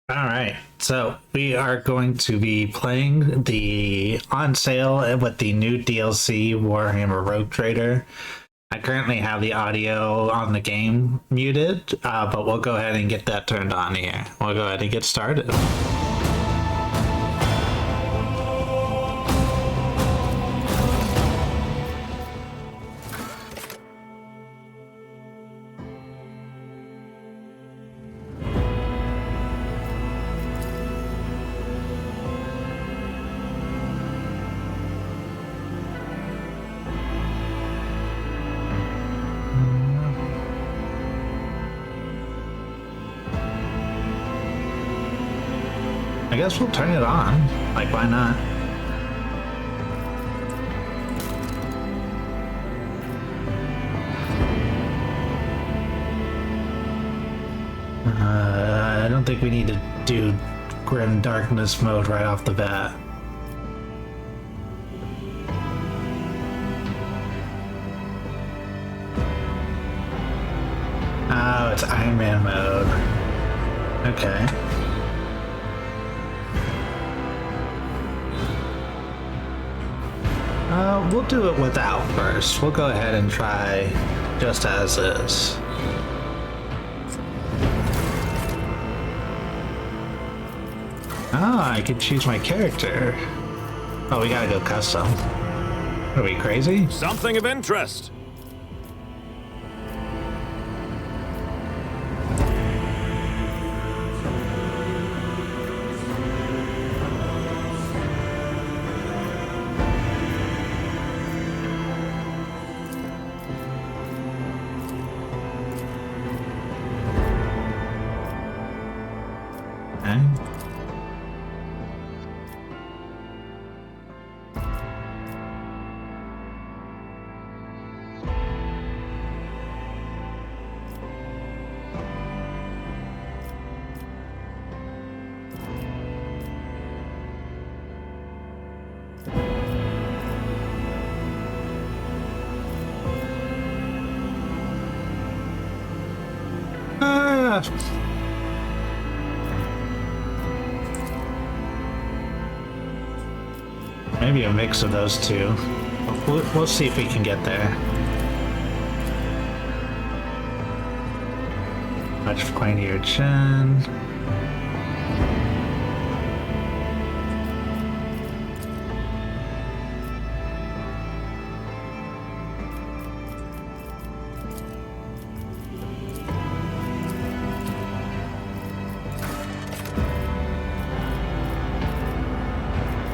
All right, so we are going to be playing the on sale with the new DLC Warhammer Rogue Trader. I currently have the audio on the game muted, but we'll go ahead and get that turned on here. We'll go ahead and get started. I guess we'll turn it on. Like, why not? I don't think we need to do Grim Darkness mode right off the bat. Oh, it's Iron Man mode. Okay. We'll do it without first. We'll go ahead and try just as is. Oh, I can choose my character. Oh, we gotta go custom. Are we crazy? Something of interest. Okay. Ah. Maybe a mix of those two. We'll see if we can get there. Much pointier chin.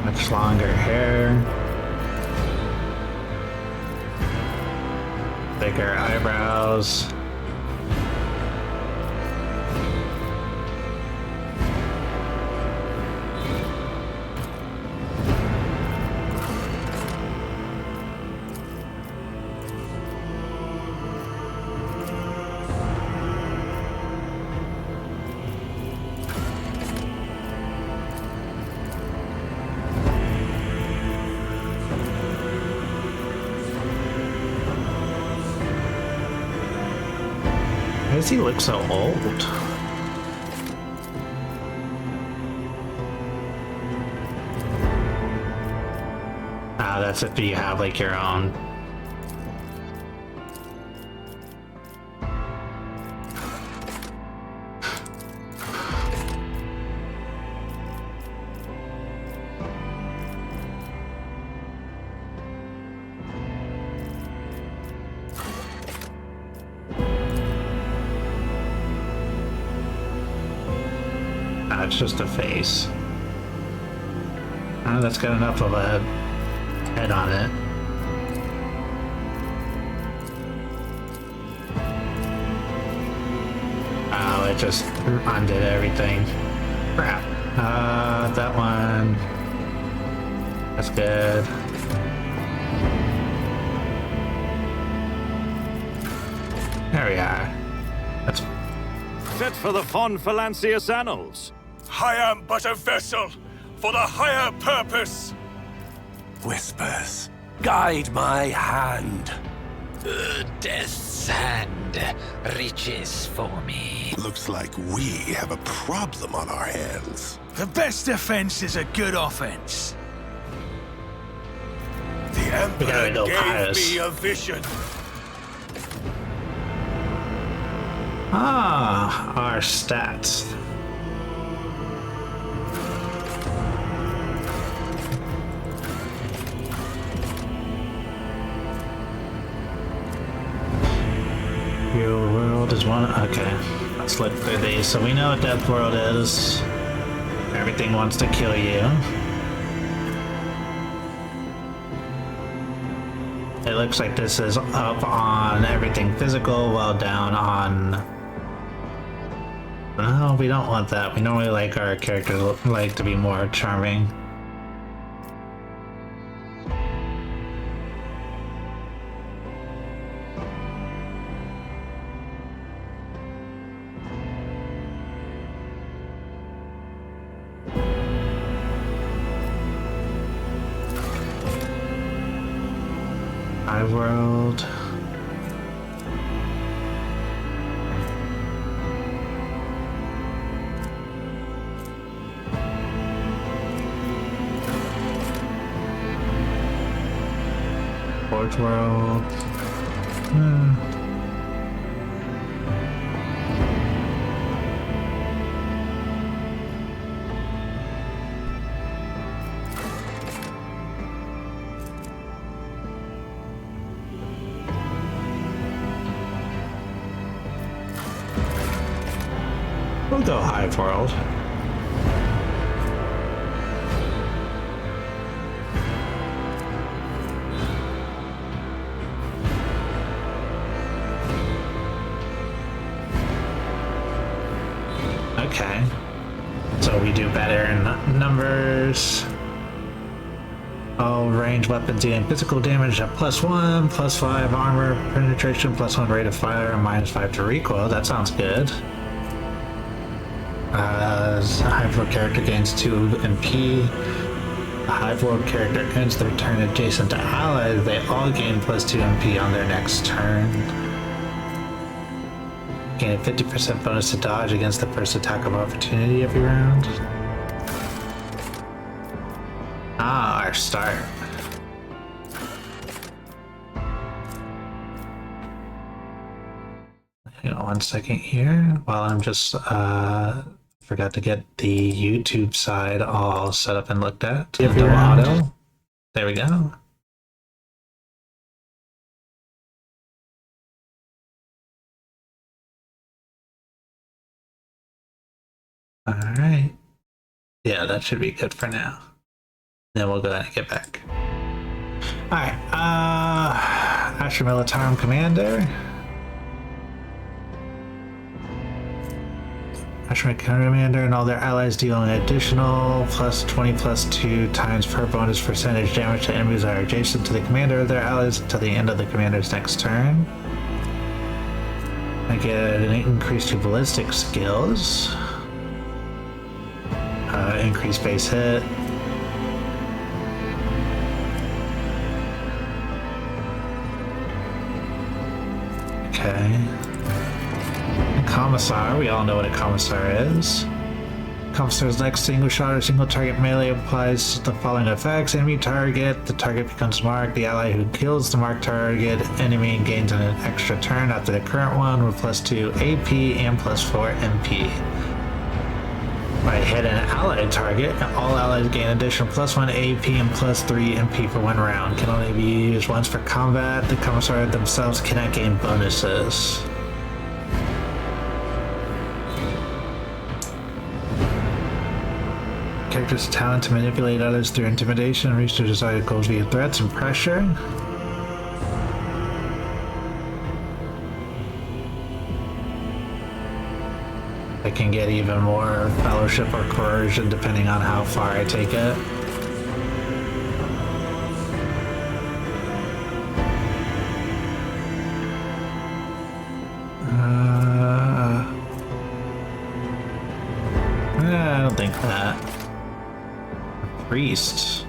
Much longer hair. Bigger eyebrows. Why does he look so old? Ah, that's if you have like your own. It's just a face. That's got enough of a head on it. Oh, it just undid everything. Crap. That one. That's good. There we are. That's Fit for the Von Phalancius Annals. I am but a vessel for the higher purpose. Whispers, guide my hand. Death's hand reaches for me. Looks like we have a problem on our hands. The best defense is a good offense. The Emperor go gave pious. me a vision. Ah, our stats. Your world is one. Okay, let's look through these. So we know what Death World is. Everything wants to kill you. It looks like this is up on everything physical, while down on... No, we don't want that. We normally like our characters like to be more charming. High World. Forge World. We'll go Hive World. Okay. So we do better in numbers. All range weapons dealing physical damage at +1, +5 armor penetration, +1 rate of fire, and -5 to recoil. That sounds good. Hive World character gains 2 MP. A Hive World character ends their turn adjacent to allies. They all gain +2 MP on their next turn. Gain a 50% bonus to dodge against the first attack of opportunity every round. Ah, our start. Hang on 1 second here while I'm just forgot to get the YouTube side all set up and looked at. Double auto. There we go. All right. Yeah, that should be good for now. Then we'll go ahead and get back. All right. Asher Militarum Commander. Asher Commander and all their allies deal an additional +20 +2 times per bonus percentage damage to enemies that are adjacent to the commander of their allies until the end of the commander's next turn. I get an increase to ballistic skills. Increased base hit. Okay. Commissar, we all know what a Commissar is. Commissar's next single shot or single target melee applies the following effects. Enemy target, the target becomes marked. The ally who kills the marked target enemy gains an extra turn after the current one with +2 AP and +4 MP. By hit an allied target, all allies gain additional +1 AP and +3 MP for 1 round. Can only be used once for combat. The Commissar themselves cannot gain bonuses. Character's talent to manipulate others through intimidation and reach their desired goals via threats and pressure. I can get even more fellowship or coercion depending on how far I take it. I don't think that. Priest.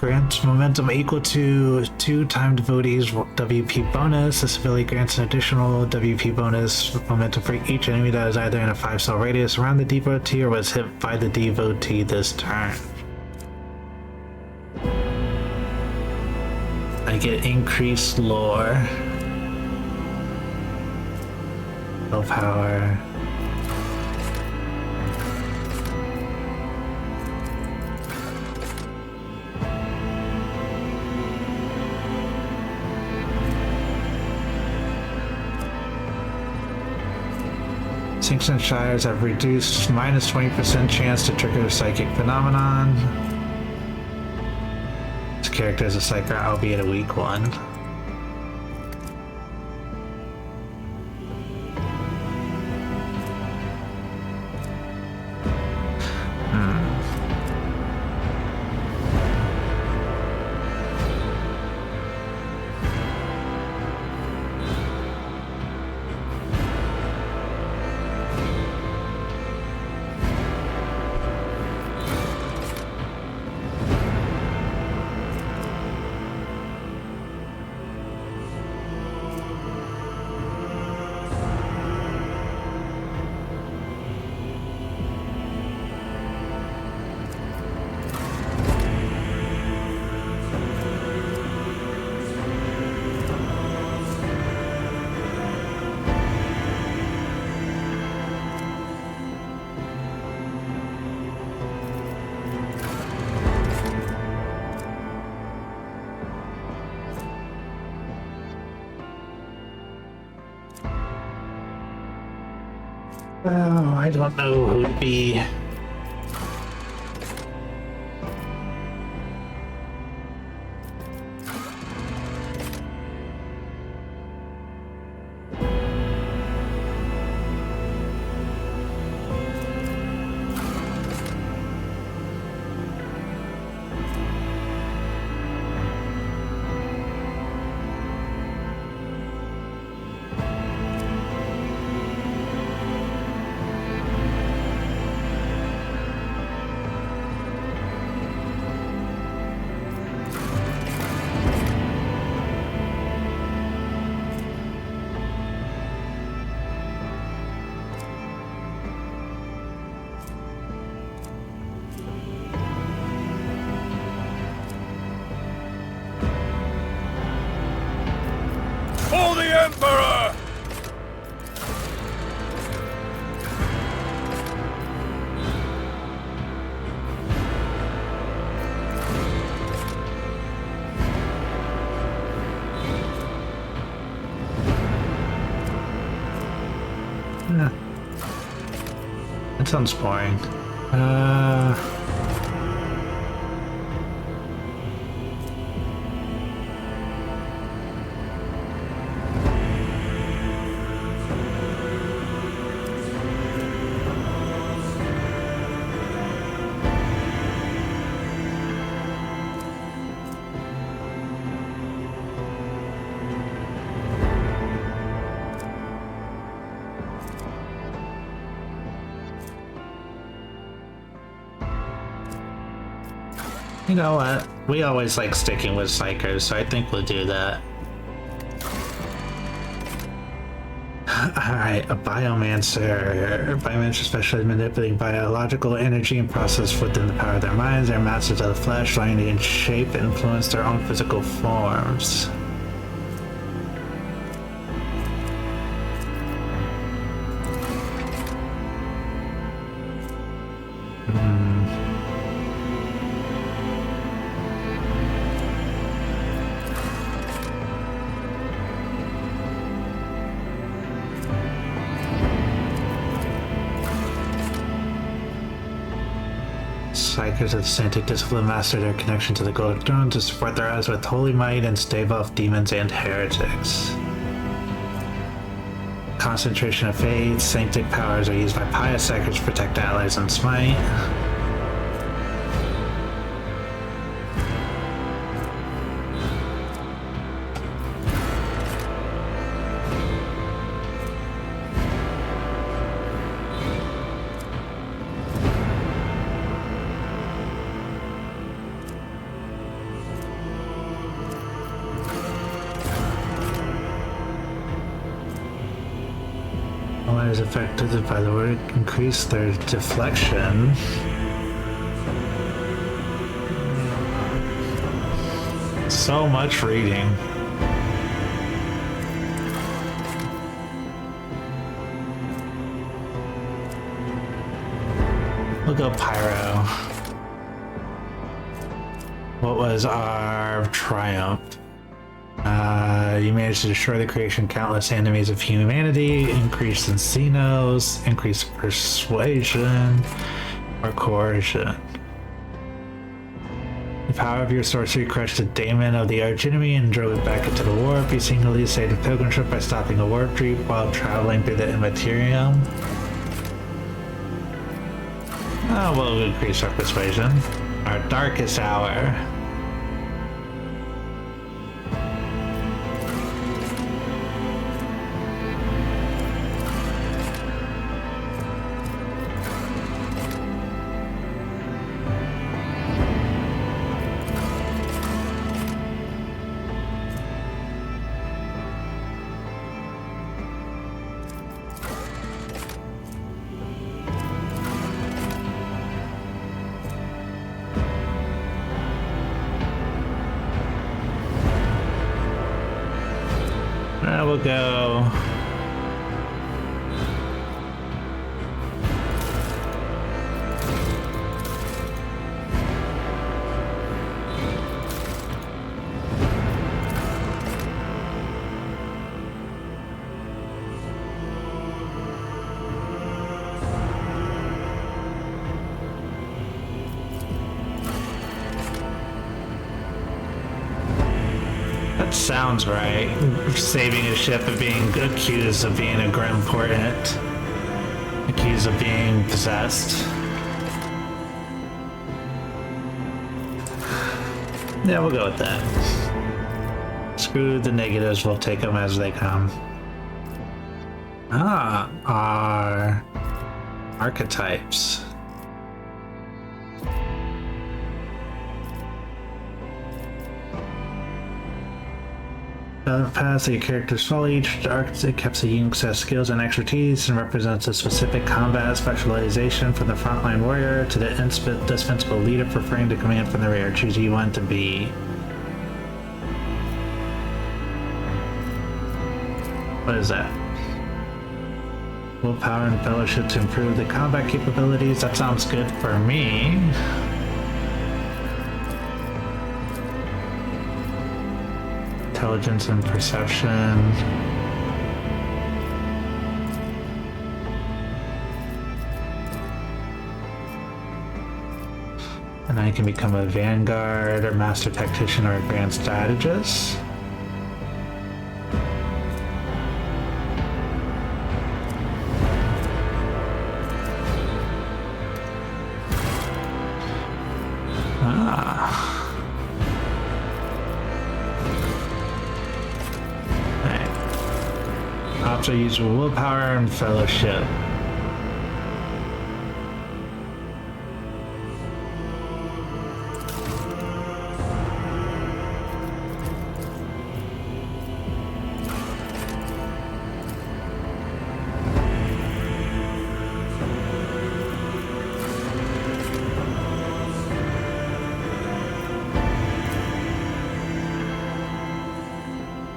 Grants momentum equal to 2 time devotees WP bonus. This ability grants an additional WP bonus momentum for each enemy that is either in a 5-cell radius around the devotee or was hit by the devotee this turn. I get increased lore. Willpower. Sinks and Shires have reduced minus 20% chance to trigger a psychic phenomenon. This character is a psyker, albeit a weak one. Oh, I don't know who'd be. For the Emperor! Yeah. That sounds boring. You know what? We always like sticking with psychers, so I think we'll do that. Alright, a biomancer. Biomancer specializes in manipulating biological energy and process within the power of their minds. They're masters of the flesh, allowing to shape and influence their own physical forms. Psychers of the Santic Discipline master their connection to the Golden Throne to support their eyes with holy might and stave off demons and heretics. Concentration of faith, sanctic powers are used by pious psychers to protect allies and smite. is affected by the word increase their deflection. So much reading. We'll go Pyro. What was our triumph? You managed to destroy the creation countless enemies of humanity, increase in Xenos, increase persuasion, or coercion. The power of your sorcery crushed the daemon of the archenemy and drove it back into the warp. You singularly saved a pilgrim ship by stopping a warp dream while traveling through the Immaterium. Oh, we'll increase our persuasion. Our darkest hour. We'll go. Sounds right. Saving a ship and being accused of being a grim portent. Accused of being possessed. Yeah, we'll go with that. Screw the negatives, we'll take them as they come. Ah, our archetypes. The paths that your characters follow, each archetype keeps a unique set of skills and expertise and represents a specific combat specialization, from the frontline warrior to the indispensable leader preferring to command from the rear. Choose who you want to be. What is that? Willpower and fellowship to improve the combat capabilities. That sounds good for me. Intelligence and perception. And I can become a vanguard, or master tactician, or a grand strategist. I use willpower and fellowship.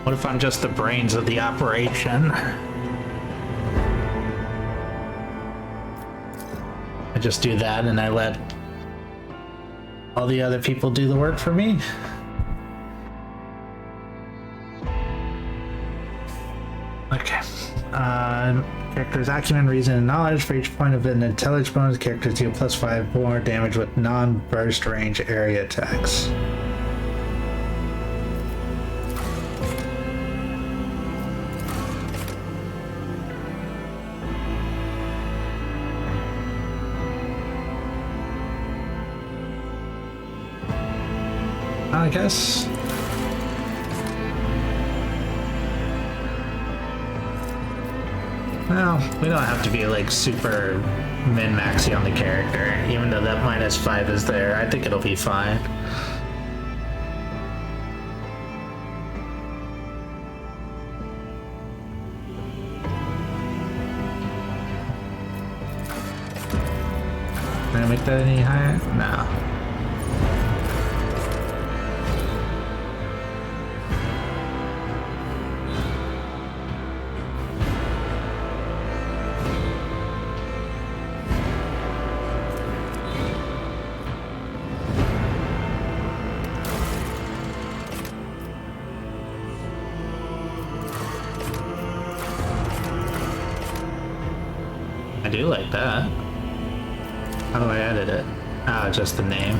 What if I'm just the brains of the operation? I just do that and I let all the other people do the work for me? Okay. Character's acumen, reason, and knowledge. For each point of an intelligence bonus, characters deal +5 more damage with non-burst range area attacks. I guess. Well, we don't have to be like super min-maxy on the character, even though that -5 is there. I think it'll be fine. Can I make that any higher? No. I do like that. How do I edit it? Oh, just the name.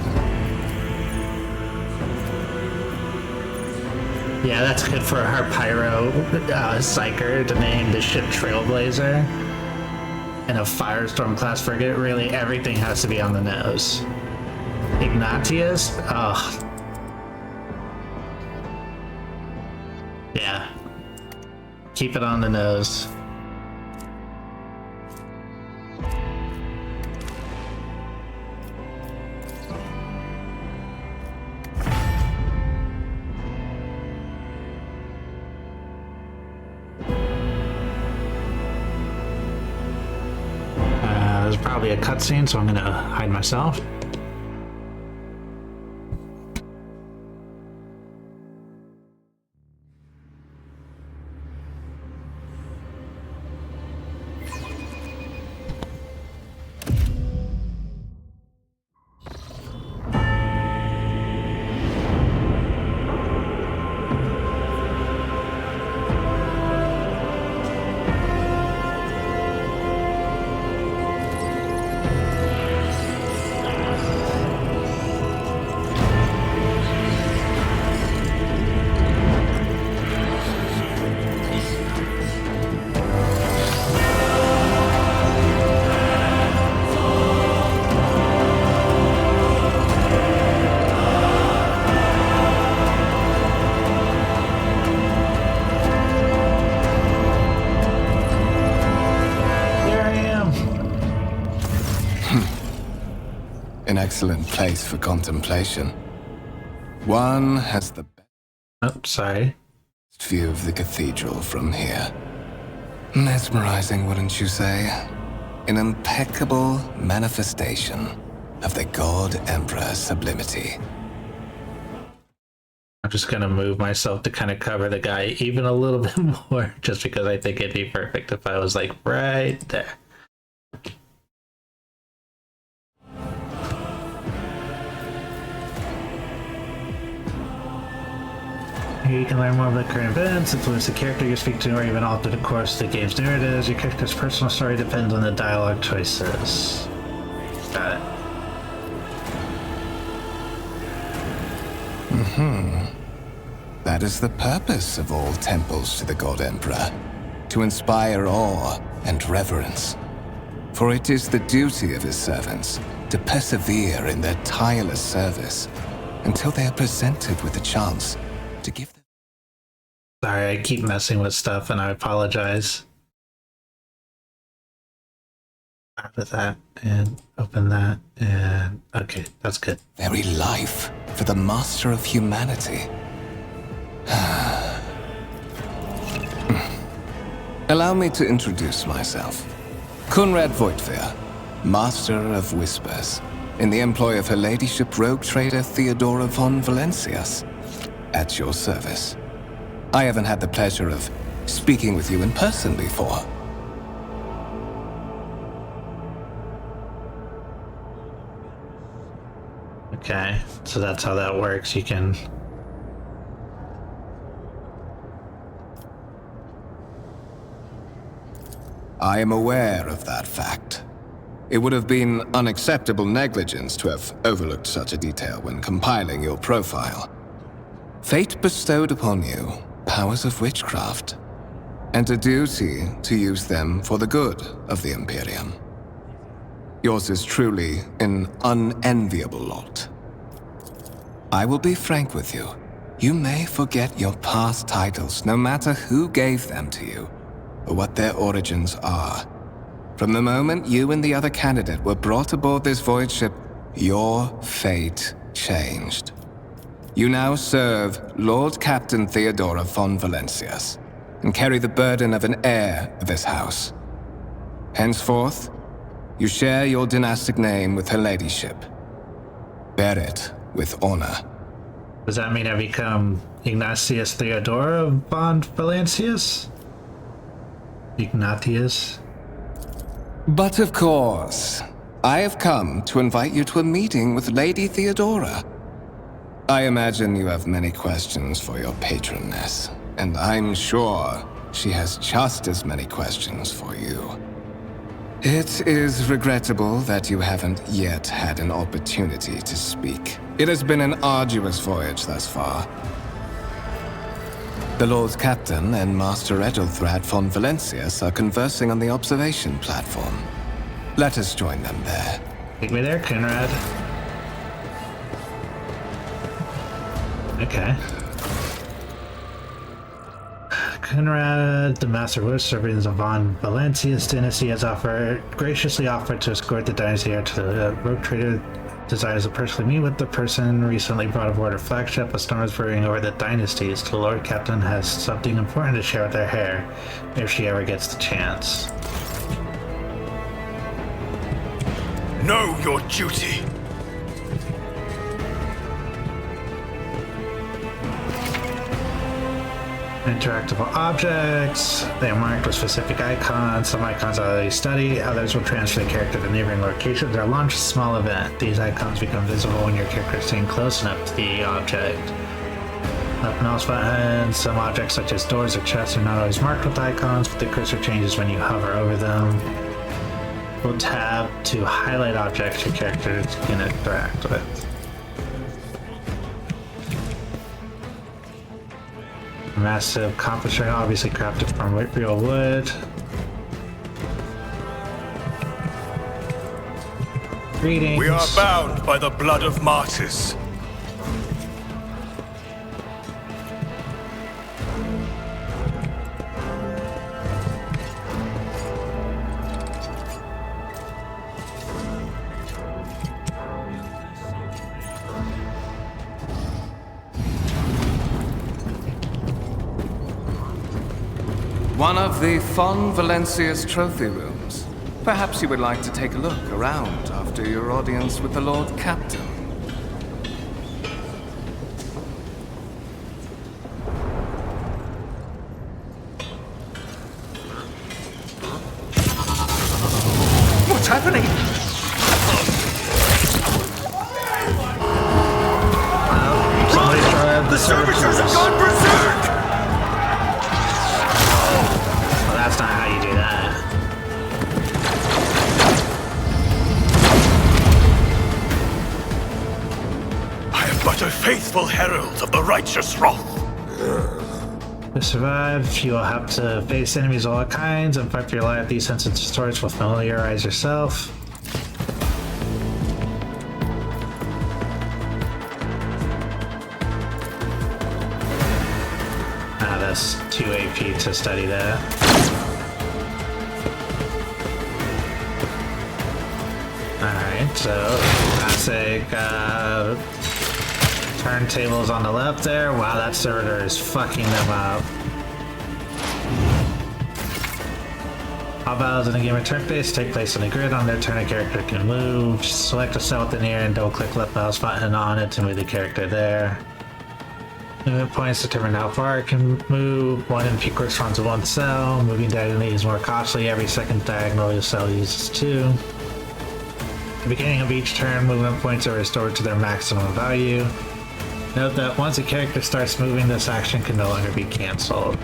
Yeah, that's good for our pyro psyker to name the ship Trailblazer. And a Firestorm class frigate, really everything has to be on the nose. Ignatius? Oh. Yeah. Keep it on the nose. There's probably a cutscene, so I'm gonna hide myself. An excellent place for contemplation. One has the Oh, sorry. best view of the cathedral from here. Mesmerizing, wouldn't you say? An impeccable manifestation of the God Emperor's sublimity. I'm just gonna move myself to kind of cover the guy even a little bit more, just because I think it'd be perfect if I was like right there. Here you can learn more of the current events, influence the character you speak to, or even alter the course of the game's narratives. Your character's personal story depends on the dialogue choices. Got it. That is the purpose of all temples to the God Emperor, to inspire awe and reverence. For it is the duty of his servants to persevere in their tireless service until they are presented with the chance to give them. Sorry, I keep messing with stuff and I apologize. With that, and open that, and okay, that's good. Very life for the master of humanity. Allow me to introduce myself. Conrad Voigtveer, Master of Whispers, in the employ of Her Ladyship Rogue Trader Theodora von Valencias. At your service. I haven't had the pleasure of speaking with you in person before. Okay, so that's how that works. You can... I am aware of that fact. It would have been unacceptable negligence to have overlooked such a detail when compiling your profile. Fate bestowed upon you powers of witchcraft, and a duty to use them for the good of the Imperium. Yours is truly an unenviable lot. I will be frank with you. You may forget your past titles, no matter who gave them to you, or what their origins are. From the moment you and the other candidate were brought aboard this void ship, your fate changed. You now serve Lord Captain Theodora von Valencias, and carry the burden of an heir of this house. Henceforth, You share your dynastic name with her ladyship. Bear it with honor. Does that mean I become Ignatius Theodora von Valancius? Ignatius? But of course, I have come to invite you to a meeting with Lady Theodora. I imagine you have many questions for your patroness, and I'm sure she has just as many questions for you. It is regrettable that you haven't yet had an opportunity to speak. It has been an arduous voyage thus far. The Lord Captain and Master Edelthrad von Valancius are conversing on the observation platform. Let us join them there. Take me there, Conrad. Okay. Conrad, the Master of Servants of von Valancius dynasty, has graciously offered to escort the dynasty heir to the rogue trader. Desires to personally meet with the person recently brought aboard her flagship. A storm is brewing over the dynasties. The Lord Captain has something important to share with her heir, if she ever gets the chance. Know your duty. Interactable objects. They are marked with specific icons. Some icons are already studied. Others will transfer the character to neighboring locations or launch a small event. These icons become visible when your character is staying close enough to the object. Up mouse button. Some objects such as doors or chests are not always marked with icons, but the cursor changes when you hover over them. We'll tab to highlight objects your character can interact with. Massive compass ring, obviously crafted from real wood. Greetings. We are bound by the blood of martyrs. One of the von Valancius trophy rooms. Perhaps you would like to take a look around after your audience with the Lord Captain. What's happening? Somebody tried the Servitors have gone berserk! Well, that's not how you do that. I am but a faithful herald of the righteous wrath. To survive, you will have to face enemies of all kinds and fight for your life. These sensitive stories will familiarize yourself. That's 2 AP to study that. Alright, so classic turntables on the left there. Wow, that servitor is fucking them up. All battles in the game are turn-based, take place on the grid. On their turn, a character can move. Select a cell with the near and double-click left mouse button on it to move the character there. Movement points determine how far it can move. One MP corresponds to one cell. Moving diagonally is more costly. Every second diagonal cell uses 2. At the beginning of each turn, movement points are restored to their maximum value. Note that once a character starts moving, this action can no longer be cancelled.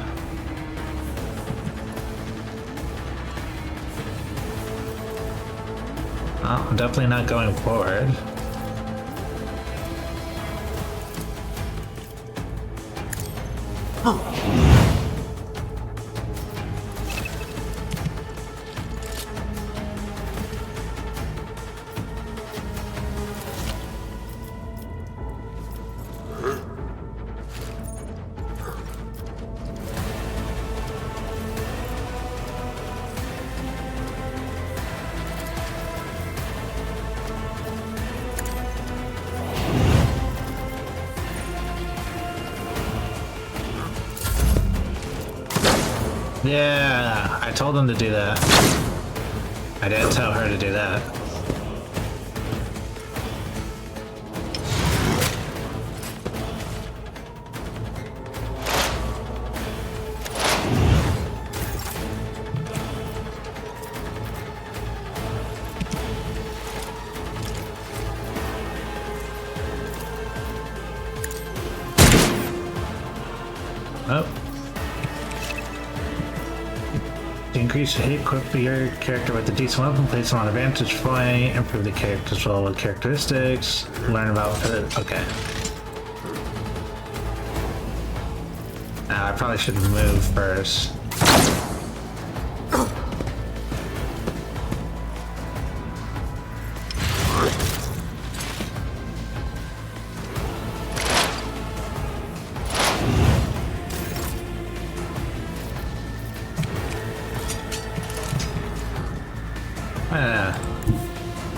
Well, I'm definitely not going forward. Yeah, I told them to do that. I didn't tell her to do that. Oh. To increase the hit, equip your character with a decent weapon, place them on a vantage point, improve the character's role with characteristics, learn about okay. Now I probably should move first.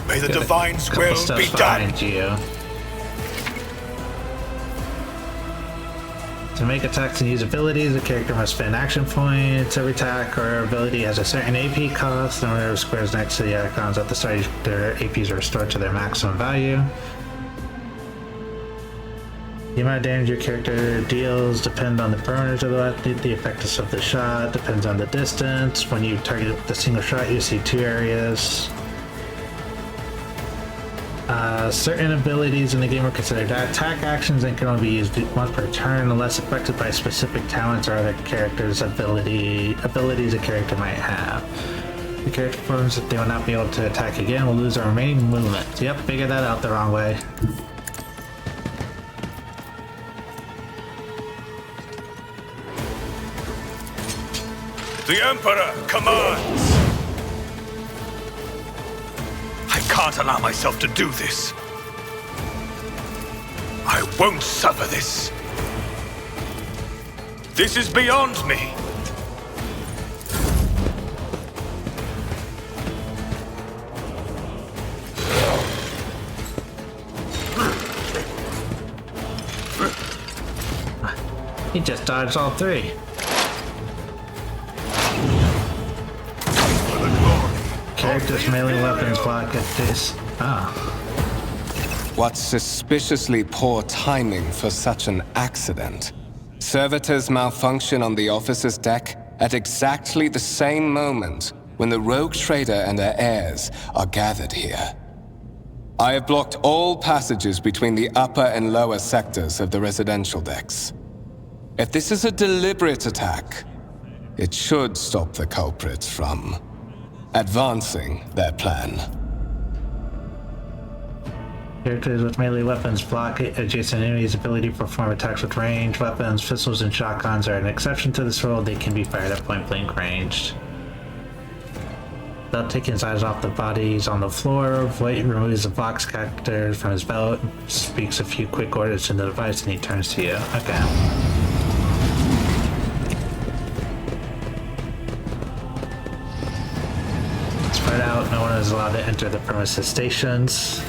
May the Divine's Couple will steps be done. behind you. To make attacks and use abilities, the character must spend action points. Every attack or ability has a certain AP cost. The number of squares next to the icons at the start, their APs are restored to their maximum value. The amount of damage your character deals depends on the parameters of the effectiveness of the shot, depends on the distance. When you target with a single shot, you see two areas. Certain abilities in the game are considered attack actions and can only be used once per turn unless affected by specific talents or other characters' abilities a character might have. The character performs that they will not be able to attack again will lose their remaining movement. Yep, figured that out the wrong way. The Emperor commands! I can't allow myself to do this. I won't suffer this. This is beyond me. He just dodged all three. Characters melee weapons block at this. What suspiciously poor timing for such an accident. Servitors malfunction on the officer's deck at exactly the same moment when the rogue trader and her heirs are gathered here. I have blocked all passages between the upper and lower sectors of the residential decks. If this is a deliberate attack, it should stop the culprits from advancing their plan. Characters with melee weapons block adjacent enemies' ability to perform attacks with ranged weapons. Pistols and shotguns are an exception to this rule. They can be fired at point-blank range. Without taking his eyes off the bodies on the floor, Voight removes the box character from his belt, speaks a few quick orders to the device, and he turns to you. Okay. Spread out. No one is allowed to enter the premises stations.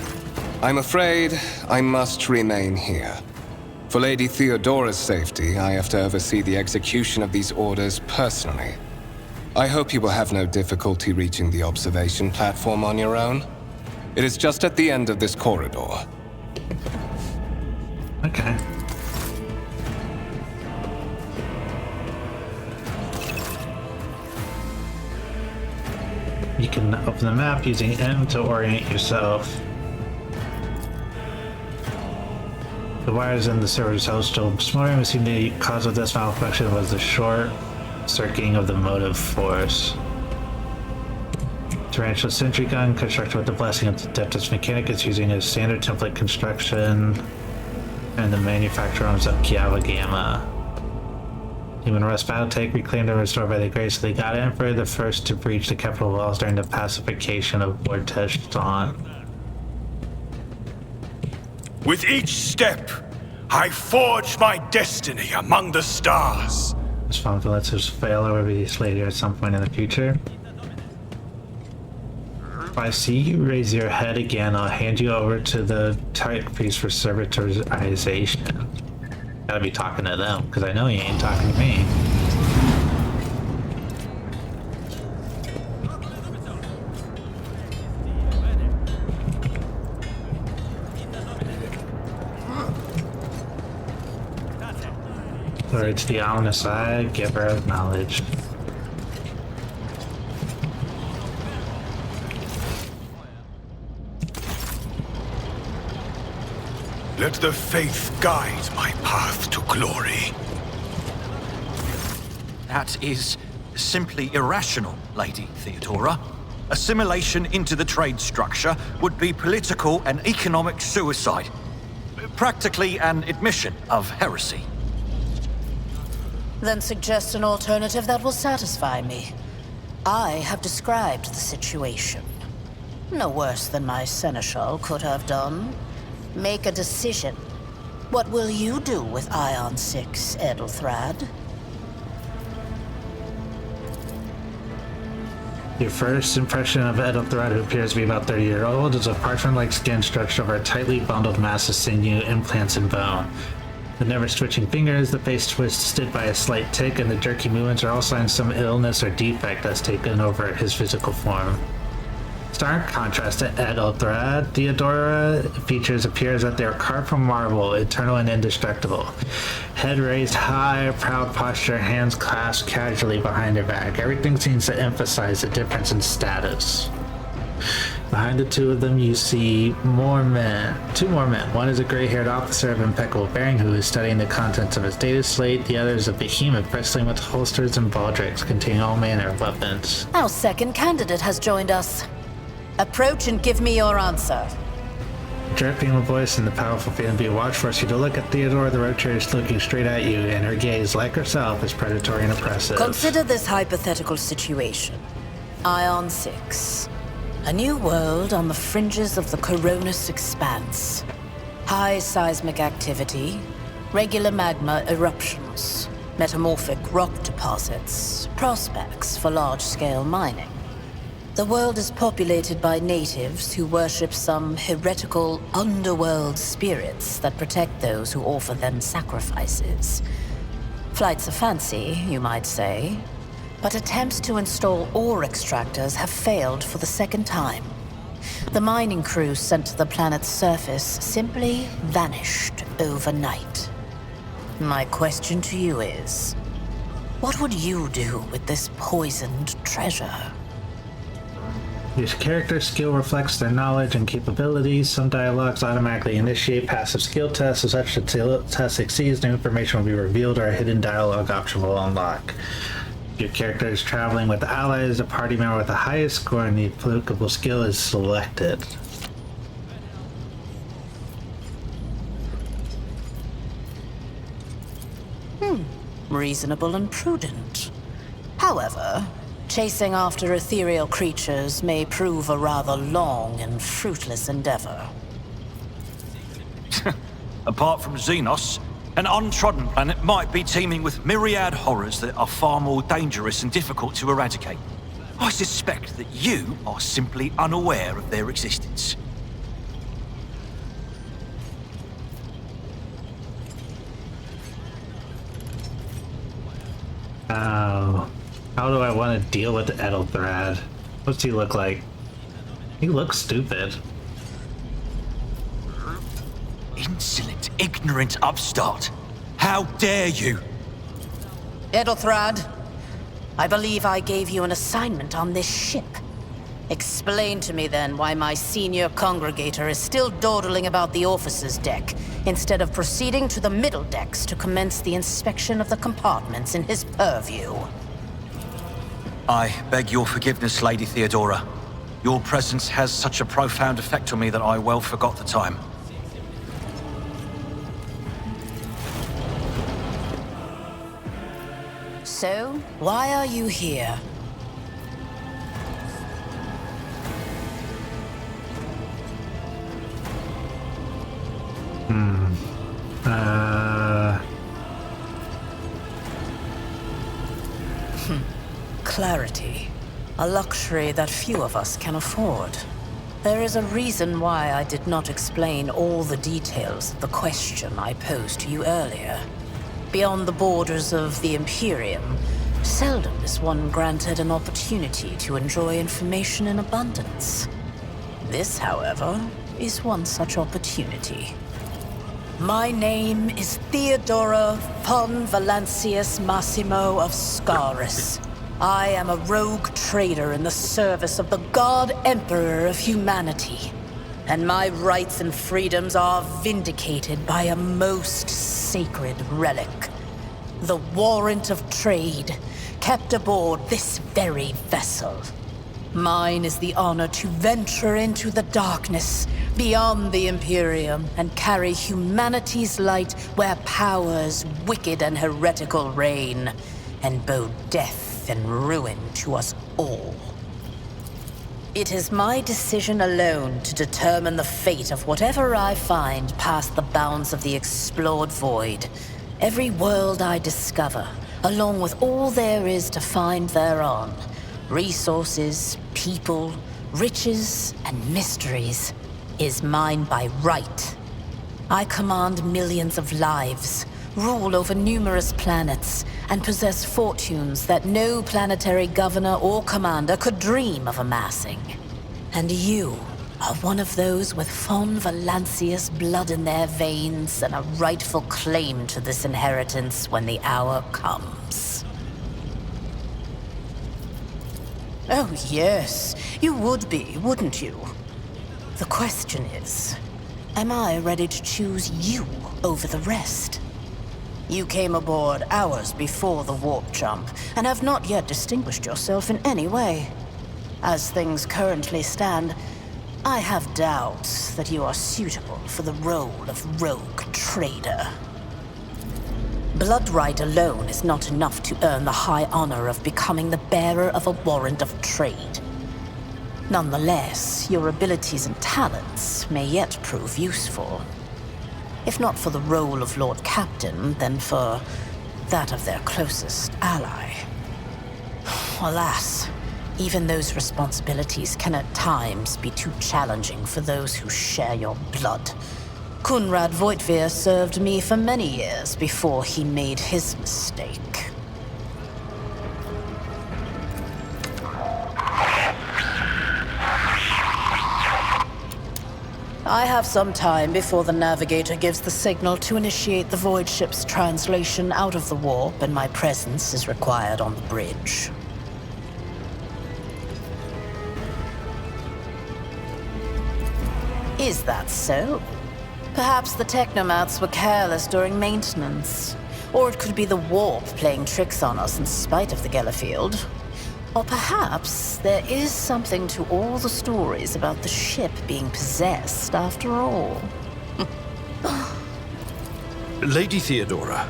I'm afraid I must remain here. For Lady Theodora's safety, I have to oversee the execution of these orders personally. I hope you will have no difficulty reaching the observation platform on your own. It is just at the end of this corridor. Okay. You can open the map using M to orient yourself. The wires in the server's host still smoldering. It seemed the cause of this malfunction was the short circuiting of the motive force. Tarantula sentry gun constructed with the blessing of the Adeptus Mechanicus using a standard template construction and the manufacturer owns of Kiava Gamma. Human Rust Battletech reclaimed and restored by the grace of the God Emperor, the first to breach the capital walls during the pacification of Vortex Dawn. With each step, I forge my destiny among the stars. This Fonfilet's fail or release later at some point in the future. If I see you raise your head again, I'll hand you over to the type piece for servitorization. Gotta be talking to them, because I know you ain't talking to me. Glory to the ominous eye, giver of knowledge. Let the faith guide my path to glory. That is simply irrational, Lady Theodora. Assimilation into the trade structure would be political and economic suicide. Practically an admission of heresy. Then suggest an alternative that will satisfy me. I have described the situation. No worse than my seneschal could have done. Make a decision. What will you do with Ion 6, Edelthrad? Your first impression of Edelthrad, who appears to be about 30 years old, is a parchment-like skin structure over a tightly bundled mass of sinew, implants, and bone. The never-switching fingers, the face twisted by a slight tic, and the jerky movements are all signs of some illness or defect that's taken over his physical form. Stark contrast to Edelthrad, Theodora features appears that they are carved from marble, eternal and indestructible. Head raised high, proud posture, hands clasped casually behind her back. Everything seems to emphasize the difference in status. Behind the two of them, you see two more men. One is a gray-haired officer of impeccable bearing who is studying the contents of his data slate. The other is a behemoth bristling with holsters and baldricks containing all manner of weapons. Our second candidate has joined us. Approach and give me your answer. Dripping with voice and the powerful feeling be watch force you to look at Theodora the road trader is looking straight at you, and her gaze, like herself, is predatory and oppressive. Consider this hypothetical situation. Ion 6. A new world on the fringes of the Coronis expanse. High seismic activity, regular magma eruptions, metamorphic rock deposits, prospects for large-scale mining. The world is populated by natives who worship some heretical underworld spirits that protect those who offer them sacrifices. Flights of fancy, you might say, but attempts to install ore extractors have failed for the second time. The mining crew sent to the planet's surface simply vanished overnight. My question to you is, what would you do with this poisoned treasure? Your character's skill reflects their knowledge and capabilities. Some dialogues automatically initiate passive skill tests. If such a test succeeds, new information will be revealed or a hidden dialogue option will unlock. If your character is traveling with allies, a party member with the highest score in the applicable skill is selected. Reasonable and prudent. However, chasing after ethereal creatures may prove a rather long and fruitless endeavor. Apart from Xenos, an untrodden planet might be teeming with myriad horrors that are far more dangerous and difficult to eradicate. I suspect that you are simply unaware of their existence. Oh. How do I want to deal with Edelthrad? What's he look like? He looks stupid. Insolent, ignorant upstart. How dare you? Edelthrad, I believe I gave you an assignment on this ship. Explain to me then why my senior congregator is still dawdling about the officer's deck, instead of proceeding to the middle decks to commence the inspection of the compartments in his purview. I beg your forgiveness, Lady Theodora. Your presence has such a profound effect on me that I well forgot the time. So, why are you here? Clarity. A luxury that few of us can afford. There is a reason why I did not explain all the details of the question I posed to you earlier. Beyond the borders of the Imperium, seldom is one granted an opportunity to enjoy information in abundance. This, however, is one such opportunity. My name is Theodora von Valancius Massimo of Scaris. I am a rogue trader in the service of the God Emperor of humanity. And my rights and freedoms are vindicated by a most sacred relic. The warrant of trade, kept aboard this very vessel. Mine is the honor to venture into the darkness, beyond the Imperium, and carry humanity's light where powers wicked and heretical reign, and bow death and ruin to us all. It is my decision alone to determine the fate of whatever I find past the bounds of the explored void. Every world I discover, along with all there is to find thereon. Resources, people, riches, and mysteries is mine by right. I command millions of lives, rule over numerous planets, and possess fortunes that no planetary governor or commander could dream of amassing. And you are one of those with von Valancius blood in their veins and a rightful claim to this inheritance when the hour comes. Oh yes, you would be, wouldn't you? The question is, am I ready to choose you over the rest? You came aboard hours before the warp jump, and have not yet distinguished yourself in any way. As things currently stand, I have doubts that you are suitable for the role of rogue trader. Blood right alone is not enough to earn the high honor of becoming the bearer of a warrant of trade. Nonetheless, your abilities and talents may yet prove useful. If not for the role of Lord Captain, then for that of their closest ally. Alas, even those responsibilities can at times be too challenging for those who share your blood. Kunrad Voitvir served me for many years before he made his mistake. I have some time before the navigator gives the signal to initiate the void ship's translation out of the warp, and my presence is required on the bridge. Is that so? Perhaps the technomats were careless during maintenance. Or it could be the warp playing tricks on us in spite of the Gellerfield. Or perhaps there is something to all the stories about the ship being possessed after all. Lady Theodora,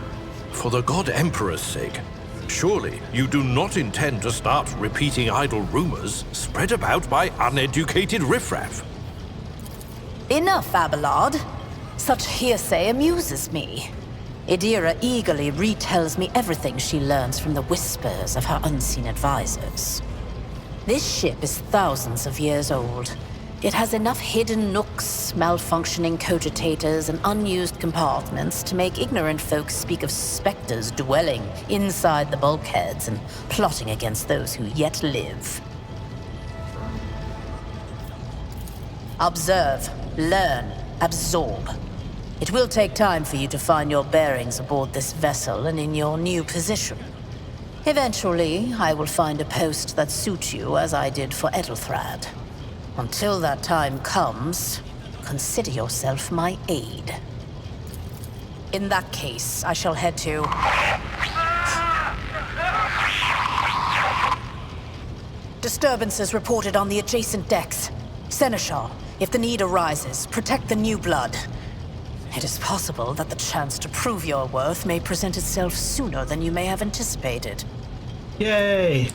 for the God Emperor's sake, surely you do not intend to start repeating idle rumors spread about by uneducated riffraff. Enough, Abelard. Such hearsay amuses me. Idira eagerly retells me everything she learns from the whispers of her unseen advisors. This ship is thousands of years old. It has enough hidden nooks, malfunctioning cogitators, and unused compartments to make ignorant folks speak of specters dwelling inside the bulkheads and plotting against those who yet live. Observe, learn, absorb. It will take time for you to find your bearings aboard this vessel and in your new position. Eventually, I will find a post that suits you as I did for Edelthrad. Until that time comes, consider yourself my aide. In that case, I shall head to... Disturbances reported on the adjacent decks. Seneschal, if the need arises, protect the new blood. It is possible that the chance to prove your worth may present itself sooner than you may have anticipated. Yay!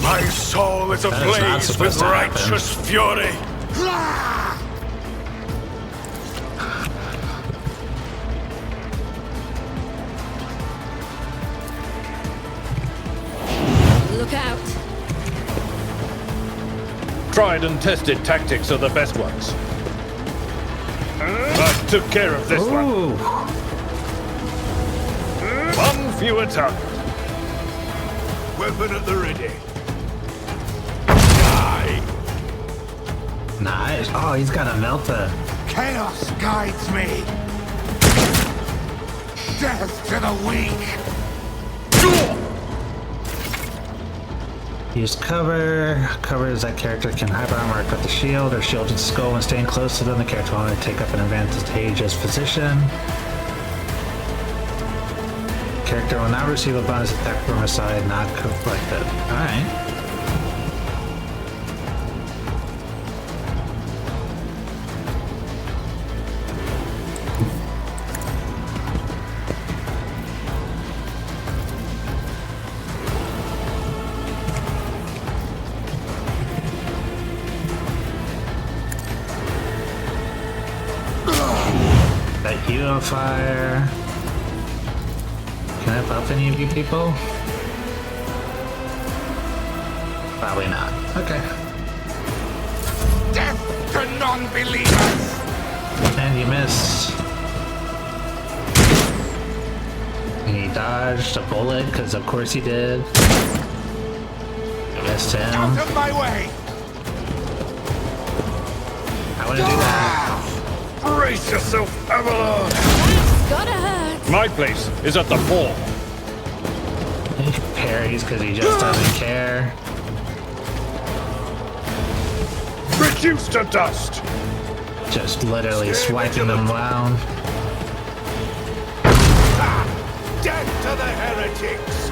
My soul is ablaze with righteous fury. Look out! Tried and tested tactics are the best ones. I took care of this one. Ooh. One fewer target. Weapon at the ready. Die! Nice. Oh, he's got a melter. Chaos guides me. Death to the weak. Use cover. Cover is that character can hyper armor equip the shield or shield its skull when staying close to them. The character will only take up an advantageous position. Character will not receive a bonus attack from a side not conflicted. Alright. That you on fire. Can I buff any of you people? Probably not. Okay. Death to non-believers! And you missed. And he dodged a bullet, because of course he did. You missed him. Out of my way! I want to do that. Brace yourself, Avalon! That's gotta hurt. My place is at the fore. He parries because he just doesn't care. Reduced to dust! Just literally swiping them down. Death to the heretics!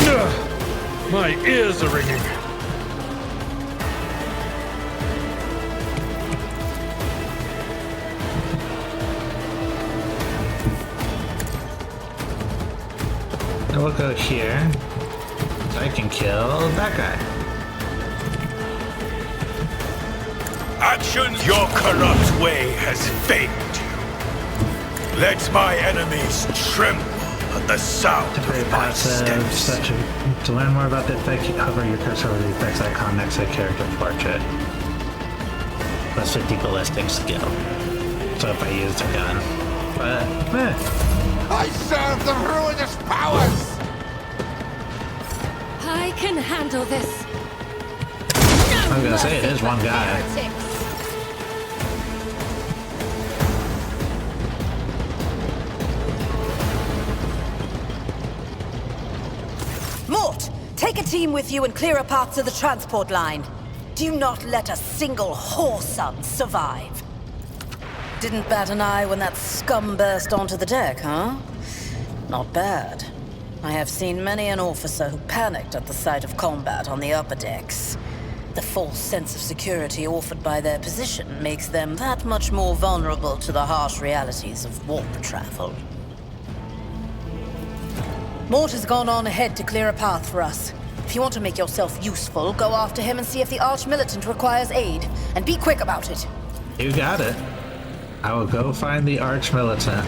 Ugh, my ears are ringing. And we'll go here. So I can kill that guy. Action! Your corrupt way has failed you. Let my enemies tremble at the sound Temporary of my passive. steps. To learn more about the effect, you hover your cursor over the effects icon next to the character portrait. Plus 50 ballistic skill. So if I used a gun. But, I serve the ruinous powers! I can handle this. I was gonna say, it is one guy. Heretics. Mort, take a team with you and clear a path to the transport line. Do not let a single whoreson survive. Didn't bat an eye when that scum burst onto the deck, huh? Not bad. I have seen many an officer who panicked at the sight of combat on the upper decks. The false sense of security offered by their position makes them that much more vulnerable to the harsh realities of warp travel. Mort has gone on ahead to clear a path for us. If you want to make yourself useful, go after him and see if the Arch-Militant requires aid. And be quick about it. You got it. I will go find the Arch-Militant.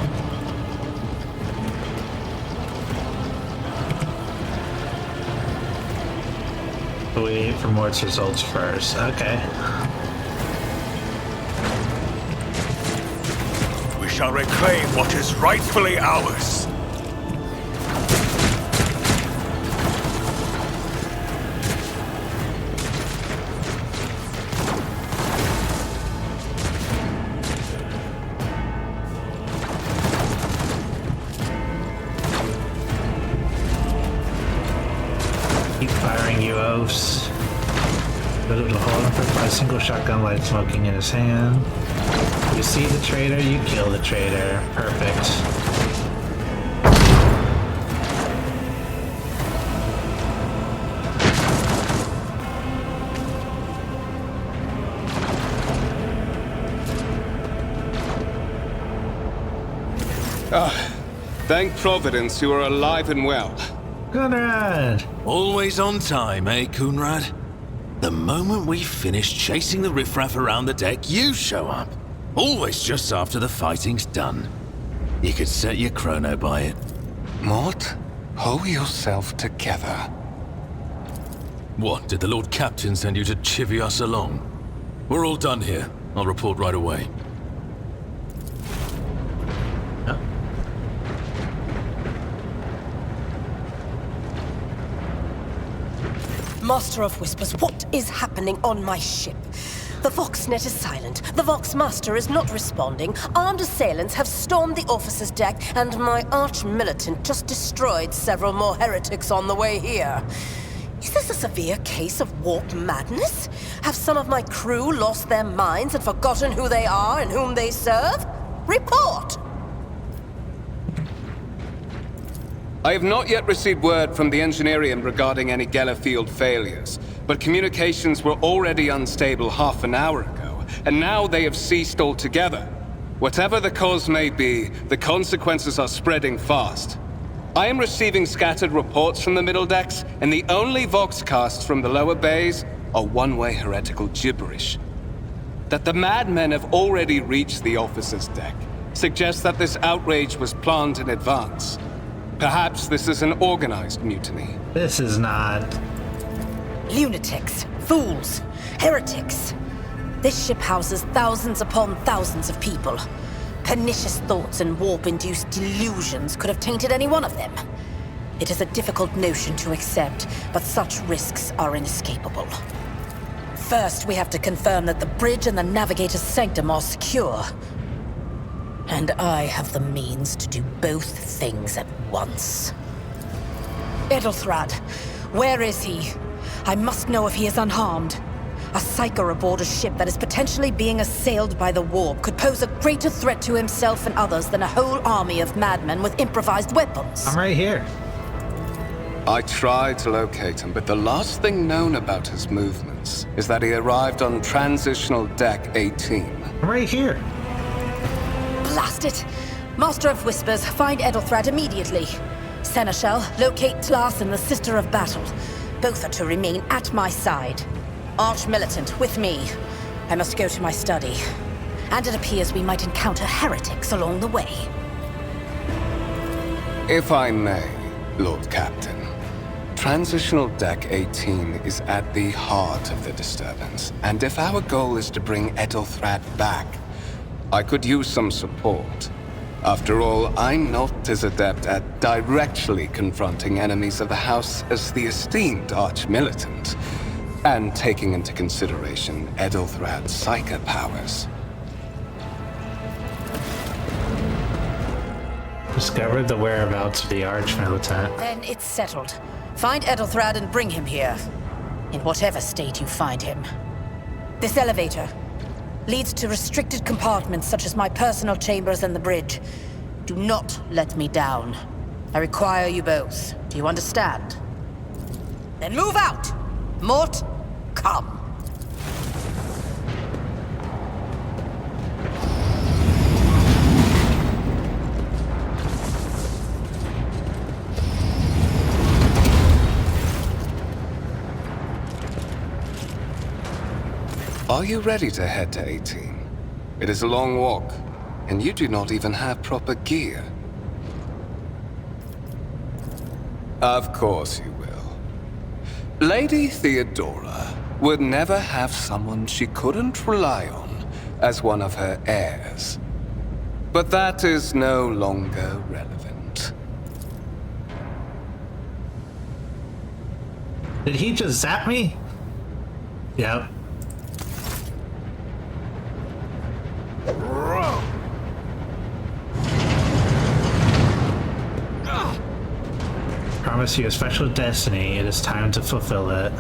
Wait for Mort's results first. Okay. We shall reclaim what is rightfully ours. Keep firing, you oafs. Go to the hole and put by a single shotgun light smoking in his hand. You see the traitor, you kill the traitor. Perfect. Thank Providence you are alive and well. Conrad! Always on time, eh, Coonrad? The moment we finish chasing the riffraff around the deck, you show up. Always just after the fighting's done. You could set your chrono by it. Mort, hold yourself together. What, did the Lord Captain send you to chivvy us along? We're all done here. I'll report right away. Master of Whispers, what is happening on my ship? The Voxnet is silent. The Voxmaster is not responding. Armed assailants have stormed the officer's deck, and my arch-militant just destroyed several more heretics on the way here. Is this a severe case of warp madness? Have some of my crew lost their minds and forgotten who they are and whom they serve? Report! I have not yet received word from the Engineerium regarding any Geller field failures, but communications were already unstable half an hour ago, and now they have ceased altogether. Whatever the cause may be, the consequences are spreading fast. I am receiving scattered reports from the middle decks, and the only voxcasts from the lower bays are one-way heretical gibberish. That the madmen have already reached the officer's deck suggests that this outrage was planned in advance. Perhaps this is an organized mutiny. This is not. Lunatics, fools, heretics. This ship houses thousands upon thousands of people. Pernicious thoughts and warp-induced delusions could have tainted any one of them. It is a difficult notion to accept, but such risks are inescapable. First, we have to confirm that the bridge and the navigator's sanctum are secure. And I have the means to do both things at once. Edelthrad, where is he? I must know if he is unharmed. A psyker aboard a ship that is potentially being assailed by the warp could pose a greater threat to himself and others than a whole army of madmen with improvised weapons. I'm right here. I tried to locate him, but the last thing known about his movements is that he arrived on Transitional Deck 18. I'm right here. Blast it! Master of Whispers, find Edelthrad immediately. Seneschal, locate Tlas and the Sister of Battle. Both are to remain at my side. Arch-militant, with me. I must go to my study. And it appears we might encounter heretics along the way. If I may, Lord Captain. Transitional Deck 18 is at the heart of the disturbance, and if our goal is to bring Edelthrad back, I could use some support. After all, I'm not as adept at directly confronting enemies of the House as the esteemed Arch-Militant, and taking into consideration Edelthrad's psychic powers. Discovered the whereabouts of the Arch-Militant. Then it's settled. Find Edelthrad and bring him here. In whatever state you find him. This elevator leads to restricted compartments such as my personal chambers and the bridge. Do not let me down. I require you both. Do you understand? Then move out! Mort, come. Are you ready to head to 18? It is a long walk, and you do not even have proper gear. Of course you will. Lady Theodora would never have someone she couldn't rely on as one of her heirs. But that is no longer relevant. Did he just zap me? Yep. Promise you a special destiny. It is time to fulfill it.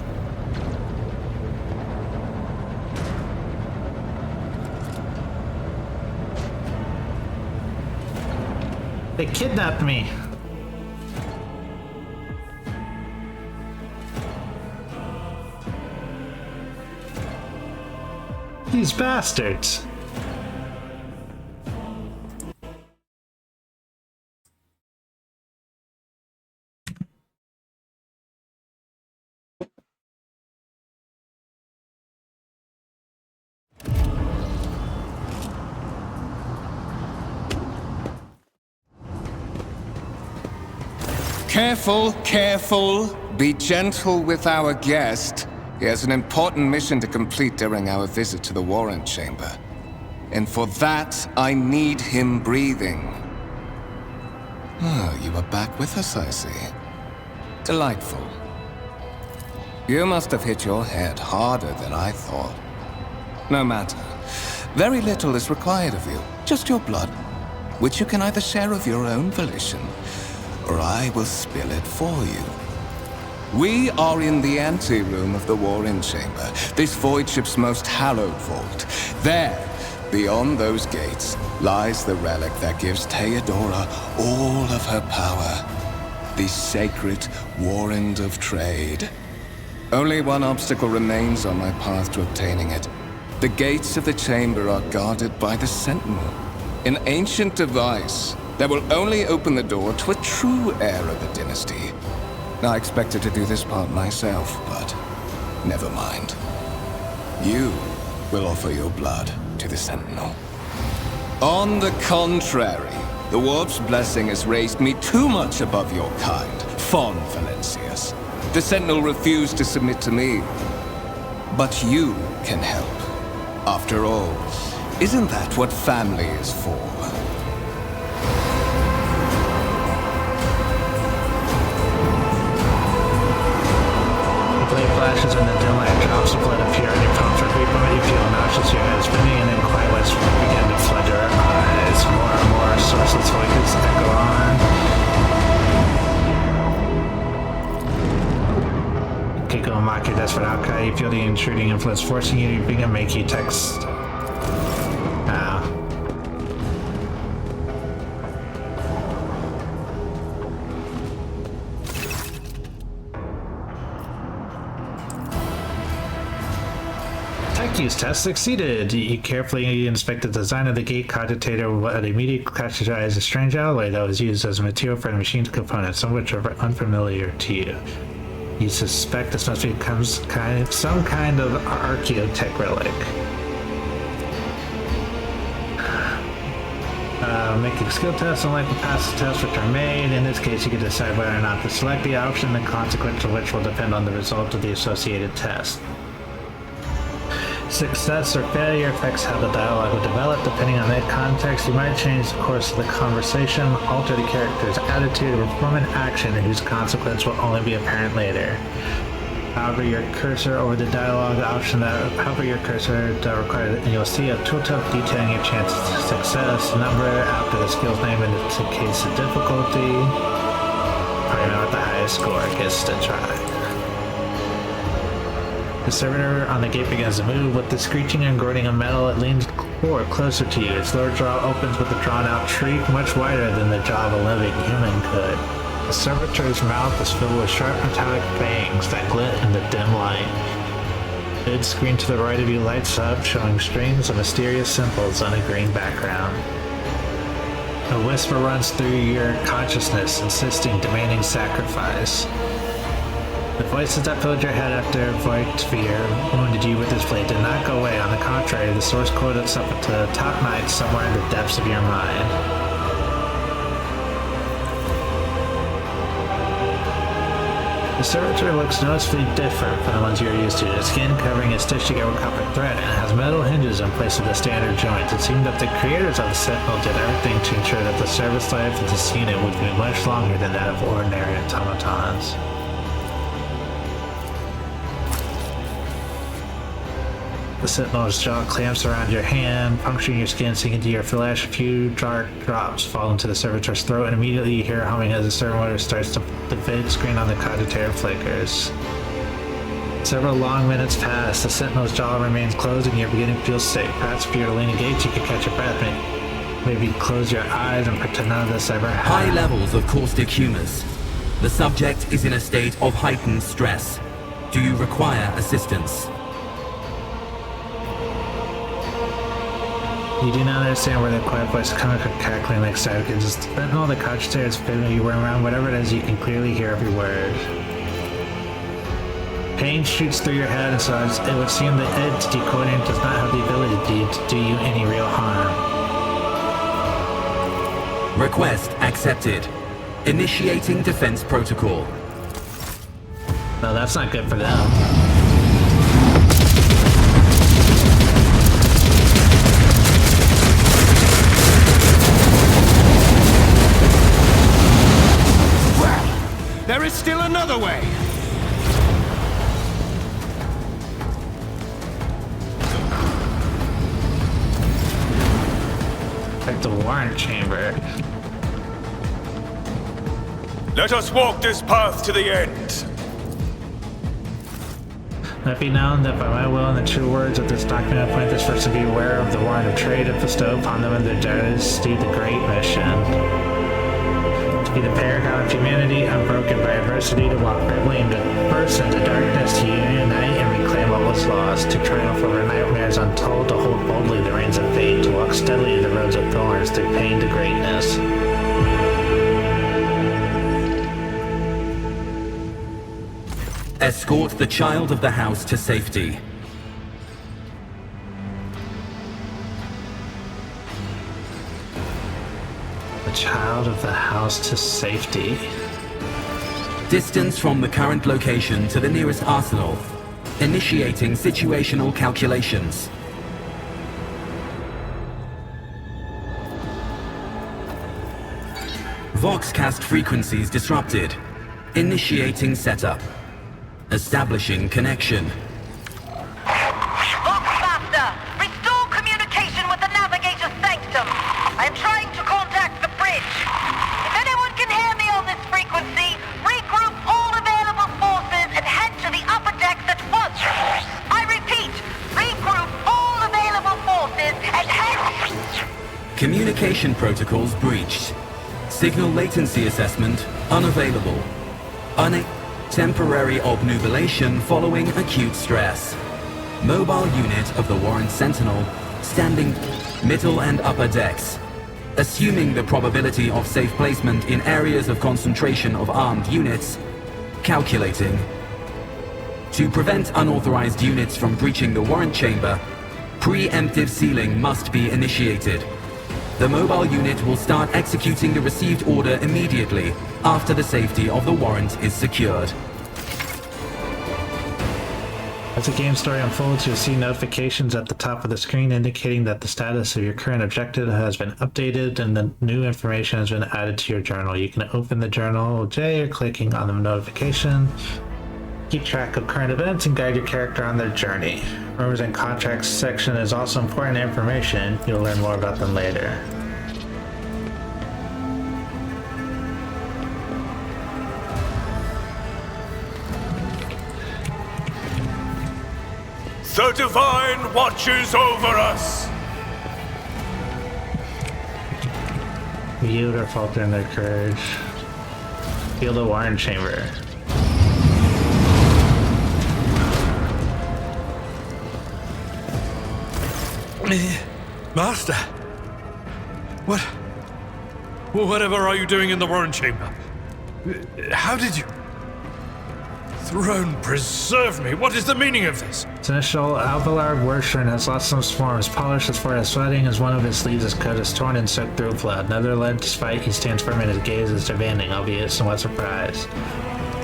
They kidnapped me. These bastards. Careful, careful. Be gentle with our guest. He has an important mission to complete during our visit to the Warrant Chamber. And for that, I need him breathing. Oh, you are back with us, I see. Delightful. You must have hit your head harder than I thought. No matter. Very little is required of you. Just your blood, which you can either share of your own volition, or I will spill it for you. We are in the anteroom of the Warring Chamber, this void ship's most hallowed vault. There, beyond those gates, lies the relic that gives Theodora all of her power. The sacred Warrant of Trade. Only one obstacle remains on my path to obtaining it. The gates of the chamber are guarded by the Sentinel, an ancient device that will only open the door to a true heir of the dynasty. I expected to do this part myself, but never mind. You will offer your blood to the Sentinel. On the contrary, the Warp's blessing has raised me too much above your kind, Fon Valencius. The Sentinel refused to submit to me. But you can help. After all, isn't that what family is for? The blade flashes and the dim light drops of blood appear on your palm. For a brief moment you feel nauseous, your head is spinning, and then quiet lights begin to flood your eyes. More and more sourceless voices echo on. Kiko and mock your desperate outcry. You feel the intruding influence forcing you to begin making text. Use test succeeded. You carefully inspect the design of the gate, cogitator what immediately catches your eye as a strange alloy that was used as a material for the machine's components, some of which are unfamiliar to you. You suspect this must be some kind of archaeotech relic. Making skill tests and likely pass the tests which are made. In this case, you can decide whether or not to select the option, the consequence of which will depend on the result of the associated test. Success or failure affects how the dialogue will develop. Depending on the context, you might change the course of the conversation, alter the character's attitude, or perform an action whose consequence will only be apparent later. Hover your cursor over the dialogue option required, and you'll see a tooltip detailing your chances of success. Number after the skill's name indicates the difficulty. Probably not the highest score gets to try. The servitor on the gate begins to move. With the screeching and groaning of metal, it leans forward closer to you. Its lower jaw opens with a drawn-out shriek much wider than the jaw of a living human could. The servitor's mouth is filled with sharp metallic fangs that glint in the dim light. The big screen to the right of you lights up, showing strings of mysterious symbols on a green background. A whisper runs through your consciousness, demanding sacrifice. The voices that filled your head after Voidsphere wounded you with this blade did not go away. On the contrary, the source quoted itself to the top night somewhere in the depths of your mind. The servitor looks noticeably different from the ones you're used to. The skin covering is stitched together with copper thread and has metal hinges in place of the standard joints. It seemed that the creators of the Sentinel did everything to ensure that the service life of this unit would be much longer than that of ordinary automatons. The Sentinel's jaw clamps around your hand, puncturing your skin, sinking into your flesh. A few dark drops fall into the servitor's throat, and immediately you hear humming as the servo motor starts to the vid screen on the cogitator flickers. Several long minutes pass. The Sentinel's jaw remains closed, and you're beginning to feel sick. Perhaps if you were to lean against, you could catch your breath. Maybe close your eyes and pretend none of this ever happened. High levels of caustic humors. The subject is in a state of heightened stress. Do you require assistance? You do not understand where the quiet voice is coming from, cackling like static. It's just Sentinel, the cogitator is fitting you around, whatever it is, you can clearly hear every word. Pain shoots through your head, and so it would seem that its decoding does not have the ability to do you any real harm. Request accepted. Initiating defense protocol. No, that's not good for them. There is still another way! warrant chamber. Let us walk this path to the end. Let it be known that by my will and the true words of this document, I appoint this person to be aware of the warrant of trade and bestow upon them and their dynasty the great mission. To be the paragon of humanity, unbroken by adversity, to walk bravely and to burst into darkness, to unite and reclaim what was lost, to triumph over nightmares untold, to hold boldly the reins of fate, to walk steadily in the roads of thorns, through pain to greatness. Escort the child of the house to safety. The child of the house to safety. Distance from the current location to the nearest arsenal. Initiating situational calculations. Voxcast frequencies disrupted. Initiating setup. Establishing connection. Voxmaster, restore communication with the navigator's sanctum. I am trying to contact the bridge. If anyone can hear me on this frequency, regroup all available forces and head to the upper decks at once. I repeat, regroup all available forces and head... Communication protocols breached. Signal latency assessment unavailable. Temporary obnubilation following acute stress. Mobile unit of the Warrant Sentinel standing middle and upper decks. Assuming the probability of safe placement in areas of concentration of armed units. Calculating. To prevent unauthorized units from breaching the warrant chamber, preemptive sealing must be initiated. The mobile unit will start executing the received order immediately after the safety of the warrant is secured. As the game story unfolds, you'll see notifications at the top of the screen indicating that the status of your current objective has been updated and the new information has been added to your journal. You can open the journal with J or clicking on the notification. Keep track of current events and guide your character on their journey. Rumors and contracts section is also important information. You'll learn more about them later. The Divine watches over us! The youth are faltering their courage. Feel the warrant chamber. Master! Whatever are you doing in the warrant chamber? How did you... Throne preserve me! What is the meaning of this? Seneschal Alvalar Wershern has lost some forms. Polished as far as sweating as one of his sleeves is cut, is torn and soaked through blood. Netherlands, despite he stands firm in his gaze, is demanding, albeit somewhat surprised.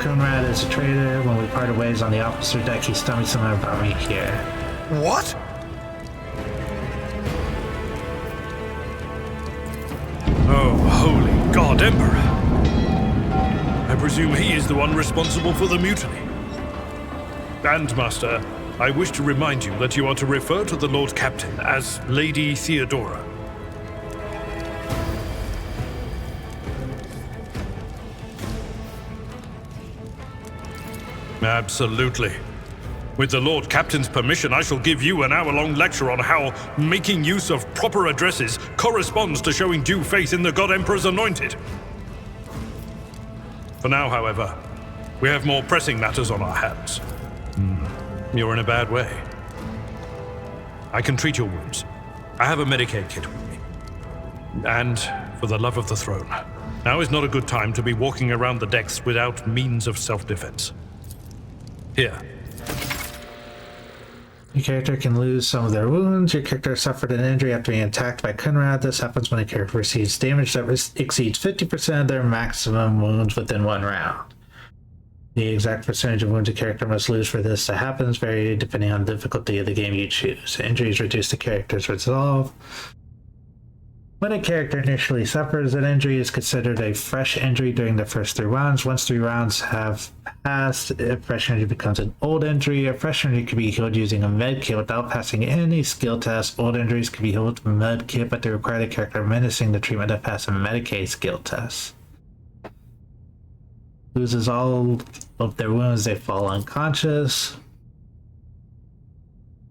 Conrad is a traitor. When we parted ways on the officer deck, he told me something about me here. What? Oh, holy God, Emperor! I presume he is the one responsible for the mutiny. And, Master, I wish to remind you that you are to refer to the Lord Captain as Lady Theodora. Absolutely. With the Lord Captain's permission, I shall give you an hour-long lecture on how making use of proper addresses corresponds to showing due faith in the God Emperor's anointed. For now, however, we have more pressing matters on our hands. You're in a bad way. I can treat your wounds. I have a Medicaid kit with me. And, for the love of the throne, now is not a good time to be walking around the decks without means of self-defense. Here. Your character can lose some of their wounds. Your character suffered an injury after being attacked by Conrad. This happens when a character receives damage that exceeds 50% of their maximum wounds within one round. The exact percentage of wounds a character must lose for this to happen is varied depending on the difficulty of the game you choose. Injuries reduce the character's resolve. When a character initially suffers an injury, is considered a fresh injury during the first 3 rounds. Once 3 rounds have passed, a fresh injury becomes an old injury. A fresh injury can be healed using a med kit without passing any skill test. Old injuries can be healed with a med kit, but they require the character menacing the treatment to pass a Medicaid skill test. Loses all of their wounds, they fall unconscious.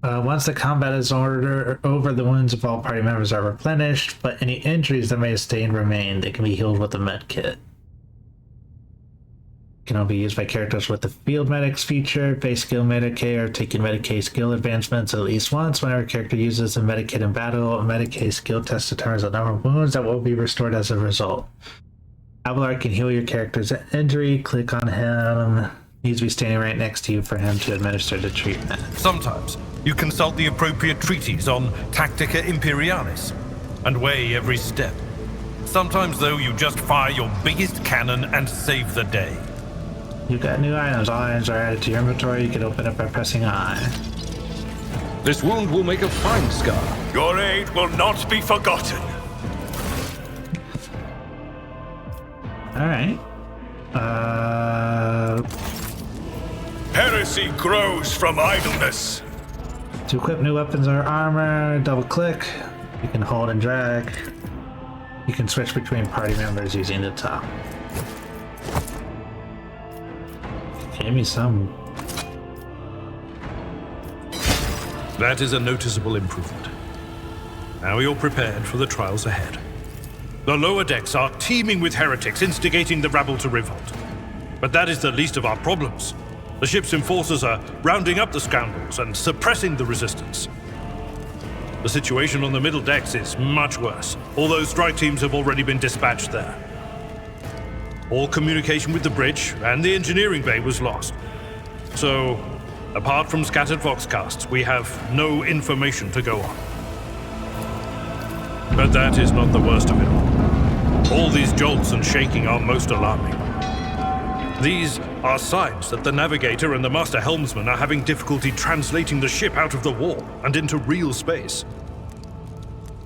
Once the combat is over, the wounds of all party members are replenished, but any injuries that may have stayed remain. They can be healed with a med kit. Can only be used by characters with the Field Medics feature. Base skill Medicaid or taking Medicaid skill advancements at least once. Whenever a character uses a Medicaid in battle, a Medicaid skill test determines the number of wounds that will be restored as a result. Abelard can heal your character's injury. Click on him. Needs to be standing right next to you for him to administer the treatment. Sometimes you consult the appropriate treaties on Tactica Imperialis and weigh every step. Sometimes, though, you just fire your biggest cannon and save the day. You've got new items. All items are added to your inventory. You can open it by pressing I. This wound will make a fine scar. Your aid will not be forgotten. Alright. Heresy grows from idleness. To equip new weapons or armor, double click. You can hold and drag. You can switch between party members using the top. Give me some. That is a noticeable improvement. Now you're prepared for the trials ahead. The lower decks are teeming with heretics instigating the rabble to revolt. But that is the least of our problems. The ship's enforcers are rounding up the scoundrels and suppressing the resistance. The situation on the middle decks is much worse, although strike teams have already been dispatched there. All communication with the bridge and the engineering bay was lost. So, apart from scattered voxcasts, we have no information to go on. But that is not the worst of it all. All these jolts and shaking are most alarming. These are signs that the navigator and the master helmsman are having difficulty translating the ship out of the warp and into real space.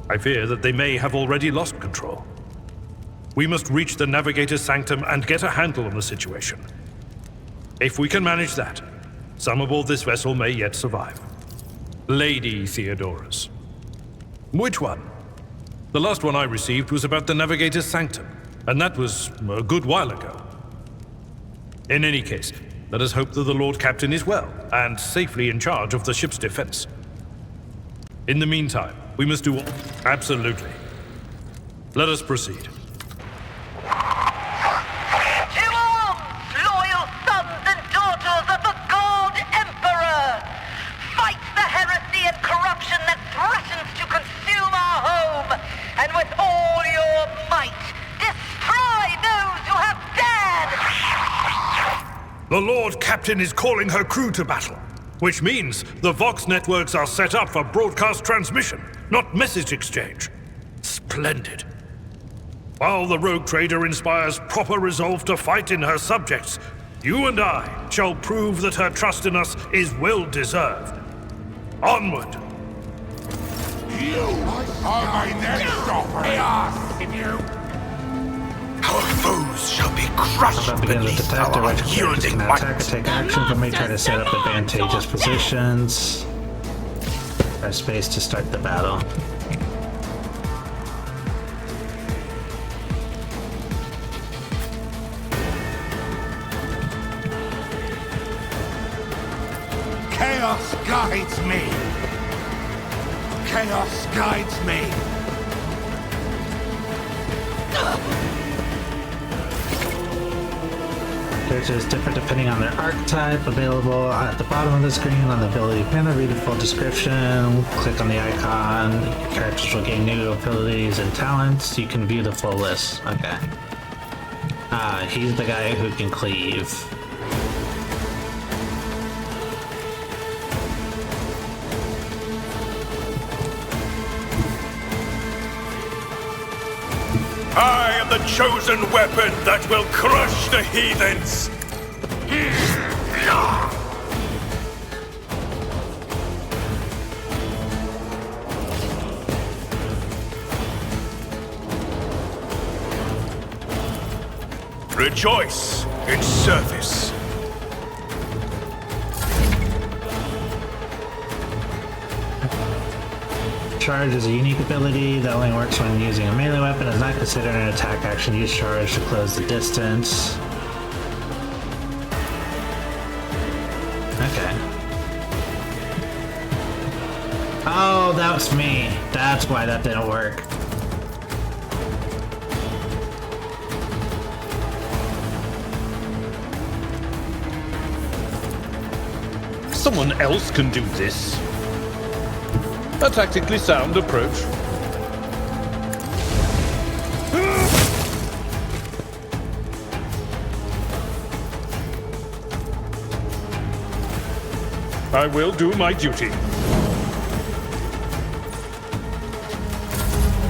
I fear that they may have already lost control. We must reach the navigator's sanctum and get a handle on the situation. If we can manage that, some aboard this vessel may yet survive. Lady Theodorus. Which one? The last one I received was about the navigator's sanctum, and that was a good while ago. In any case, let us hope that the Lord Captain is well and safely in charge of the ship's defense. In the meantime, we must do all... Absolutely. Let us proceed. To arms, loyal sons and daughters of the God Emperor! Fight the heresy and corruption that threatens to consume our home, and with all your might, destroy those who have dared! The Lord Captain is calling her crew to battle, which means the Vox networks are set up for broadcast transmission, not message exchange. Splendid. While the rogue trader inspires proper resolve to fight in her subjects, you and I shall prove that her trust in us is well deserved. Onward! You are my next offer. Our foes shall be crushed Combat begins with beneath detector, our which characters yielding can might. attack or take action, but may try to set up advantageous positions. Press space to start the battle. Chaos guides me. Chaos guides me. Characters differ depending on their archetype. Available at the bottom of the screen on the ability panel. Read the full description. Click on the icon. Characters will gain new abilities and talents. You can view the full list. Okay. He's the guy who can cleave. I am the chosen weapon that will crush the heathens! Rejoice in service. Charge is a unique ability that only works when using a melee weapon. Is not considered an attack action. Use charge to close the distance. Okay. Oh, that was me. That's why that didn't work. Someone else can do this. A tactically sound approach. I will do my duty.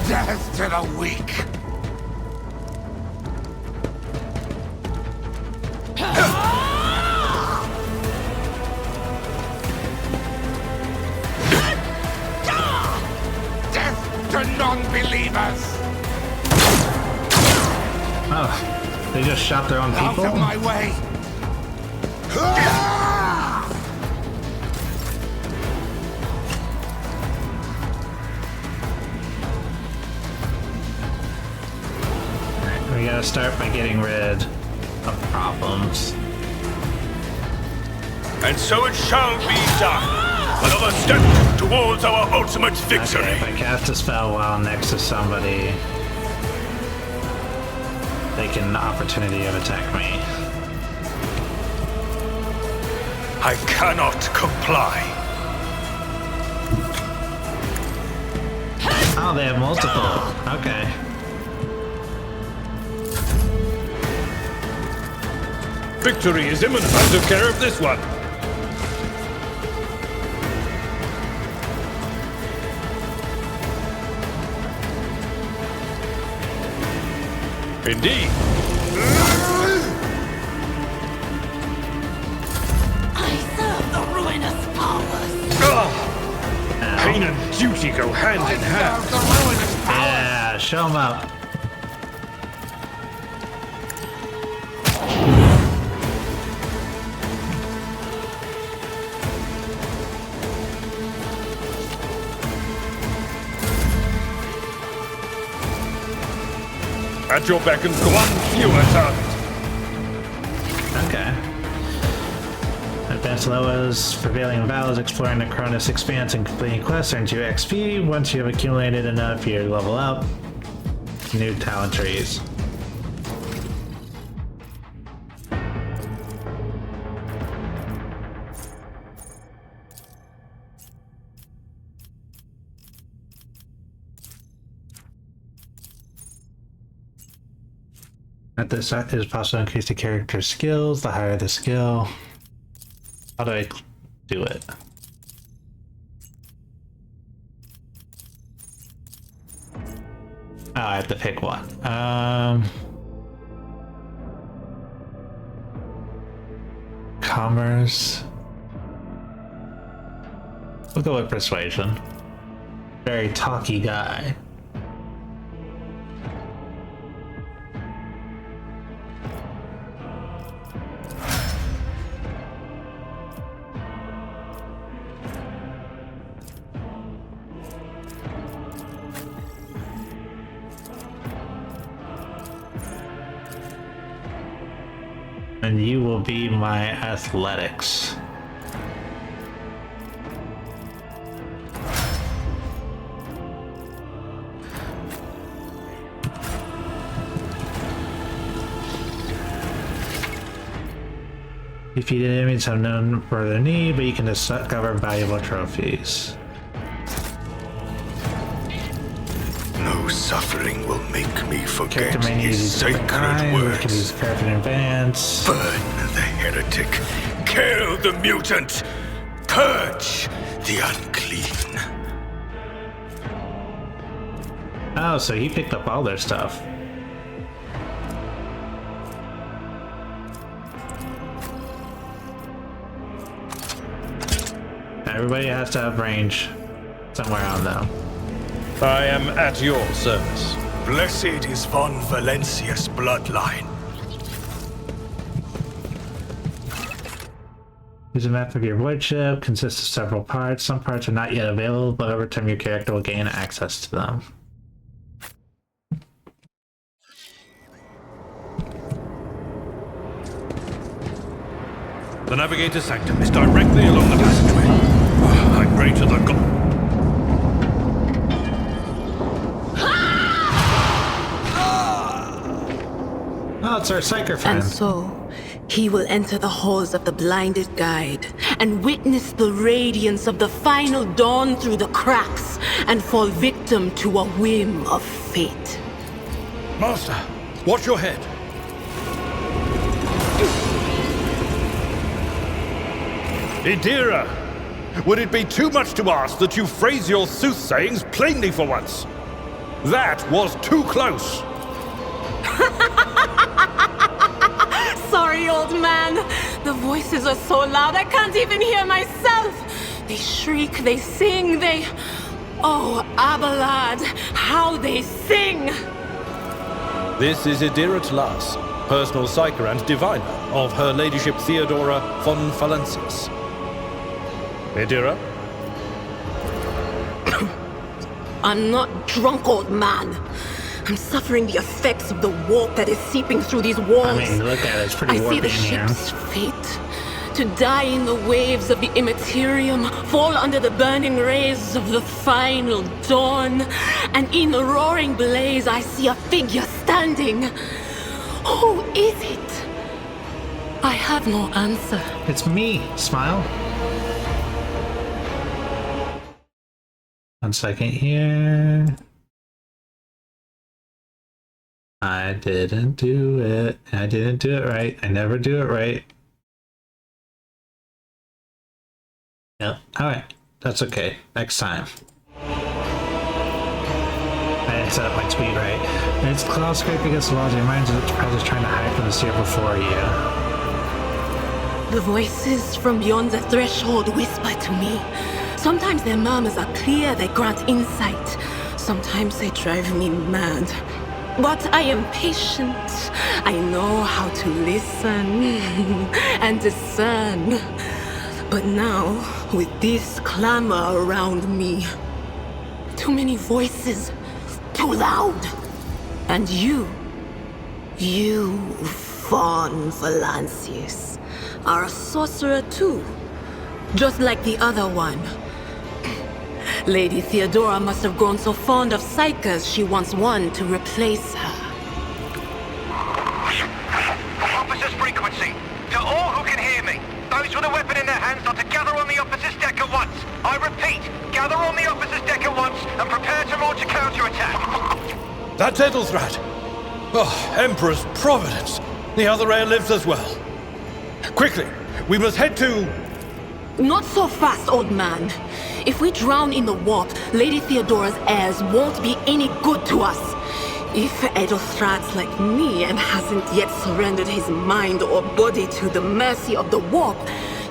Death to the weak. Non-believers! Oh, they just shot their own people? Out of my way! We gotta start by getting rid of problems. And so it shall be done! Another step towards our ultimate victory! Okay, if I cast a spell while next to somebody, they can opportunity of attack me. I cannot comply. Oh, they have multiple. Okay. Victory is imminent. I took care of this one. Indeed. I serve the ruinous powers. Pain and duty go hand in hand. Yeah, show them up. At your beck and call, one fewer target. Okay. Advanced levels, prevailing battles, exploring the Cronus Expanse, and completing quests earns you XP. Once you have accumulated enough, you level up. New talent trees. At this is possible to increase the character's skills. The higher the skill. How do I do it? Oh, I have to pick one. Commerce. We'll go with persuasion. Very talky guy. And you will be my athletics. Defeated enemies have no further need, but you can discover valuable trophies. No suffering will make me forget Character may his use sacred can words. use character in advance. Burn the heretic. Kill the mutant. Purge the unclean. Oh, so he picked up all their stuff. Everybody has to have range somewhere on them. I am at your service. Blessed is von Valencia's bloodline. Use a map of your void ship, consists of several parts. Some parts are not yet available, but over time your character will gain access to them. The Navigator's Sanctum is directly along the passageway. I pray to the god. Oh, it's our psyker friend. And so, he will enter the halls of the blinded guide and witness the radiance of the final dawn through the cracks and fall victim to a whim of fate. Master, watch your head. Idira, would it be too much to ask that you phrase your soothsayings plainly for once? That was too close. Sorry, old man. The voices are so loud I can't even hear myself. They shriek, they sing, they... Oh, Abelard, how they sing! This is Idira Tlas, personal psyker and diviner of Her Ladyship Theodora von Valancius. Idira? I'm not drunk, old man. I'm suffering the effects of the warp that is seeping through these walls. I mean, look at it, it's pretty warpy in here. I see the ship's fate. To die in the waves of the immaterium, fall under the burning rays of the final dawn. And in the roaring blaze, I see a figure standing. Who is it? I have no answer. It's me. Smile. 1 second here. I didn't do it. I didn't do it right. I never do it right. Yep. Alright. That's okay. Next time. I didn't set up my tweet right. And it's cloud scrape against the walls. It reminds us that the predator's trying to hide from the seer before you. The voices from beyond the threshold whisper to me. Sometimes their murmurs are clear, they grant insight. Sometimes they drive me mad. But I am patient. I know how to listen and discern. But now, with this clamor around me, too many voices, too loud. And you, von Valancius, are a sorcerer too, just like the other one. Lady Theodora must have grown so fond of psychers she wants one to replace her. Officer's frequency. To all who can hear me, those with a weapon in their hands are to gather on the officer's deck at once. I repeat, gather on the officer's deck at once and prepare to launch a counterattack. That's Edelstrat. Oh, Emperor's Providence. The other heir lives as well. Quickly, we must head to... Not so fast, old man. If we drown in the warp, Lady Theodora's heirs won't be any good to us. If Edelstrat's like me and hasn't yet surrendered his mind or body to the mercy of the warp,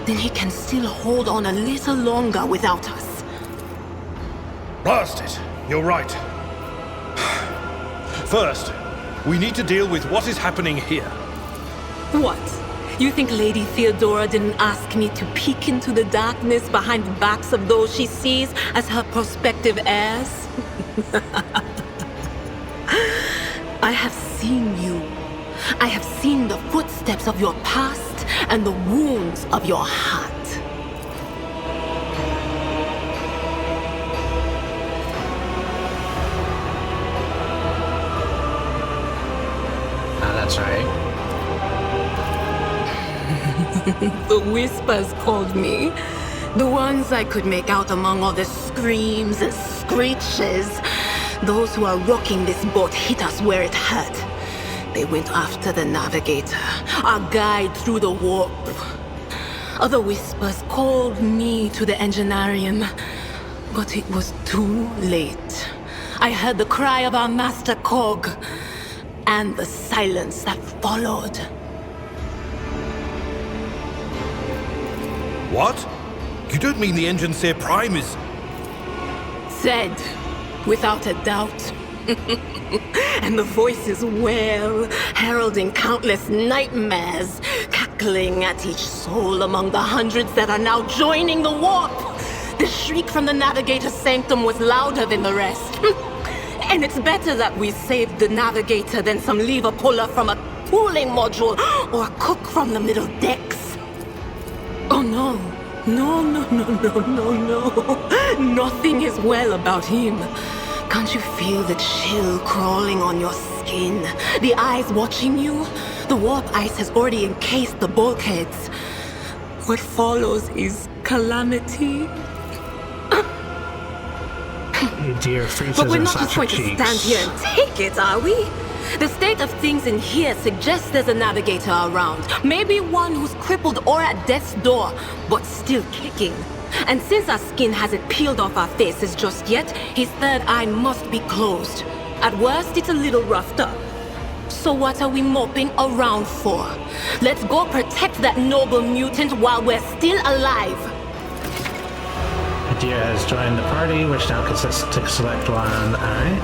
then he can still hold on a little longer without us. Blast it. You're right. First, we need to deal with what is happening here. What? You think Lady Theodora didn't ask me to peek into the darkness behind the backs of those she sees as her prospective heirs? I have seen you. I have seen the footsteps of your past and the wounds of your heart. That's right. The whispers called me. The ones I could make out among all the screams and screeches. Those who are rocking this boat hit us where it hurt. They went after the Navigator, our guide through the warp. Other whispers called me to the enginarium, but it was too late. I heard the cry of our master Cog, and the silence that followed. What? You don't mean the Enginseer Prime is... Said, without a doubt. And the voices wail, heralding countless nightmares. cackling at each soul among the hundreds that are now joining the warp. The shriek from the Navigator's sanctum was louder than the rest. And it's better that we saved the Navigator than some lever puller from a cooling module or a cook from the middle decks. Oh no. No. Nothing is well about him. Can't you feel the chill crawling on your skin? The eyes watching you? The warp ice has already encased the bulkheads. What follows is calamity. Dear freezes But we're and not just going to stand here and take it, are we? The state of things in here suggests there's a navigator around. Maybe one who's crippled or at death's door, but still kicking. And since our skin hasn't peeled off our faces just yet, his third eye must be closed. At worst, it's a little roughed up. So what are we moping around for? Let's go protect that noble mutant while we're still alive. Adira has joined the party, which now consists to select one. Alright.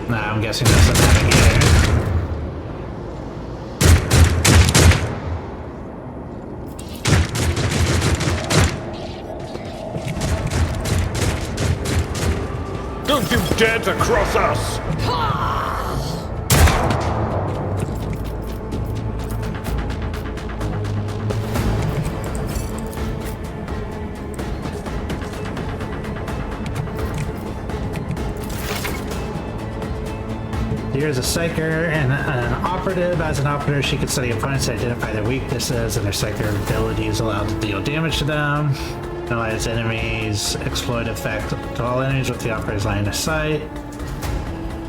Nah, I'm guessing that's the navigator. Don't you dare to cross us! Here's a psyker and an operative. As an operative, she can study opponents to identify their weaknesses, and their psyker abilities allow to deal damage to them. Analyze enemies, exploit effect to all enemies with the operator's line of sight.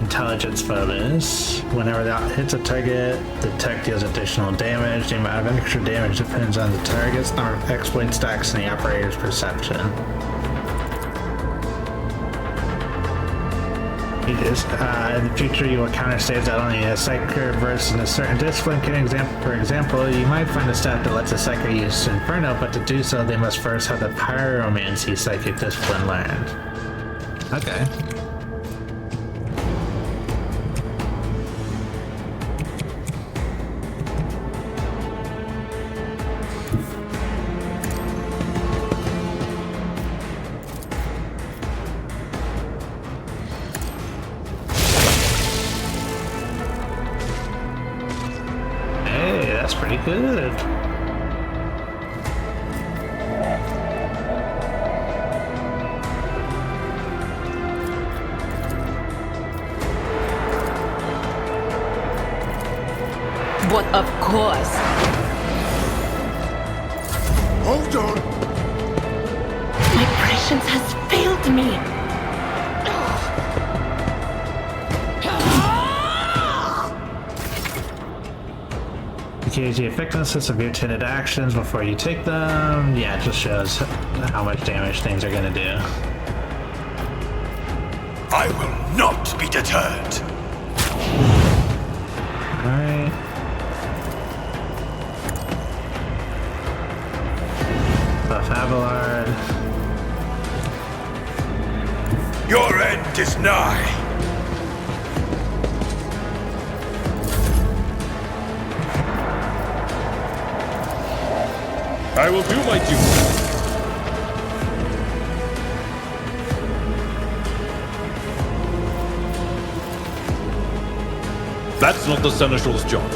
Intelligence bonus. Whenever that hits a target, the tech deals additional damage. The amount of extra damage depends on the target's number of exploit stacks and the operator's perception. In the future, you will encounter saves that only a psyker versed in a certain discipline can for example, you might find a stat that lets a psyker use Inferno, but to do so, they must first have the Pyromancy psychic discipline learned. Okay. Pretty good. But of course. Hold on. My prescience has failed me. Gauge the effectiveness of your intended actions before you take them. Yeah, it just shows how much damage things are gonna do. I will not be deterred. Alright. Buff Abelard. Your end is nigh. I will do my duty. That's not the Seneschal's job.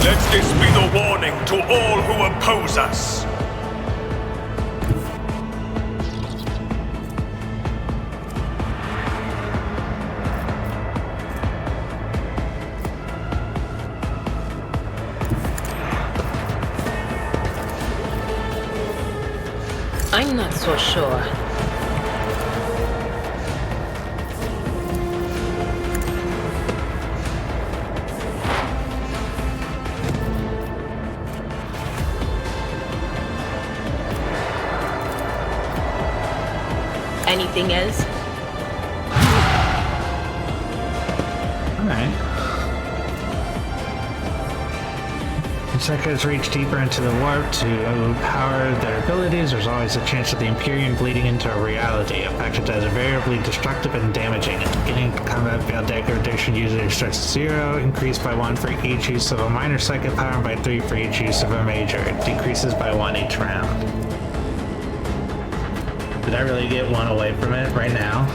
Let this be the warning to all who oppose us. I'm not so sure. Anything else? Alright. Psychers reach deeper into the warp to power their abilities. There's always a chance of the Empyrean bleeding into a reality, a factor that is variably destructive and damaging. At the beginning of combat, failed degradation usually starts at 0, increased by 1 for each use of a minor psychic power, and by 3 for each use of a major. It decreases by 1 each round. Did I really get 1 away from it right now?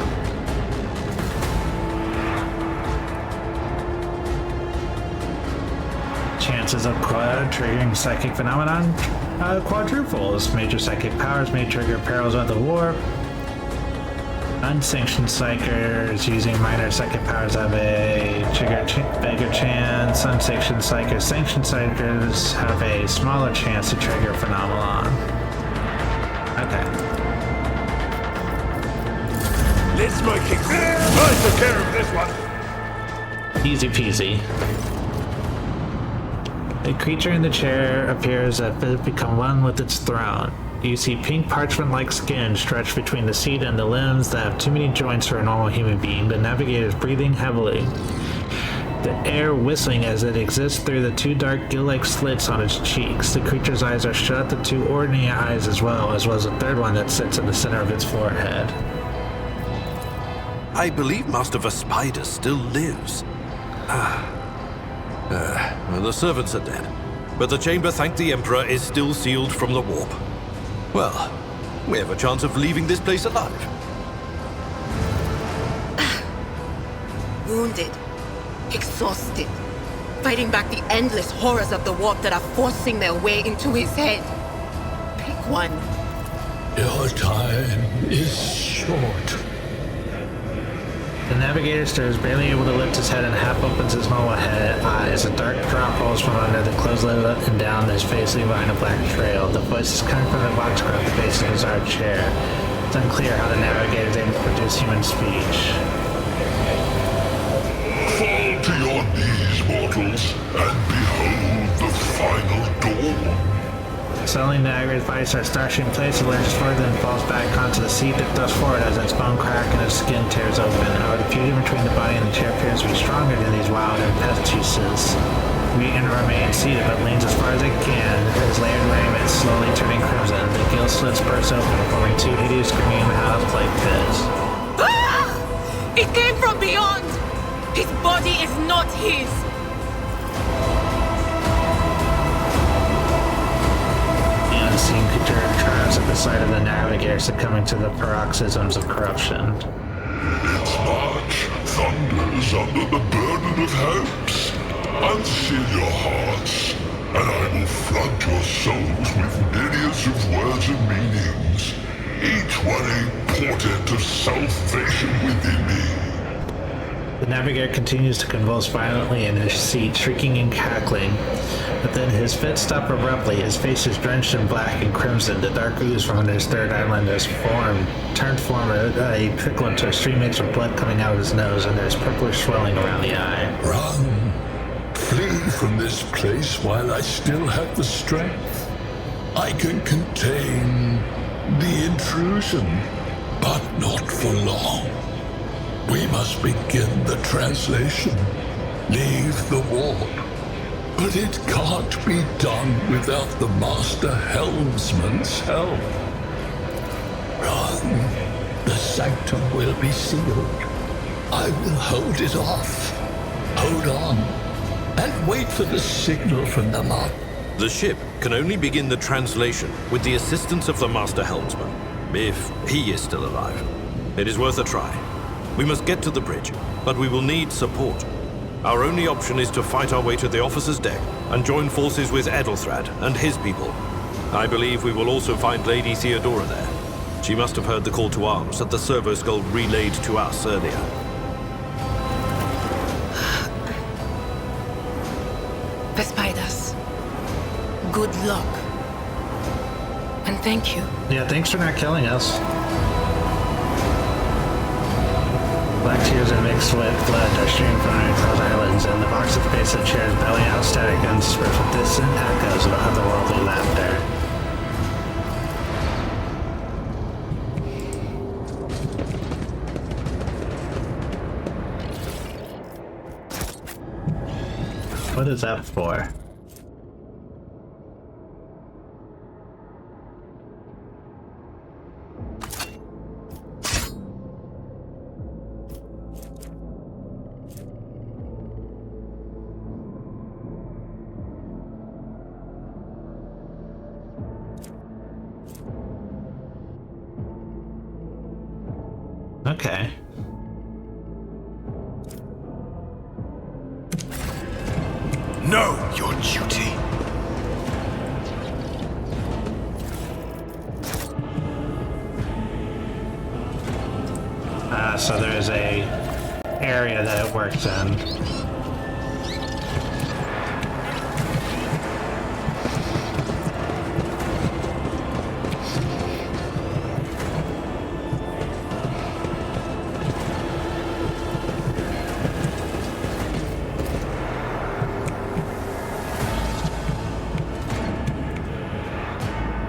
Chances of triggering psychic phenomenon quadruples. Major psychic powers may trigger perils of the warp. Unsanctioned psychers using minor psychic powers have a bigger chance. Unsanctioned psychers, sanctioned psychers have a smaller chance to trigger phenomenon. Okay. Let's make it quick. I took care of this one. Easy peasy. A creature in the chair appears as if it become one with its throne. You see pink parchment-like skin stretched between the seat and the limbs that have too many joints for a normal human being. The navigator is breathing heavily, the air whistling as it exists through the 2 dark gill-like slits on its cheeks. The creature's eyes are shut, the 2 ordinary eyes as well as a 3rd one that sits in the center of its forehead. I believe Master Vespider still lives. Well, the servants are dead, but the chamber, thank the Emperor, is still sealed from the warp. Well, we have a chance of leaving this place alive. Wounded, exhausted, fighting back the endless horrors of the warp that are forcing their way into his head. Pick one. Your time is short. The navigator stirs, barely able to lift his head, and half opens his normal eyes. A dark drop rolls from under the closed lid and down his face, leaving behind a black trail. The voice is coming from the box across the face of his bizarre chair. It's unclear how the navigator is able to produce human speech. Fall to your knees, mortals, and behold the final dawn. Suddenly, the navigator's body starts thrashing in place, it lurches forward, then falls back onto the seat that thrusts forward as its bone crack and its skin tears open. However, the fusion between the body and the chair appears to be stronger than these wild impetuses. Regan remains seated, but leans as far as it can, his layered raiment slowly turning crimson. The gill slits burst open, forming 2 hideous screaming mouths like pits. Ah! It came from beyond! His body is not his! The scene creature triumphs at the sight of the navigator succumbing to the paroxysms of corruption. Its march thunders under the burden of hopes. Unseal your hearts, and I will flood your souls with myriads of words and meanings, each one a portent of salvation within me. The navigator continues to convulse violently in his seat, shrieking and cackling. But then his fits stop abruptly. His face is drenched in black and crimson. The dark ooze from under his 3rd eyelid has turned form a trickle into a stream mixed with blood coming out of his nose, and there's purplish swelling around the eye. Run! Flee from this place while I still have the strength. I can contain the intrusion, but not for long. We must begin the translation. Leave the warp. But it can't be done without the Master Helmsman's help. Run. The sanctum will be sealed. I will hold it off. Hold on. And wait for the signal from the mod. The ship can only begin the translation with the assistance of the Master Helmsman, if he is still alive. It is worth a try. We must get to the bridge, but we will need support. Our only option is to fight our way to the officer's deck and join forces with Edelthrad and his people. I believe we will also find Lady Theodora there. She must have heard the call to arms that the servo skull relayed to us earlier. Vespidas, good luck. And thank you. Yeah, thanks for not killing us. Black tears are mixed with blood are streaming from underneath those islands, and the box at the base of the chair is belling out static interspersed with distant echoes of otherworldly laughter. What is that for? Okay. Know your duty. So there's a area that it works in.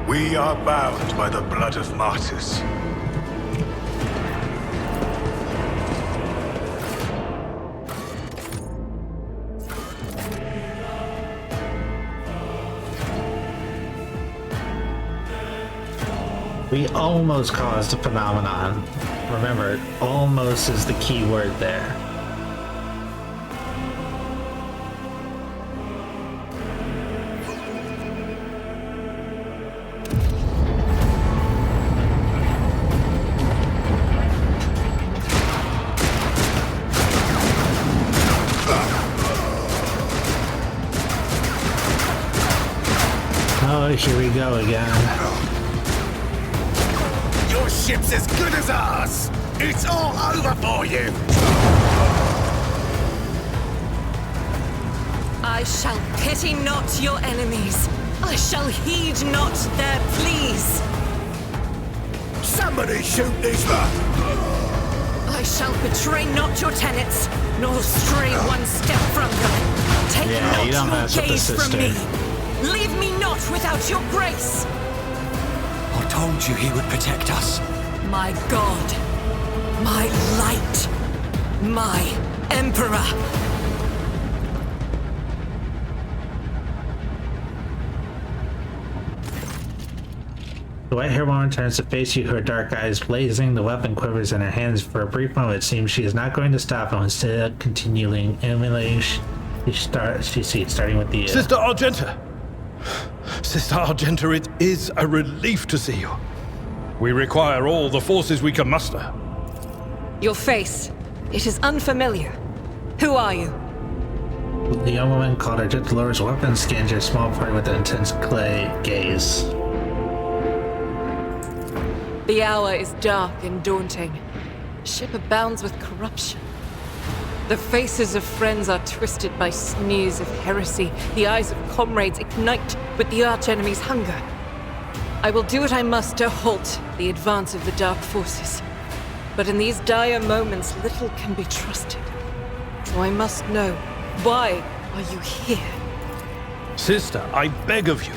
We are bound by the blood of martyrs. We almost caused a phenomenon. Remember, almost is the key word there. Oh, here we go again. Your ship's as good as ours! It's all over for you! I shall pity not your enemies. I shall heed not their pleas. Somebody shoot this man! I shall betray not your tenets, nor stray one step from them. Take Yeah, you don't not mess your with the gaze from sister. me. Leave me not without your grace. I told you he would protect us. My God, my light, my Emperor. The white-haired woman turns to face you, her dark eyes blazing, the weapon quivers in her hands. For a brief moment, it seems she is not going to stop, and instead continuing emulating, she sees, starting with the... Sister Argenta! Sister Argenta, it is a relief to see you. We require all the forces we can muster. Your face, it is unfamiliar. Who are you? The young woman called Argenta lowers weapon, scans your small party with an intense gaze. The hour is dark and daunting. Ship abounds with corruption. The faces of friends are twisted by sneers of heresy. The eyes of comrades ignite with the archenemy's hunger. I will do what I must to halt the advance of the dark forces. But in these dire moments, little can be trusted. So I must know, why are you here? Sister, I beg of you.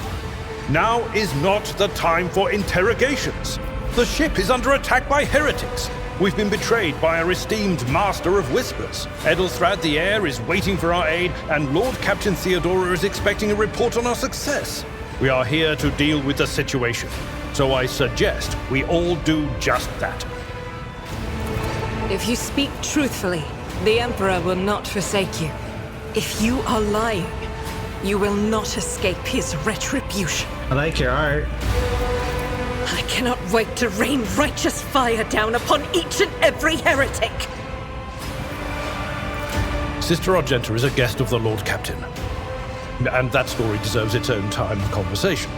Now is not the time for interrogations. The ship is under attack by heretics. We've been betrayed by our esteemed Master of Whispers. Edelthrad the Heir is waiting for our aid, and Lord Captain Theodora is expecting a report on our success. We are here to deal with the situation, so I suggest we all do just that. If you speak truthfully, the Emperor will not forsake you. If you are lying, you will not escape his retribution. I like your art. I cannot wait to rain righteous fire down upon each and every heretic. Sister Argenta is a guest of the Lord Captain. And that story deserves its own time and conversation.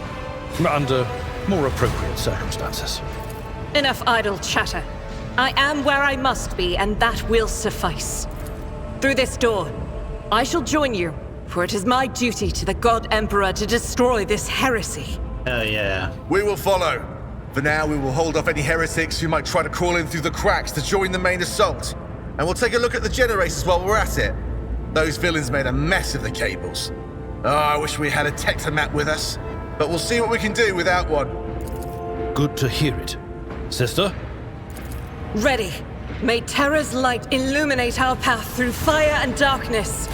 Under more appropriate circumstances. Enough idle chatter. I am where I must be, and that will suffice. Through this door, I shall join you, for it is my duty to the God Emperor to destroy this heresy. Hell yeah. We will follow. For now, we will hold off any heretics who might try to crawl in through the cracks to join the main assault. And we'll take a look at the generators while we're at it. Those villains made a mess of the cables. Oh, I wish we had a Tectomat with us. But we'll see what we can do without one. Good to hear it. Sister? Ready. May Terra's light illuminate our path through fire and darkness.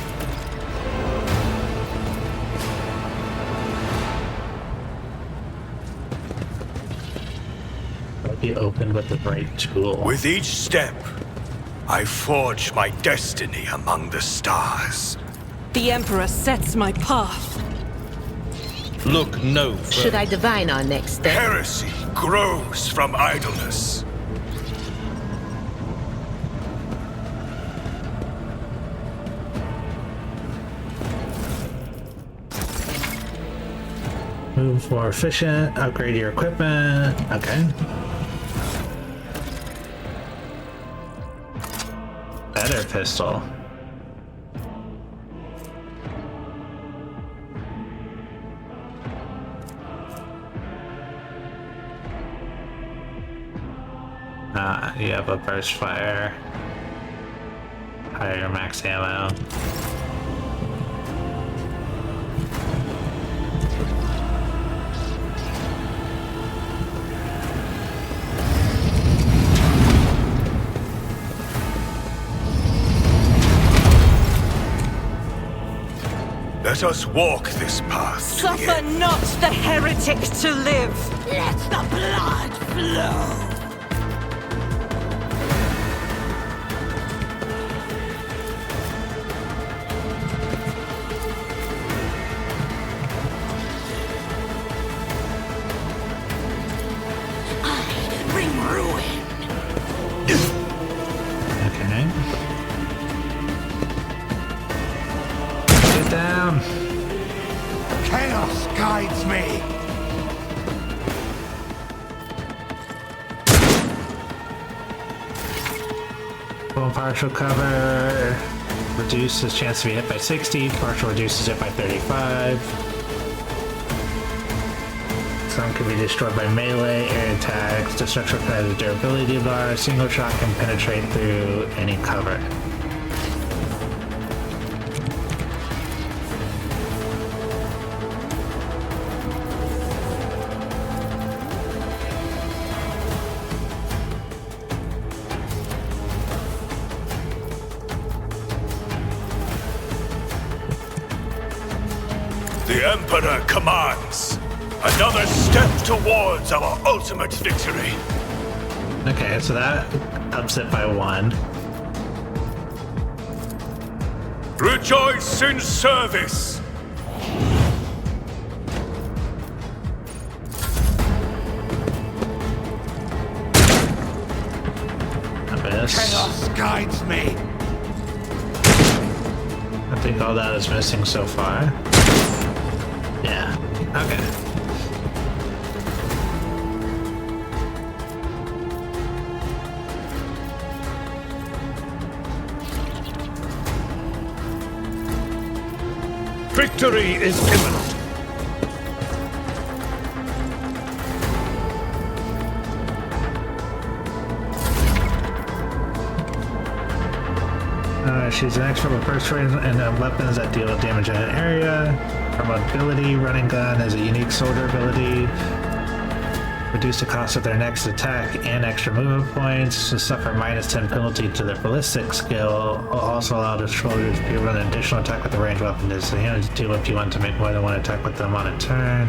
Be opened with the right tool. With each step, I forge my destiny among the stars. The Emperor sets my path. Look no further. Should I divine our next step? Heresy grows from idleness. Move more efficient. Upgrade your equipment. Okay. Better pistol. You have a burst fire. Higher max ammo. Let us walk this path. Suffer not the heretic to live. Let the blood flow. Down. Chaos guides me. Full partial cover reduces chance to be hit by 60. Partial reduces it by 35. Some can be destroyed by melee, air attacks. Destruction has a durability bar. Single shot can penetrate through any cover. The Emperor commands. Another step towards our ultimate victory. Okay, so that ups it by 1. Rejoice in service. Abyss. Chaos guides me. I think all that is missing so far. Yeah. Okay. Victory is imminent. She's an expert with burst range and weapons that deal damage in an area. Her ability, running gun, is a unique soldier ability. Reduce the cost of their next attack and extra movement points. To suffer -10 penalty to their ballistic skill. Will also allow the soldiers to run an additional attack with the ranged weapon. Is handed to do if you want to make more than one attack with them on a turn.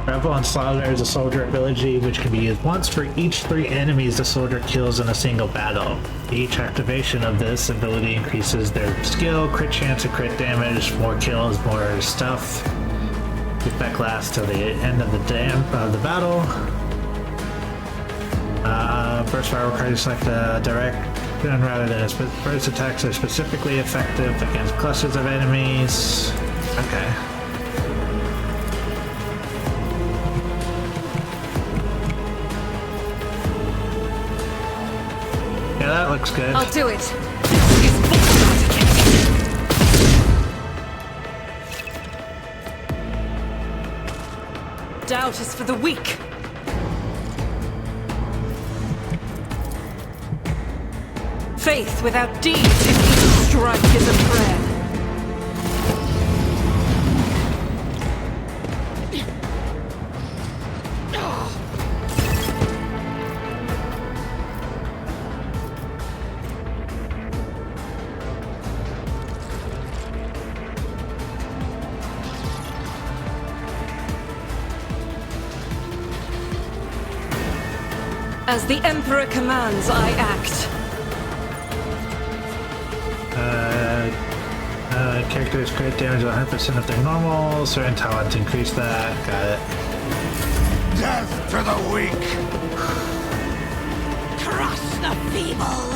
Rebel Onslaughter is a soldier ability which can be used once for each 3 enemies the soldier kills in a single battle. Each activation of this ability increases their skill, crit chance, and crit damage. More kills, more stuff. The effect lasts till the end of the battle. Burst fire requires you select a direct gun rather than a burst attacks are specifically effective against clusters of enemies. Okay. Yeah, that looks good. I'll do it. Doubt is for the weak. Faith without deeds, if each strike is a prayer. As the Emperor commands, I act. Characters crit damage 100% if they're normal. Certain talents increase that. Got it. Death to the weak. Crush the feeble.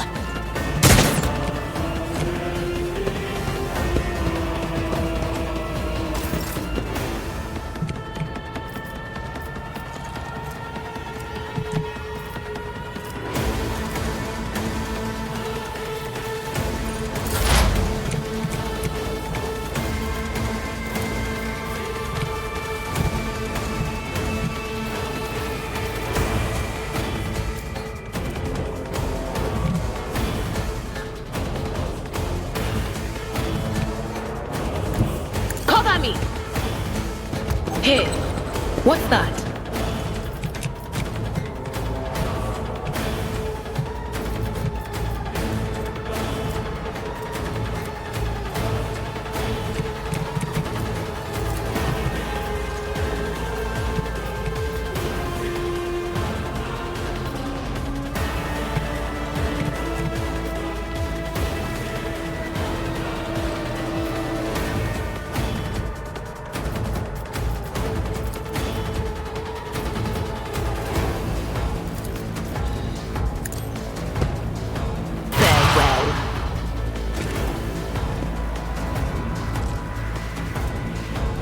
Hey, what's that?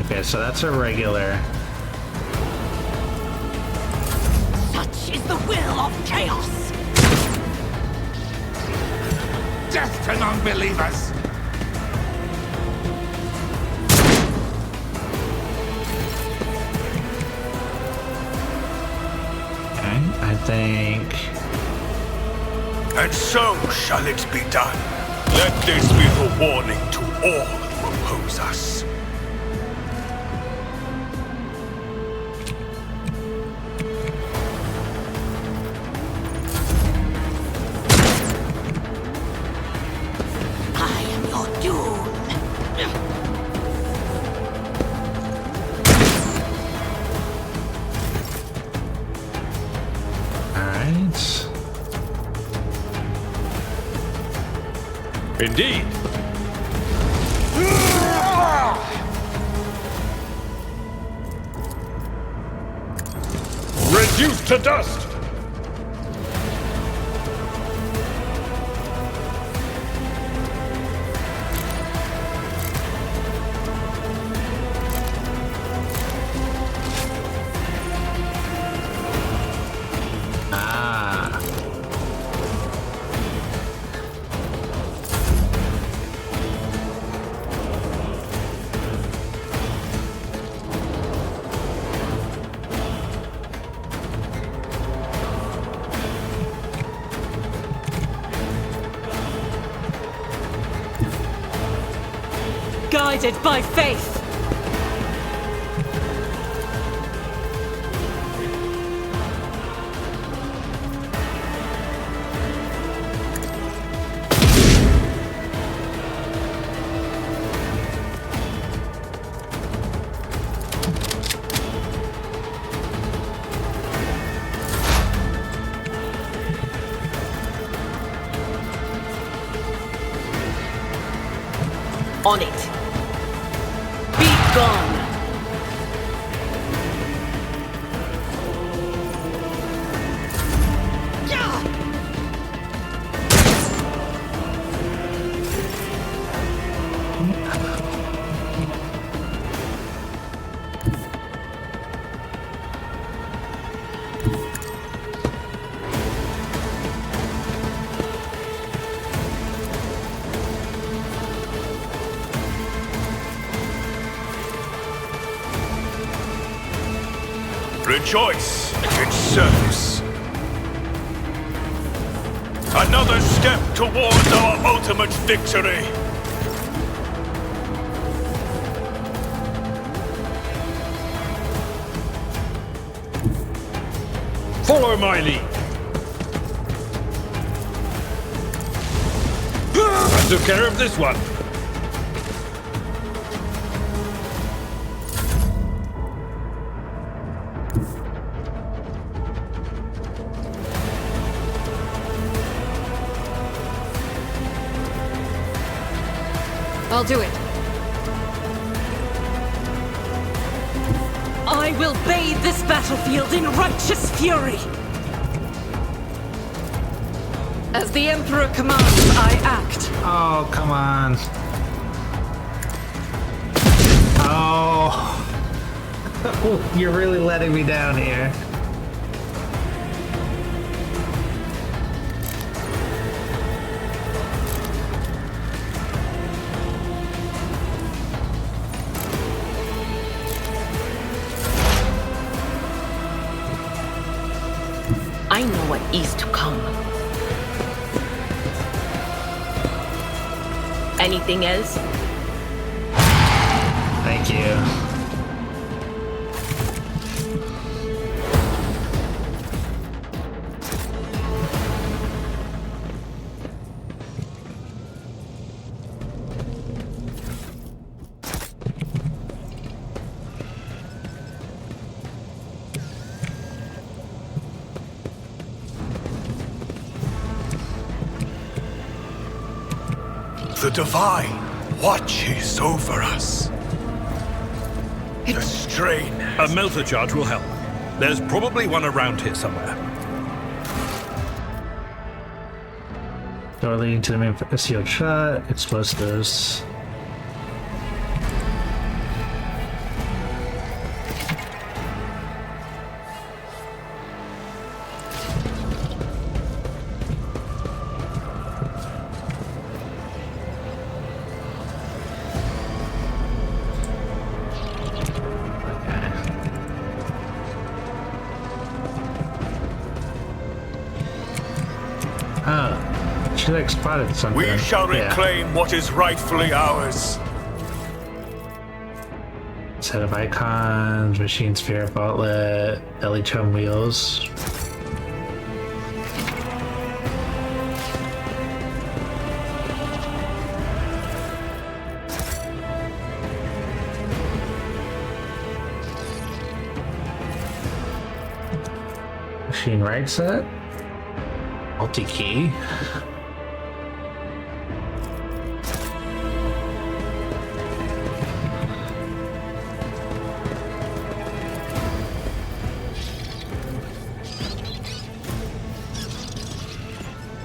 Okay, so that's a regular. Such is the will of chaos! Death to non-believers! Okay, I think. And so shall it be done. Let this be a warning to all who oppose us. I am your doom. Alright. Indeed. Reduced to dust! Ah. Guided by faith. On it. Be gone. Rejoice in service. Another step towards our ultimate victory. Follow my lead. I took care of this one. I'll do it. I will bathe this battlefield in righteous fury. As the Emperor commands, I act. Oh, come on. Oh. You're really letting me down here. I know what is to come. Anything else? Thank you. The Divine watches over us. The strain. A melter charge will help. There's probably one around here somewhere. Door leading to the main sealed shut. Explosives. She like spotted something. We shall reclaim what is rightfully ours. Set of icons, machine sphere outlet, belly chum wheels. Machine right set. Multi-key.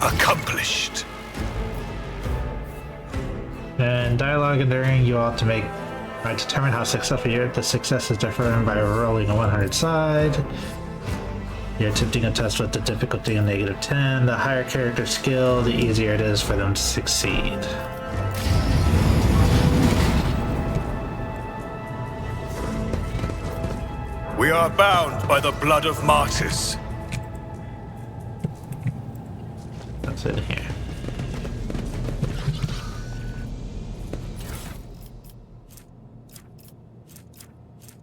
Accomplished. And dialogue enduring, you ought to make determine how successful you're. The success is determined by rolling a 100 side. You're attempting a test with the difficulty of -10. The higher character skill, the easier it is for them to succeed. We are bound by the blood of martyrs. That's in here.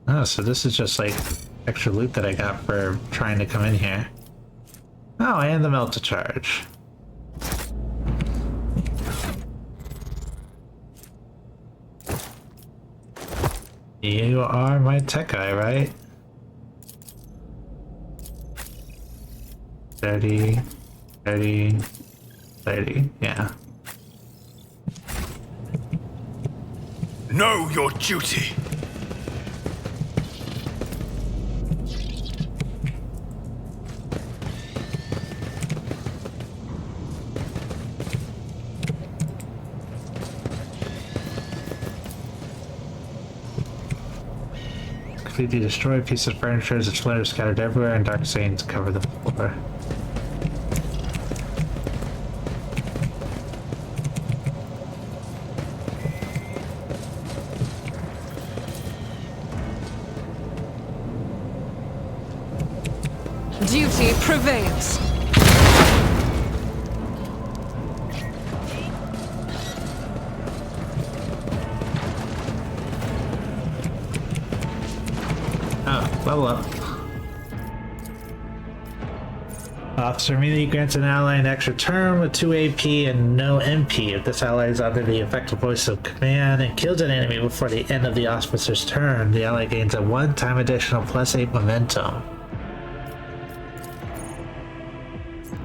Oh, so this is just like extra loot that I got for trying to come in here. Oh, and the melter charge. You are my tech guy, right? 30, 30, 30, yeah. Know your duty. Completely destroyed pieces of furniture as splinters scattered everywhere and dark stains cover the floor. Duty prevails. Oh, level up. Officer immediately grants an ally an extra turn with 2 AP and no MP if this ally is under the effective voice of command and kills an enemy before the end of the officer's turn. The ally gains a one-time additional +8 momentum.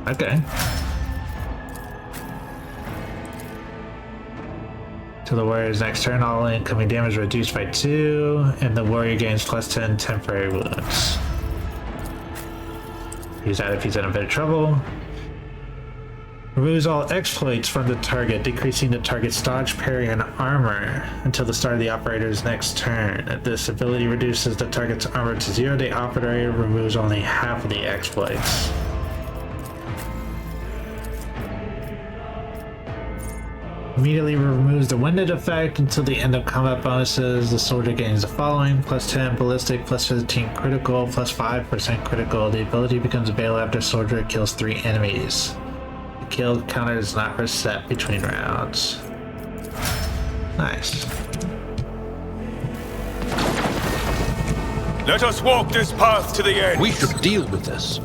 Okay. To the warrior's next turn, all incoming damage reduced by 2, and the warrior gains +10 temporary wounds. Use that if he's in a bit of trouble. Removes all exploits from the target, decreasing the target's dodge, parry, and armor until the start of the operator's next turn. This ability reduces the target's armor to 0. The operator removes only half of the exploits. Immediately removes the winded effect until the end of combat bonuses. The soldier gains the following: +10 ballistic, +15 critical, +5% critical. The ability becomes available after soldier kills 3 enemies. The kill counter is not reset between rounds. Nice. Let us walk this path to the end. We should deal with this.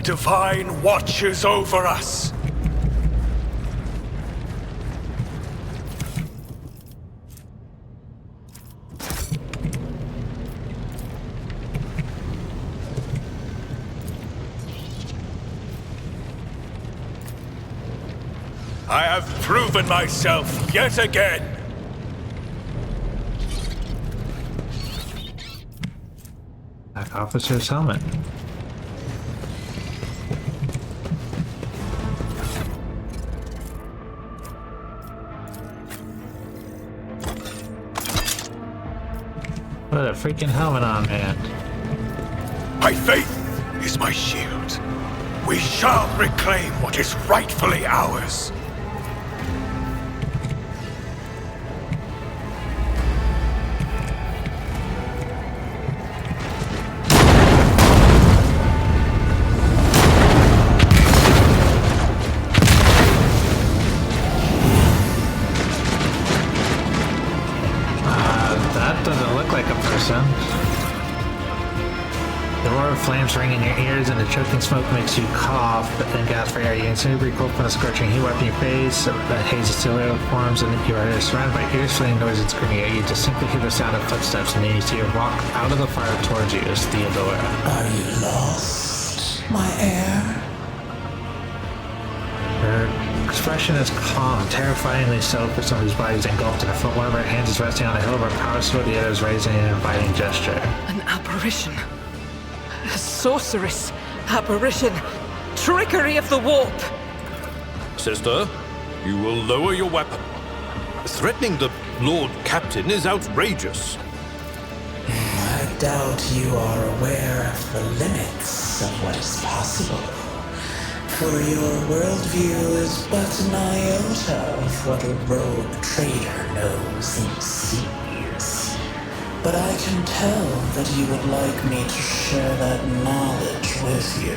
Divine watches over us. I have proven myself yet again. Black officer's helmet. Put a freaking helmet on, man. My faith is my shield. We shall reclaim what is rightfully ours. Flames ring in your ears and the choking smoke makes you cough and gasp for air. You instantly recoil from a scorching heat wiping your face. A haze of silhouette forms and you are surrounded by ear-splitting noise and screaming at you. You distinctly hear the sound of footsteps and then you see her walk out of the fire towards you as Theodora. Are you lost, my heir? Her expression is calm, terrifyingly so for somebody's body is engulfed in a foot. One of her hands is resting on a hill of her power sword, the other is raising an inviting gesture. An apparition. A sorceress. Apparition. Trickery of the warp. Sister, you will lower your weapon. Threatening the Lord Captain is outrageous. I doubt you are aware of the limits of what is possible. For your worldview is but an iota of what a rogue trader knows and sees. But I can tell that you would like me to share that knowledge with you.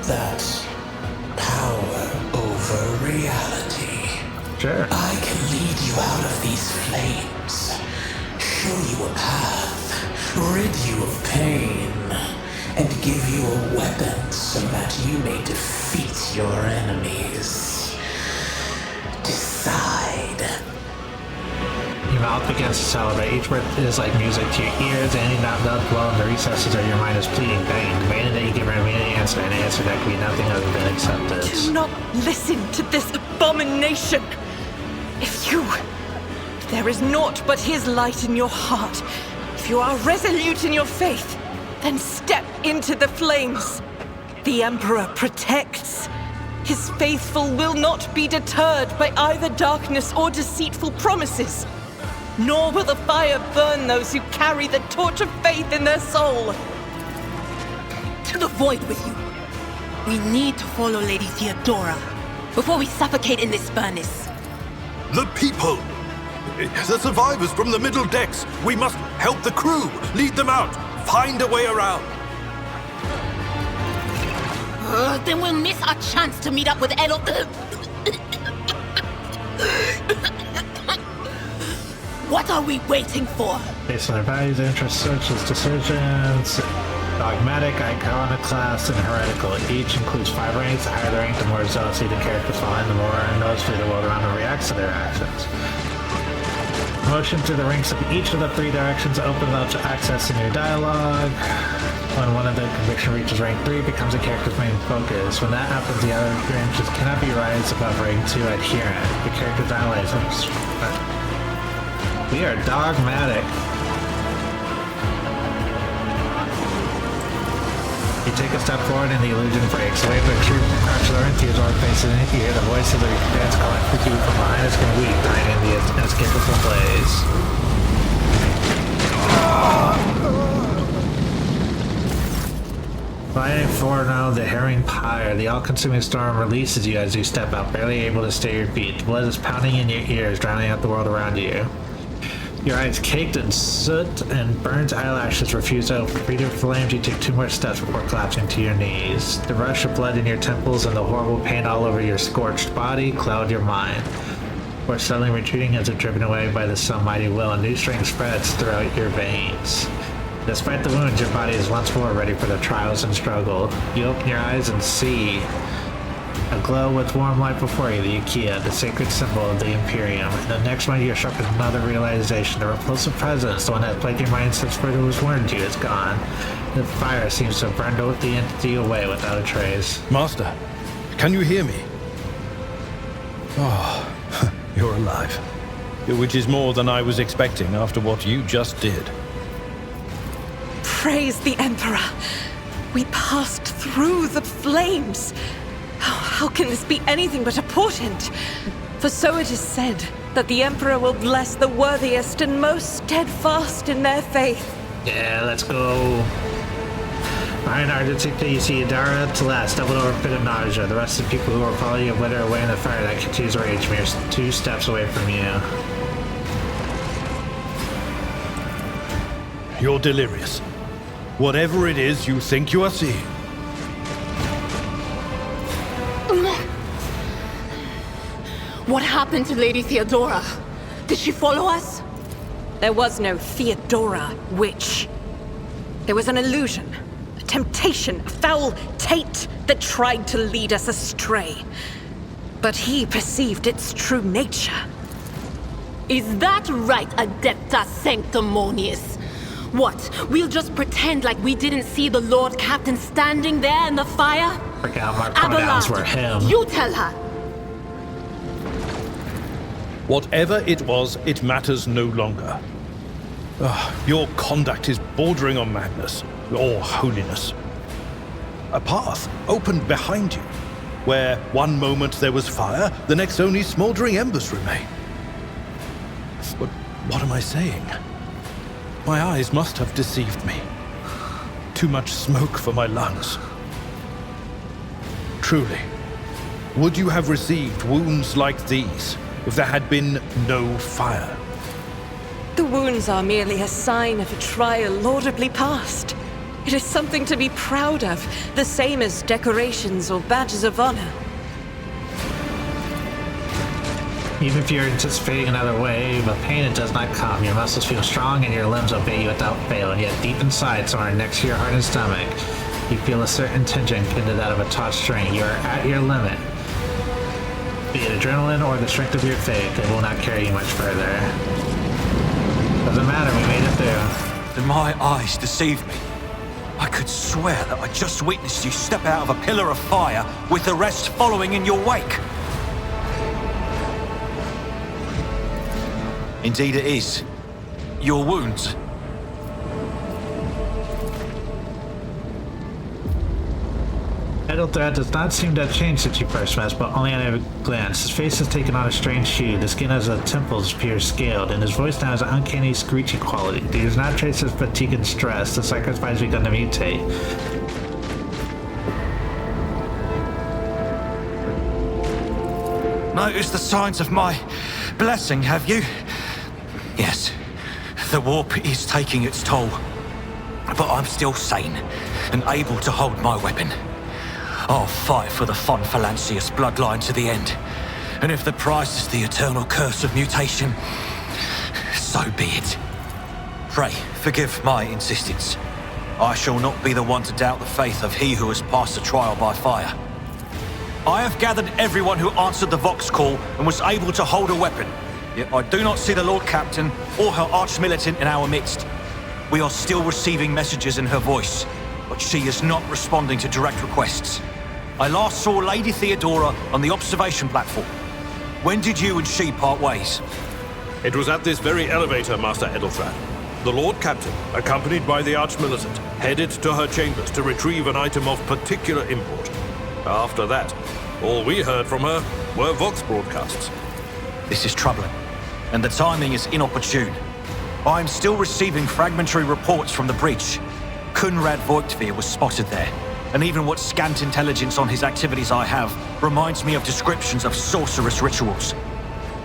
That power over reality. Sure. I can lead you out of these flames, show you a path, rid you of pain, and give you a weapon so that you may defeat your enemies. Decide. Your mouth begins to celebrate. Each word is like music to your ears, and not blood flow in the recesses of your mind is pleading, begging, demanding that you give her immediate answer, and an answer that can be nothing other than acceptance. Do not listen to this abomination. If there is naught but his light in your heart, if you are resolute in your faith, then step into the flames. The Emperor protects. His faithful will not be deterred by either darkness or deceitful promises. Nor will the fire burn those who carry the torch of faith in their soul. To the void with you. We need to follow Lady Theodora before we suffocate in this furnace. The people! The survivors from the middle decks! We must help the crew! Lead them out! Find a way around! Then we'll miss our chance to meet up with Elo. What are we waiting for? Based on their values, interests, searches, decisions, dogmatic, iconoclast, and heretical. Each includes 5 ranks. The higher the rank, the more zealously the characters find, the more noticeably the world around them reacts to their actions. Motion through the ranks of each of the 3 directions opens up to access to new dialogue. When one of the conviction reaches rank 3, it becomes a character's main focus. When that happens, the other ranges cannot be raised above rank 2 adherent. The character's analysis. We are dogmatic. You take a step forward and the illusion breaks. Away from the extreme crouch lower into your dark faces, and you hear the voice of the dance calling for you from behind us, going weak, dying in the inescapable blaze. Fighting for now, the herring pyre. The all-consuming storm releases you as you step out, barely able to stay your feet. The blood is pounding in your ears, drowning out the world around you. Your eyes caked in soot and burned eyelashes refuse to open. Breathing flames, you take 2 more steps before collapsing to your knees. The rush of blood in your temples and the horrible pain all over your scorched body cloud your mind. Before suddenly retreating as if driven away by the some mighty will, a new strength spreads throughout your veins. Despite the wounds, your body is once more ready for the trials and struggle. You open your eyes and see a glow with warm light before you, the Ukiah, the sacred symbol of the Imperium. And the next moment you're struck with another realization. The repulsive presence, the one that plagued your mind since Fritter was warned you, is gone. The fire seems to have burned the entity away without a trace. Master, can you hear me? Oh, you're alive. Which is more than I was expecting after what you just did. Praise the Emperor! We passed through the flames! How can this be anything but a portent? For so it is said that the Emperor will bless the worthiest and most steadfast in their faith. Yeah, let's go. Behind Argentina, you see Adara Celeste, doubled over fit of nausea. The rest of the people who are following you wither away in the fire that continues to rage mere 2 steps away from you. You're delirious. Whatever it is you think you are seeing. What happened to Lady Theodora? Did she follow us? There was no Theodora, witch. There was an illusion, a temptation, a foul taint that tried to lead us astray. But he perceived its true nature. Is that right, Adepta Sanctimonious? What, we'll just pretend like we didn't see the Lord Captain standing there in the fire? Forgot my pronouns were him. You tell her. Whatever it was, it matters no longer. Your conduct is bordering on madness, or holiness. A path opened behind you, where one moment there was fire, the next only smoldering embers remain. But what am I saying? My eyes must have deceived me. Too much smoke for my lungs. Truly, would you have received wounds like these if there had been no fire? The wounds are merely a sign of a trial laudably passed. It is something to be proud of, the same as decorations or badges of honor. Even if you're anticipating another wave of pain, it does not come. Your muscles feel strong and your limbs obey you without fail, and yet deep inside, somewhere next to your heart and stomach, you feel a certain tension akin to that of a taut string. You are at your limit. Be it adrenaline or the strength of your faith, it will not carry you much further. Doesn't matter, we made it through. Did my eyes deceive me? I could swear that I just witnessed you step out of a pillar of fire with the rest following in your wake. Indeed it is. Your wounds. Edelthrat does not seem to have changed since you first met, but only at a glance. His face has taken on a strange hue, the skin has the temples appear scaled, and his voice now has an uncanny screechy quality. He does not trace his fatigue and stress. The sacrifice has begun to mutate. Notice the signs of my blessing, have you? Yes, the warp is taking its toll, but I'm still sane and able to hold my weapon. I'll fight for the Von Valancius bloodline to the end, and if the price is the eternal curse of mutation, so be it. Pray, forgive my insistence. I shall not be the one to doubt the faith of he who has passed the trial by fire. I have gathered everyone who answered the Vox call and was able to hold a weapon. Yet I do not see the Lord Captain or her arch-militant in our midst. We are still receiving messages in her voice, but she is not responding to direct requests. I last saw Lady Theodora on the observation platform. When did you and she part ways? It was at this very elevator, Master Edelthrat. The Lord Captain, accompanied by the Arch-Militant, headed to her chambers to retrieve an item of particular import. After that, all we heard from her were Vox broadcasts. This is troubling, and the timing is inopportune. I am still receiving fragmentary reports from the bridge. Kunrad Voigtveer was spotted there, and even what scant intelligence on his activities I have reminds me of descriptions of sorcerous rituals.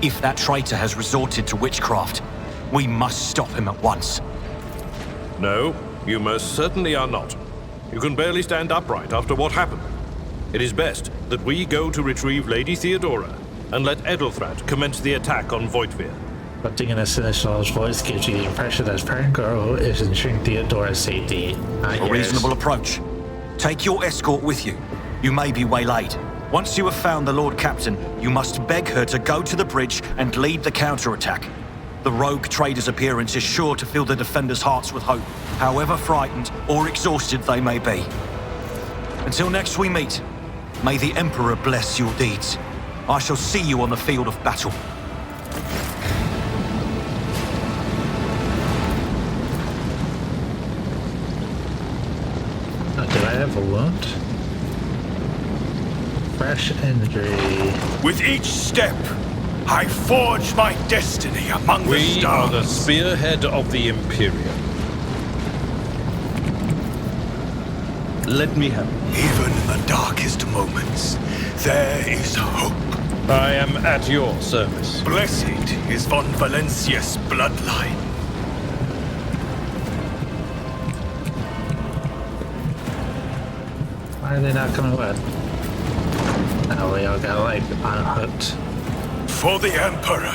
If that traitor has resorted to witchcraft, we must stop him at once. No, you most certainly are not. You can barely stand upright after what happened. It is best that we go to retrieve Lady Theodora and let Edelthrat commence the attack on Voigtveer. Something in the Seneschal's voice gives you the impression that his parent girl is ensuring Theodora's safety, not A yours. reasonable approach. Take your escort with you. You may be waylaid. Once you have found the Lord Captain, you must beg her to go to the bridge and lead the counterattack. The rogue trader's appearance is sure to fill the defenders' hearts with hope, however frightened or exhausted they may be. Until next we meet, may the Emperor bless your deeds. I shall see you on the field of battle. Did I have a wound? Fresh injury. With each step, I forge my destiny among the We are stars. the spearhead of the Imperium. Let me help. Even in the darkest moments, there is hope. I am at your service. Blessed is von Valencia's bloodline. Why are they not coming with? Oh, we all got like unhooked. For the Emperor.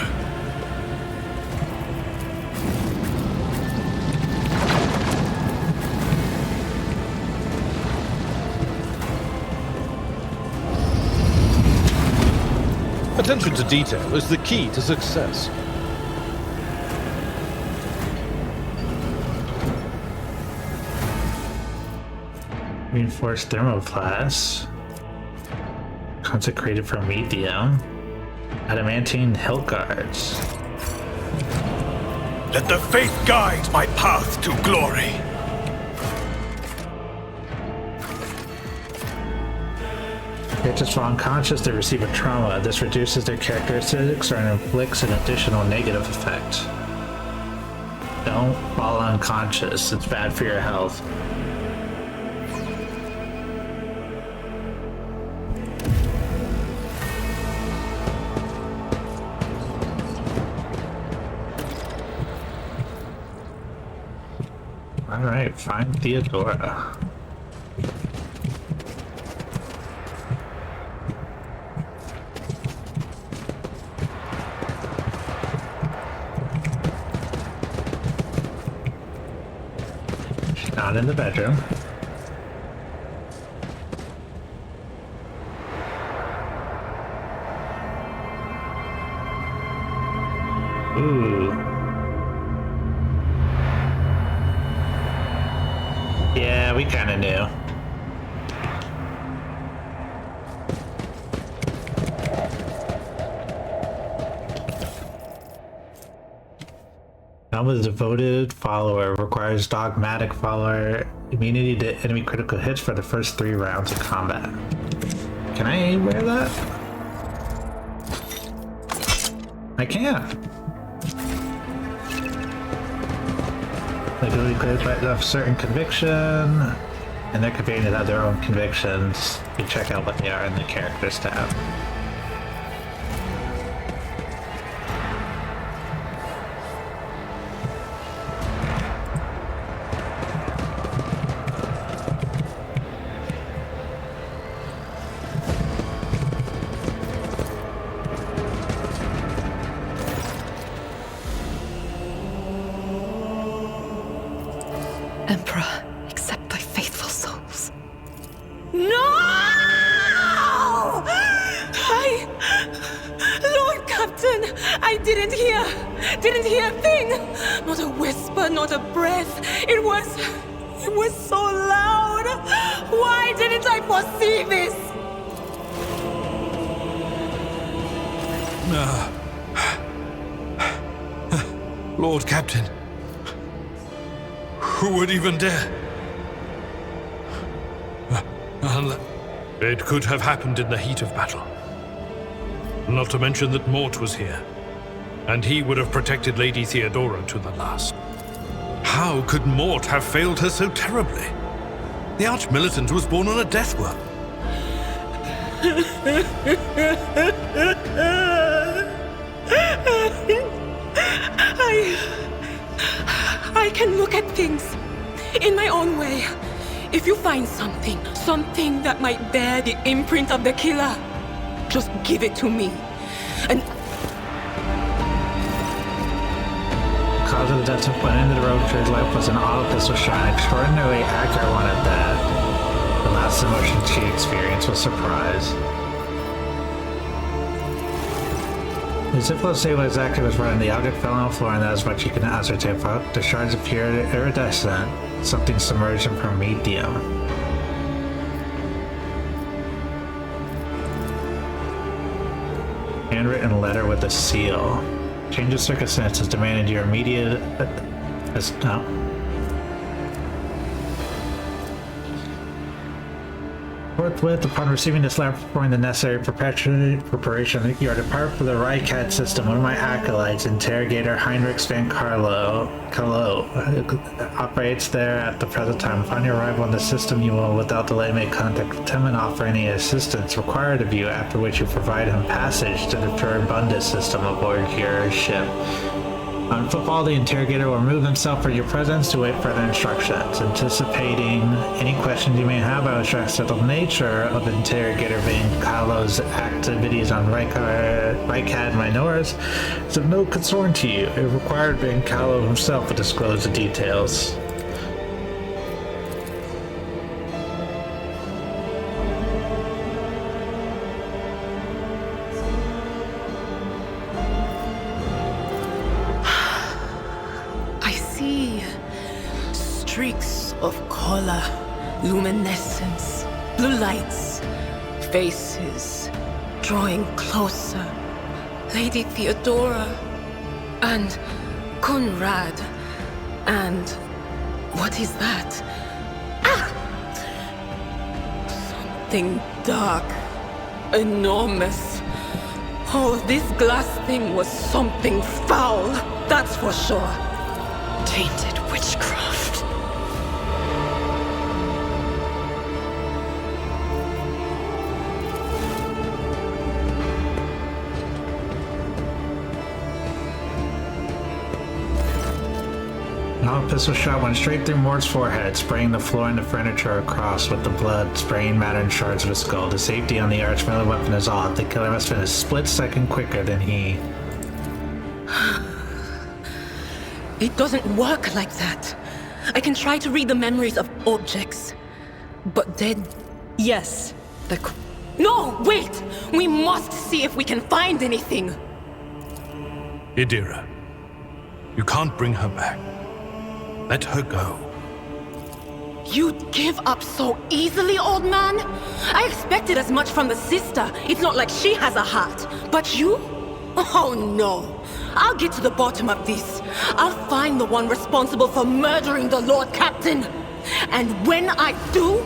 Attention to detail is the key to success. Reinforced thermoplast. Consecrated for medium. Adamantine hilt guards. Let the faith guide my path to glory. Characters fall unconscious, they receive a trauma. This reduces their characteristics or inflicts an additional negative effect. Don't fall unconscious, it's bad for your health. Alright, find Theodora. She's not in the bedroom. Ooh. Yeah, we kind of knew. I'm a devoted follower. Requires dogmatic follower immunity to enemy critical hits for the first 3 rounds of combat. Can I wear that? I can't. Legally cleared by of certain conviction, and their companions have their own convictions. You check out what they are in the characters tab. Emperor, accept thy faithful souls. No! Lord Captain, I didn't hear a thing. Not a whisper, not a breath. It was so loud. Why didn't I foresee this? Lord Captain. Who would even dare? It could have happened in the heat of battle. Not to mention that Mort was here, and he would have protected Lady Theodora to the last. How could Mort have failed her so terribly? The Arch-Militant was born on a death work. I can look at things in my own way. If you find something that might bear the imprint of the killer, just give it to me. And cause of the death of one into the rogue trader's life was an auto pistol shot, an extraordinarily accurate one at that. The last emotion she experienced was surprise. The Ziplo stabilized was running. The object fell on the floor, and that is what you can ascertain. The shards appeared iridescent, something submerged from medium. Handwritten letter with a seal. Change of circumstances demanded your immediate... Forthwith, upon receiving this letter performing the necessary preparation, you are to depart for the Rycat system. One of my acolytes, Interrogator Heinrich Van Carlo, operates there at the present time. Upon your arrival on the system, you will without delay make contact with him and offer any assistance required of you, after which you provide him passage to the Turibundus system aboard your ship. On football, the interrogator will remove himself from your presence to wait further instructions. Anticipating any questions you may have, I will stress that the nature of Interrogator Van Carlo's activities on Rycat minors is of no concern to you. It required Van Carlo himself to disclose the details. Streaks of color, luminescence, blue lights, faces, drawing closer. Lady Theodora, and Conrad, and what is that? Ah! Something dark, enormous. Oh, this glass thing was something foul, that's for sure. Tainted witchcraft. An pistol shot went straight through Mort's forehead, spraying the floor and the furniture across with the blood, spraying matter and shards of his skull. The safety on the arch-melee weapon is off. The killer must have been a split second quicker than he. It doesn't work like that. I can try to read the memories of objects, but then... Yes, No, wait! We must see if we can find anything! Idira, you can't bring her back. Let her go. You'd give up so easily, old man? I expected as much from the sister. It's not like she has a heart. But you? Oh no. I'll get to the bottom of this. I'll find the one responsible for murdering the Lord Captain. And when I do,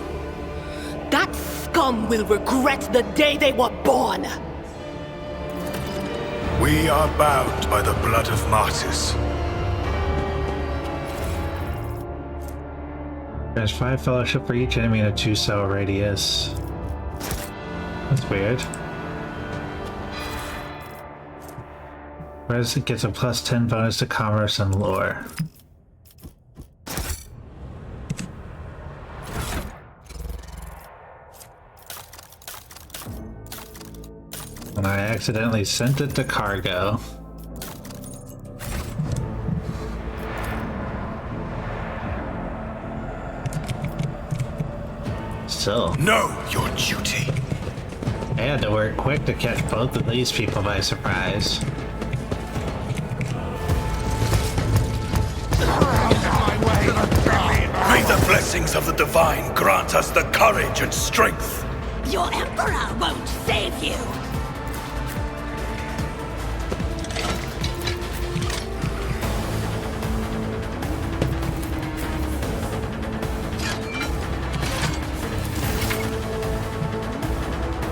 that scum will regret the day they were born. We are bound by the blood of martyrs. There's 5 fellowship for each enemy in a 2-cell radius. That's weird. Resident gets a +10 bonus to commerce and lore. And I accidentally sent it to cargo. Still. Know your duty. I had to work quick to catch both of these people by surprise. May the blessings of the Divine grant us the courage and strength. Your Emperor won't save you!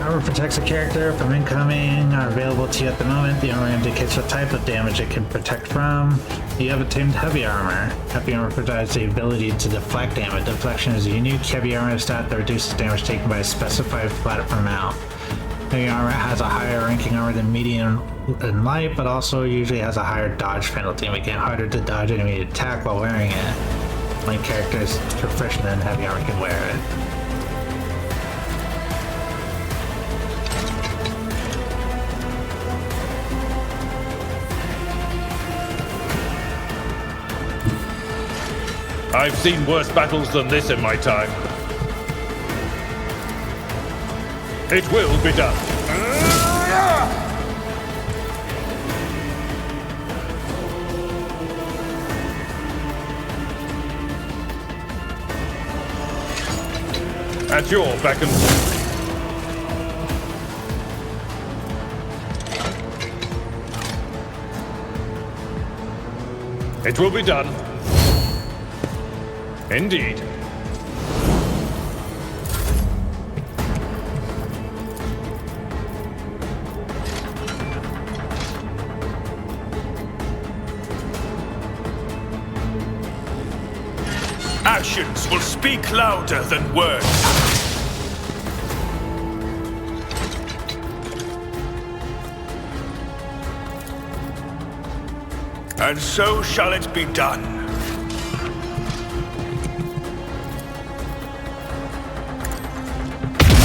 Armor protects a character from incoming are available to you at the moment. The armor indicates what type of damage it can protect from. You have attained heavy armor. Heavy armor provides the ability to deflect damage. Deflection is a unique heavy armor stat that reduces damage taken by a specified platform amount. Heavy armor has a higher ranking armor than medium and light, but also usually has a higher dodge penalty, making it harder to dodge enemy attack while wearing it. Only characters proficient in heavy armor can wear it. I've seen worse battles than this in my time. It will be done. At your beck and call. It will be done. Indeed. Actions will speak louder than words. And so shall it be done.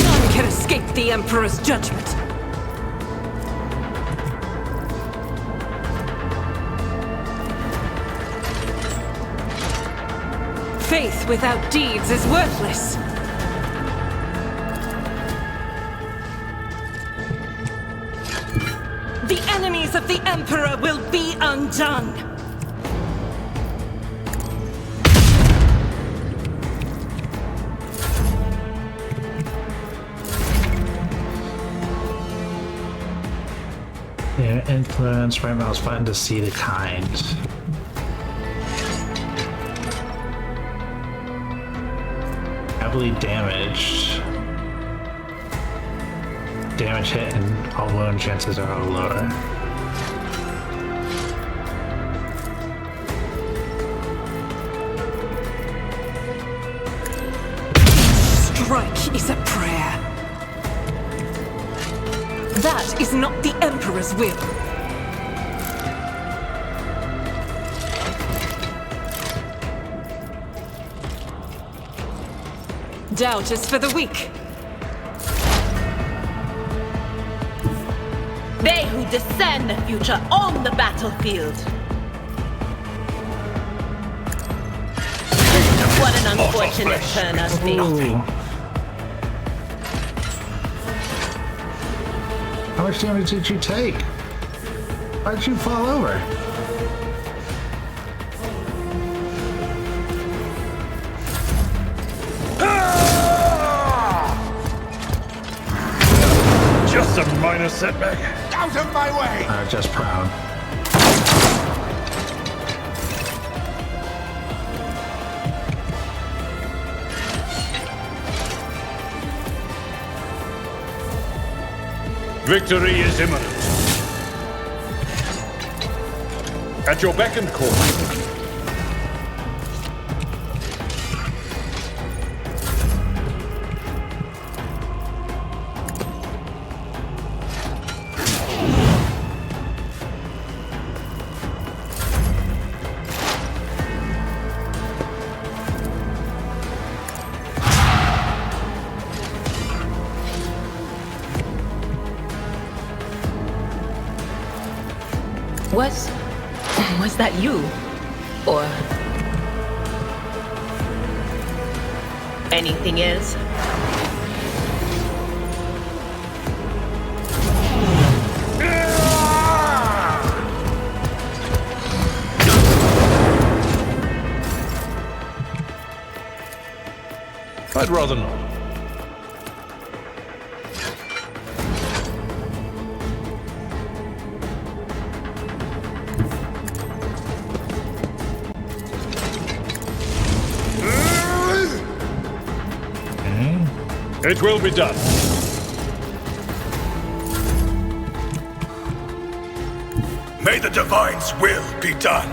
None can escape the Emperor's judgment. Faith without deeds is worthless. The enemies of the Emperor will be undone. Yeah, influence. Right now, it's fun to see the kind. Heavily damaged. Damage hit and all wound chances are all lower. Strike is a prayer. That is not the Emperor's will. Doubt is for the weak. They who discern the future on the battlefield. What an unfortunate turn of fate. How much damage did you take? Why did you fall over? Just a minor setback. Out of my way! Just proud. Victory is imminent. At your beck and call. Was that you? Or anything is? I'd rather not. It will be done. May the Divine's will be done.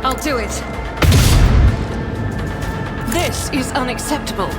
I'll do it. This is unacceptable.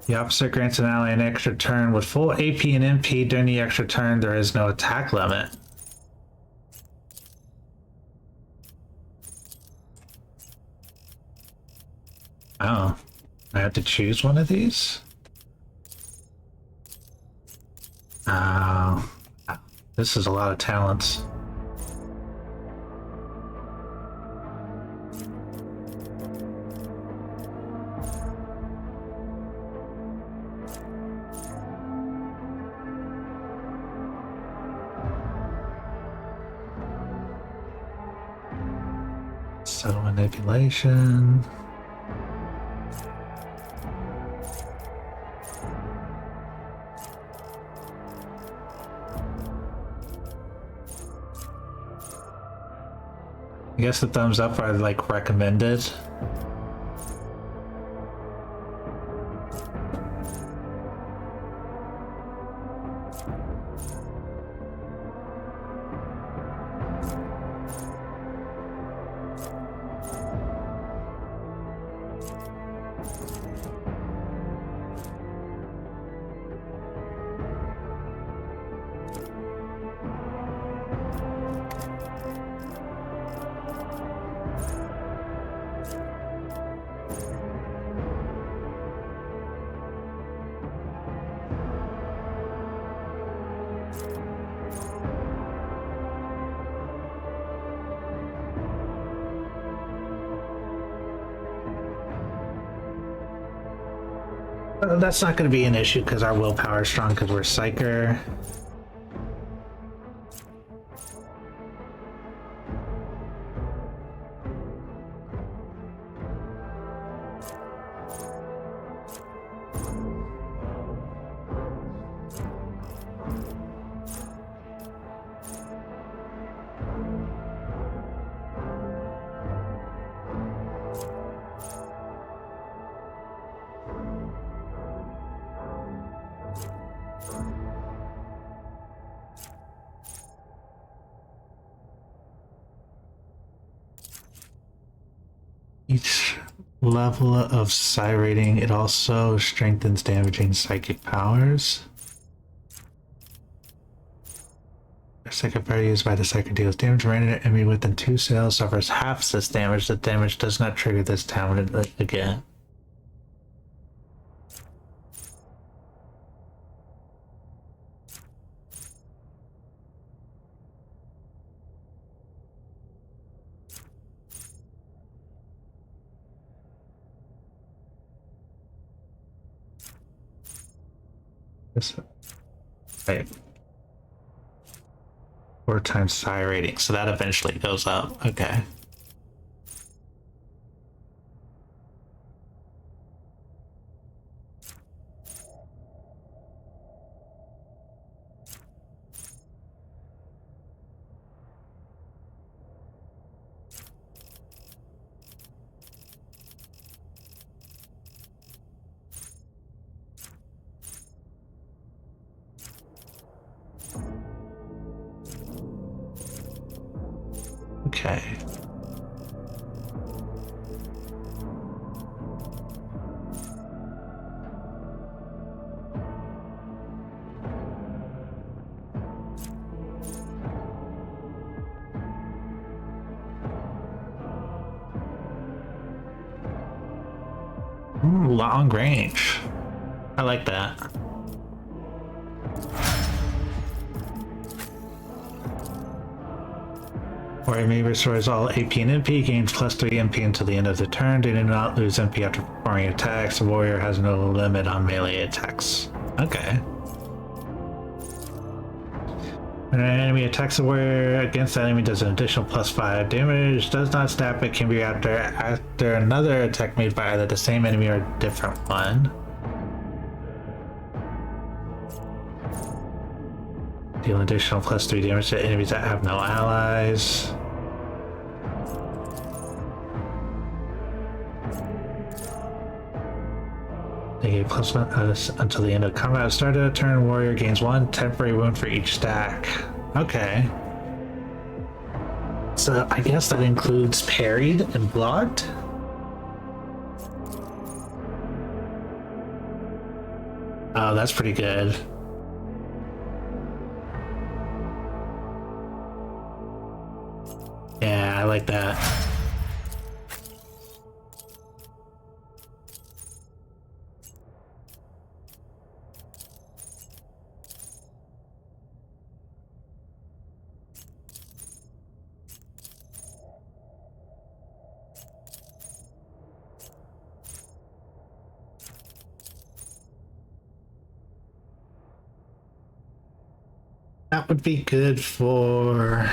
The officer grants an ally an extra turn with full AP and MP. During the extra turn, there is no attack limit. Oh, I have to choose one of these? Oh, this is a lot of talents. Subtle manipulation. I guess the thumbs up are like recommended. That's not going to be an issue because our willpower is strong because we're Psyker. Each level of psi rating, it also strengthens damaging psychic powers. Psychic power used by the Psyker deals damage. Random enemy within 2 cells suffers half this damage. The damage does not trigger this talent again. Right. 4 times psi rating, so that eventually goes up. Okay. Okay. Long range. I like that. Warrior Maybe restores all AP and MP, gains +3 MP until the end of the turn. They do not lose MP after performing attacks. The warrior has no limit on melee attacks. Okay. When an enemy attacks the warrior against that enemy, does an additional +5 damage. Does not snap, but can be after another attack made by either the same enemy or a different one. Deal an additional +3 damage to enemies that have no allies. They get +1 until the end of combat. Start of the turn, warrior gains 1 temporary wound for each stack. Okay. So I guess that includes parried and blocked. Oh, that's pretty good. Yeah, I like that. That would be good for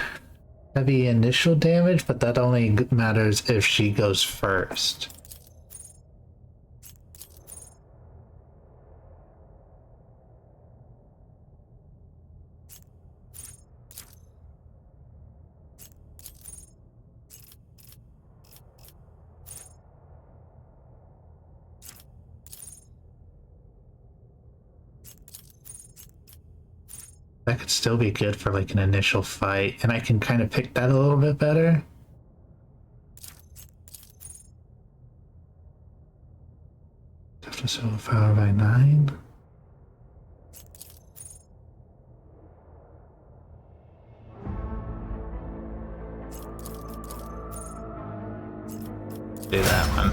heavy initial damage, but that only matters if she goes first. That could still be good for like an initial fight, and I can kind of pick that a little bit better. Have to show power by 9. Do that one.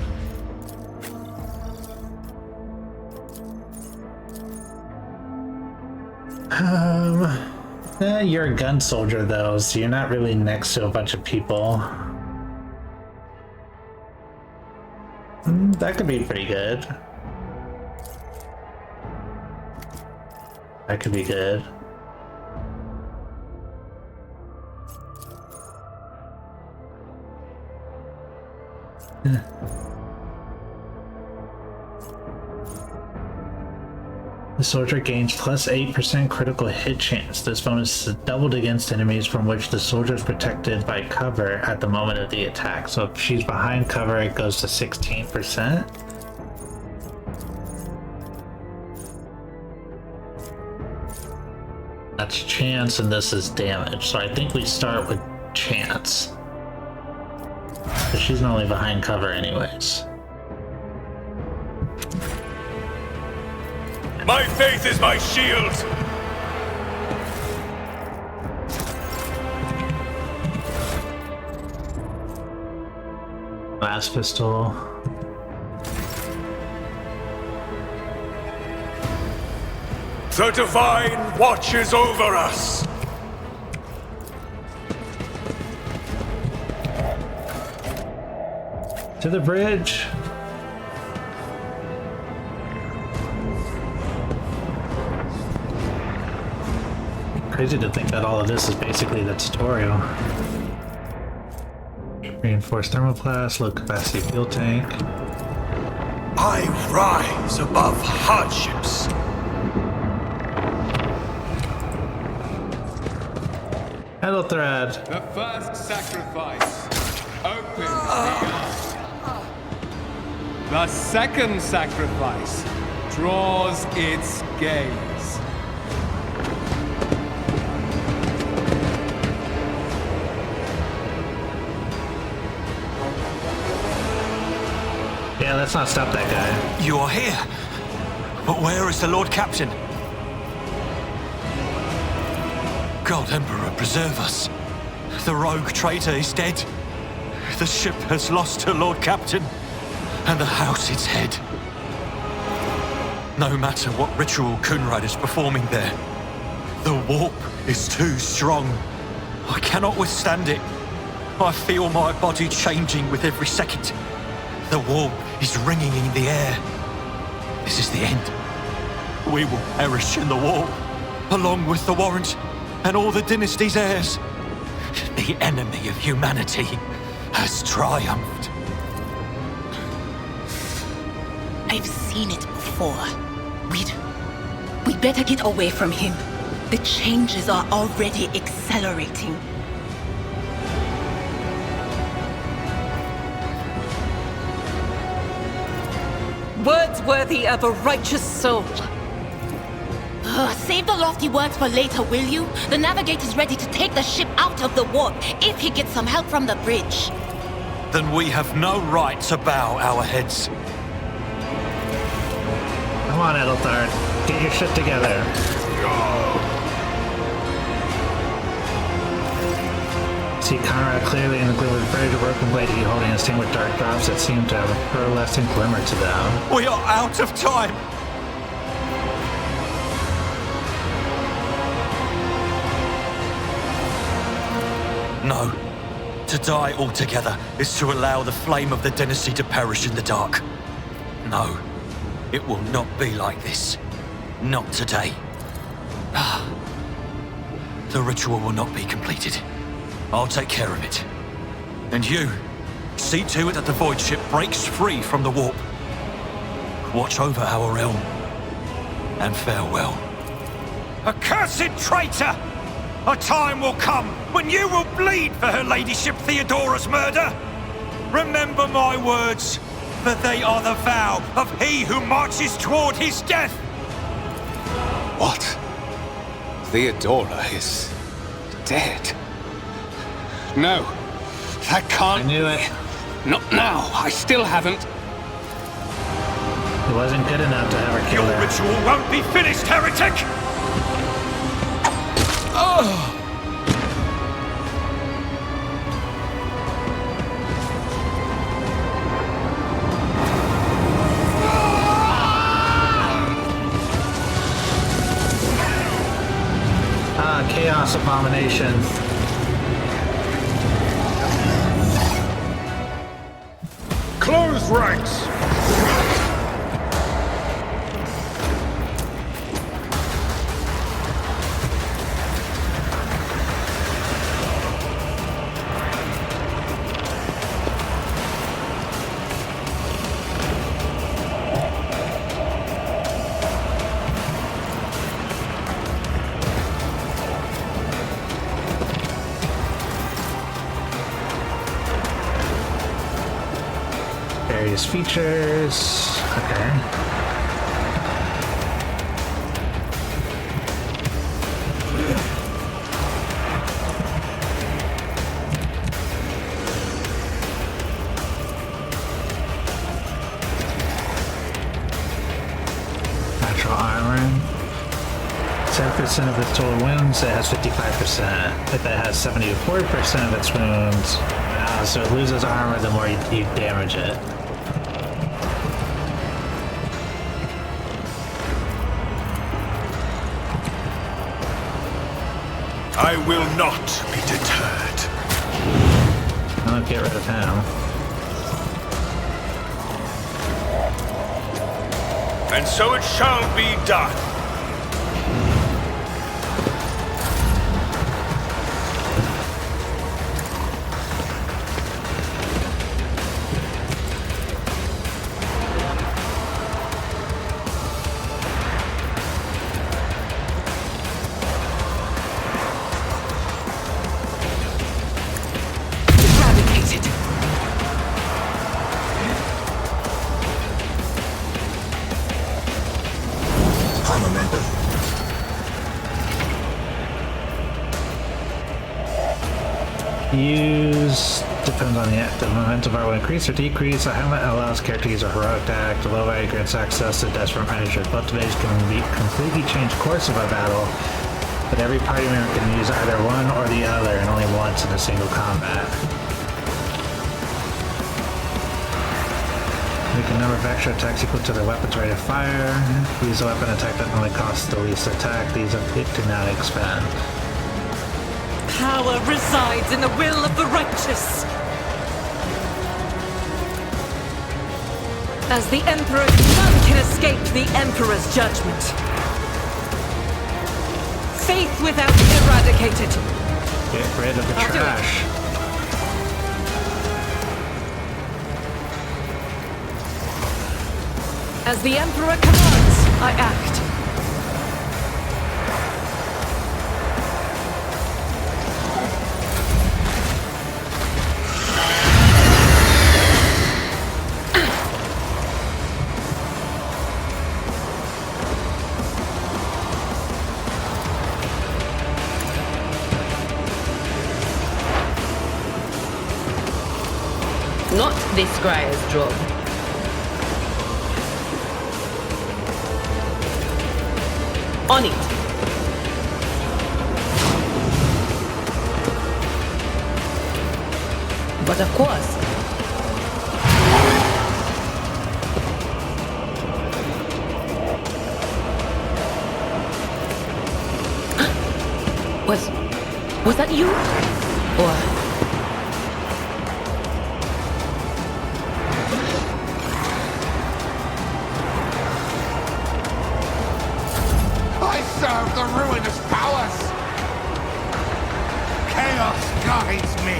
You're a gun soldier though, so you're not really next to a bunch of people. That could be pretty good. That could be good. The soldier gains plus 8% critical hit chance. This bonus is doubled against enemies from which the soldier is protected by cover at the moment of the attack. So if she's behind cover, it goes to 16%. That's chance and this is damage. So I think we start with chance. Because she's normally behind cover anyways. My faith is my shield! Last pistol. The Divine watches over us! To the bridge! Crazy to think that all of this is basically the tutorial. Reinforced thermoplast, low capacity fuel tank. I rise above hardships. Metal thread. The first sacrifice opens the eye. The second sacrifice draws its gaze. Yeah, let's not stop that guy. You are here. But where is the Lord Captain? God Emperor, preserve us. The rogue traitor is dead. The ship has lost her Lord Captain, and the house its head. No matter what ritual Kunrad is performing there, the warp is too strong. I cannot withstand it. I feel my body changing with every second. The warp is ringing in the air. This is the end. We will perish in the warp, along with the Warrant and all the dynasty's heirs. The enemy of humanity has triumphed. I've seen it before. We'd better get away from him. The changes are already accelerating. Words worthy of a righteous soul. Save the lofty words for later, will you? The navigator's ready to take the ship out of the warp if he gets some help from the bridge. Then we have no right to bow our heads. Come on, Edelthard. Get your shit together. See Conrad clearly in the gloom of the bridge, a broken blade he holding his hand with dark drops that seem to have a pearlescent glimmer to them. We are out of time! No. To die altogether is to allow the flame of the dynasty to perish in the dark. No. It will not be like this. Not today. The ritual will not be completed. I'll take care of it. And you, see to it that the void ship breaks free from the warp. Watch over our realm. And farewell. Accursed traitor! A time will come when you will bleed for her ladyship Theodora's murder. Remember my words, for they are the vow of he who marches toward his death. What? Theodora is dead? No, that can't. I knew it. Not now. I still haven't. It wasn't good enough to have her killed. Your ritual won't be finished, heretic! Oh! Chaos abomination. Close ranks! Various features. Okay. Natural armor. 10% of its total wounds, it has 55%. If it has 70 to 40% of its wounds, so it loses armor the more you damage it. I will not be deterred. I'll get rid of him. And so it shall be done. Use depends on the momentum bar will increase or decrease. A helmet allows character to use a heroic act. A low value grants access to desperate measures. Both debates can be completely change course of a battle, but every party member can use either one or the other, and only once in a single combat. Make a number of extra attacks equal to their weapon's rate of fire. Use a weapon attack that only costs the least attack. These do not expend. Power resides in the will of the righteous. As the Emperor, none can escape the Emperor's judgment. Faith without eradicated. Get rid of the trash. As the Emperor commands, I act. Not this Scryer's job. On it. But of course. Was that you? Or... I serve the ruinous powers! Chaos guides me!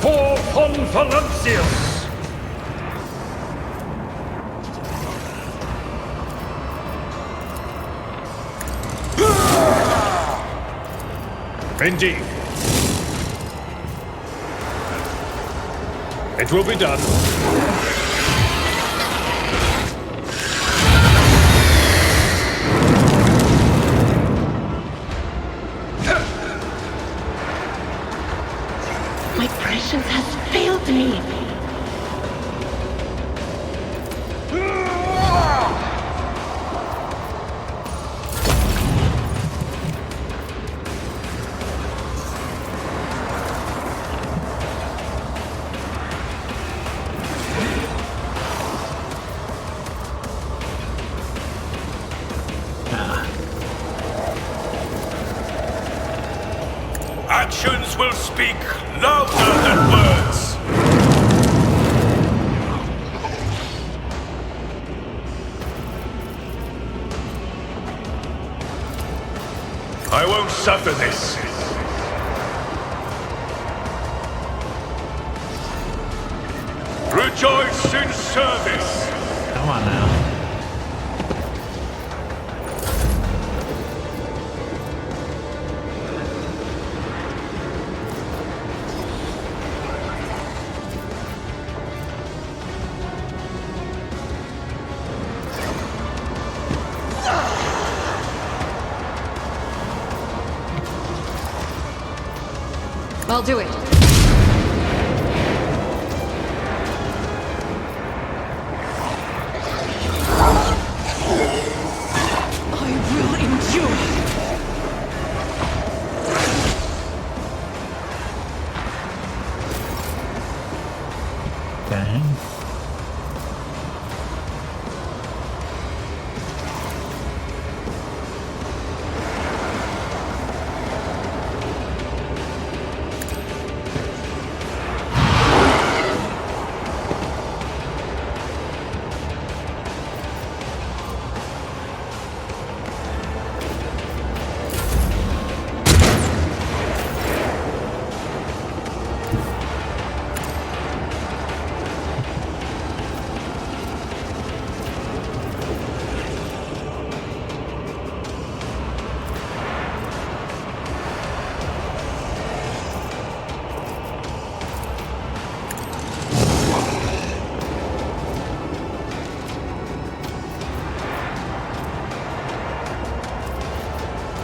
For Conferencius! Indeed. It will be done. My prescience has failed me. Actions will speak louder than words. I won't suffer this. Rejoice in service. Come on now. I'll do it. I will endure. Okay.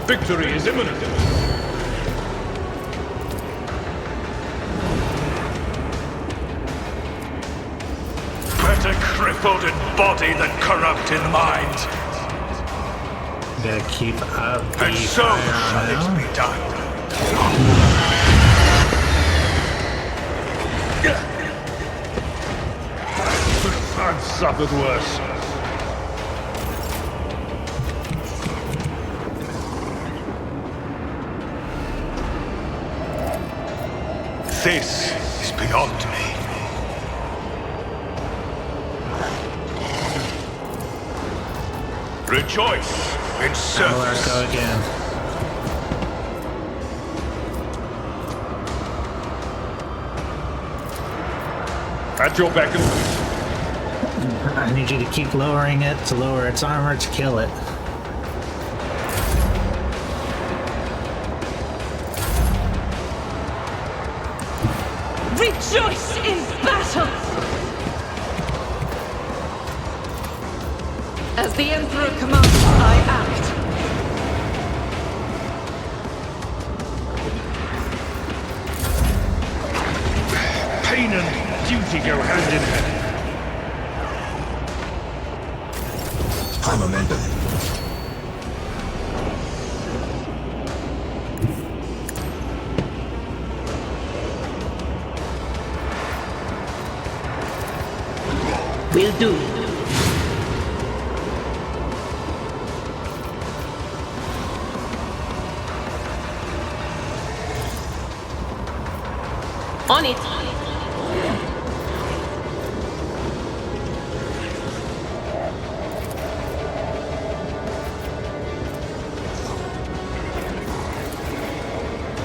Victory is imminent. Better crippled in body than corrupt in mind. Gotta keep up the And so shall it be done. I've suffered worse. This is beyond me. Rejoice in service. Go again. At your beck and I need you to keep lowering it to lower its armor to kill it. Rejoice in battle! As the Emperor commands, I act. Pain and duty go hand in hand. High momentum. Will do. On it.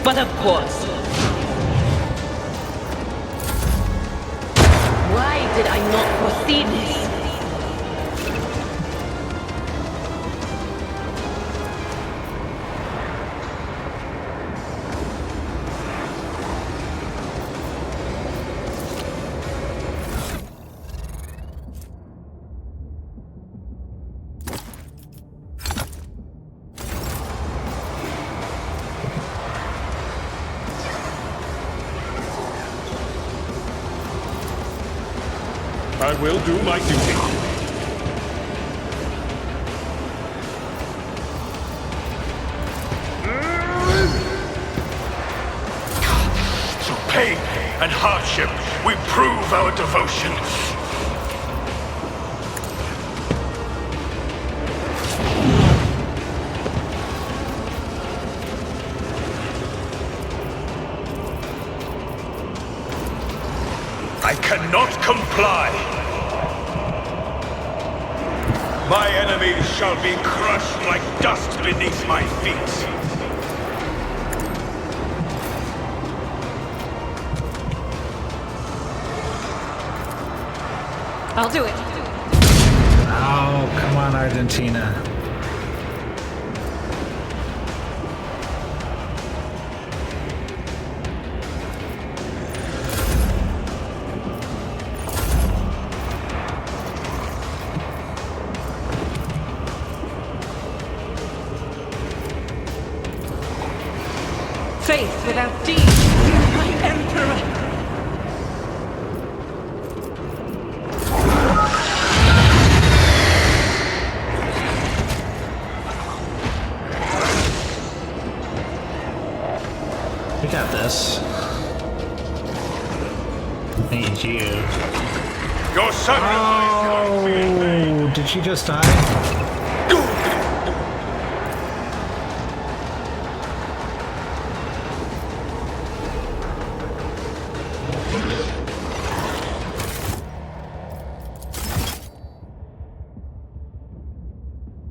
But of course. Why did I not foresee this? I will do my duty. Through pain and hardship, we prove our devotion. I cannot comply. My enemies shall be crushed like dust beneath my feet. I'll do it. Oh, come on, Argentina. Faith without deed, my Emperor. We got this. Need you. Your sacrifice. Oh, did she just die?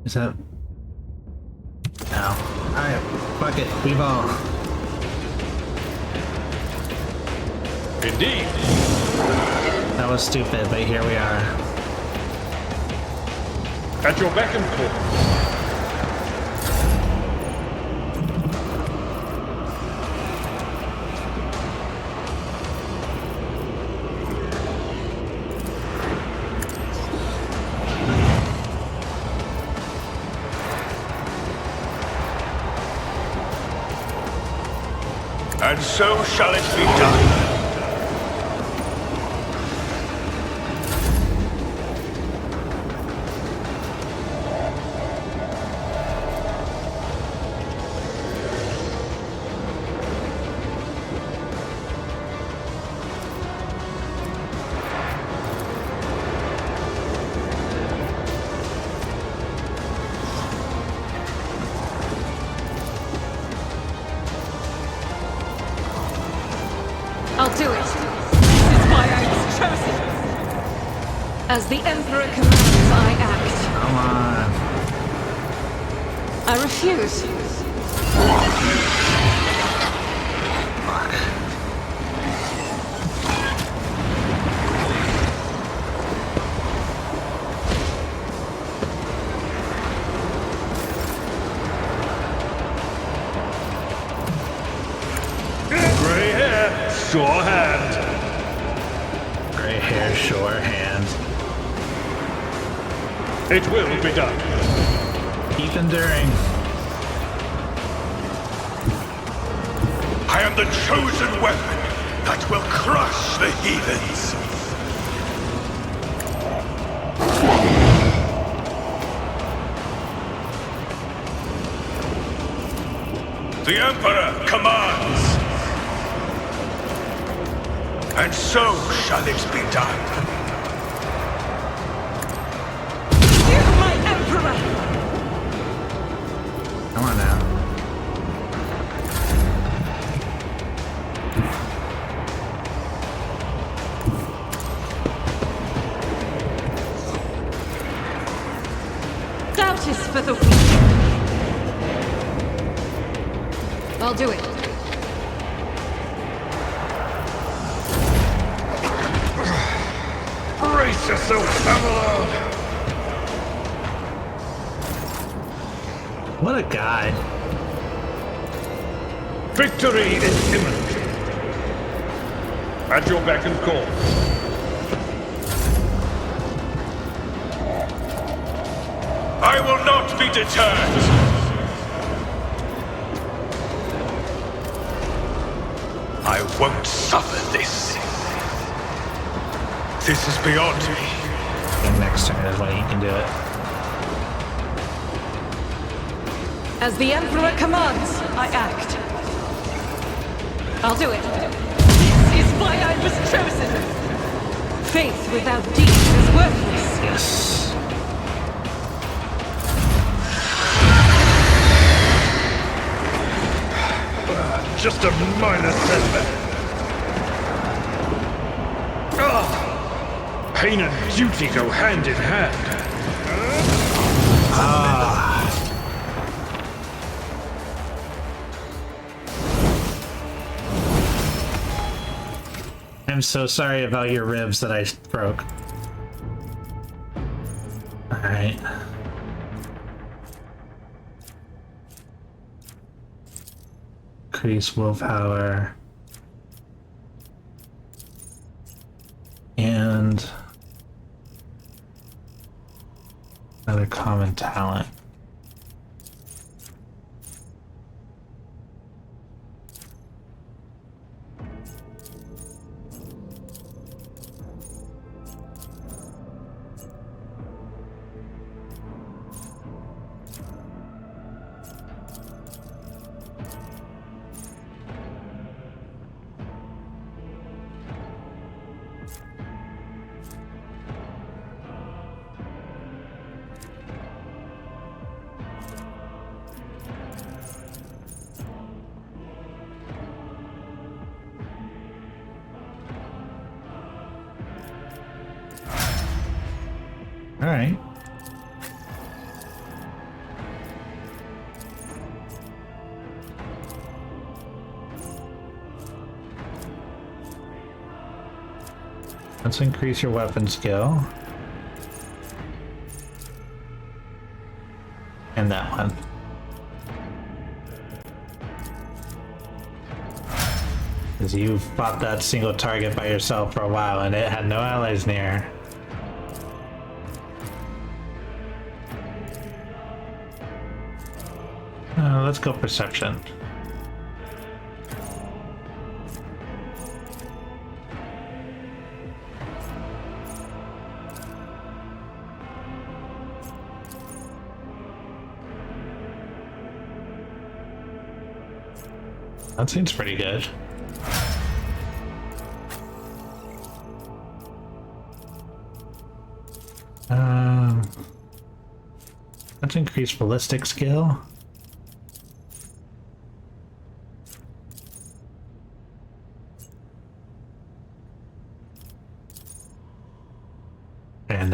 Is that? No. Alright, fuck it. We've all. Indeed. That was stupid, but here we are. At your beck and call. And so shall it be done. I'll do it. This is why I was chosen. As the Emperor commands, I act. Come on. I refuse. Grey hair, sure hand. Gray hair, sure hand. It will be done. Keep enduring. I am the chosen weapon that will crush the heathens. The Emperor commands. And so shall it be done. You, my Emperor! Come on now. Doubt is for the weak. I'll do it. Brace yourself, Avalon! What a guy. Victory is imminent. At your beck and call. I will not be deterred! I won't suffer this. This is beyond me. And next turn is when he can do it. As the Emperor commands, I act. I'll do it. This is why I was chosen. Faith without deeds is worthless. Yes. Just a minor setback. Pain and duty go hand in hand. I'm so sorry about your ribs that I broke. Alright. Increase willpower. And another common talent. All right. Let's increase your weapon skill. And that one. Because you fought that single target by yourself for a while and it had no allies near. Let's go perception. That seems pretty good. Let's increase ballistic skill. And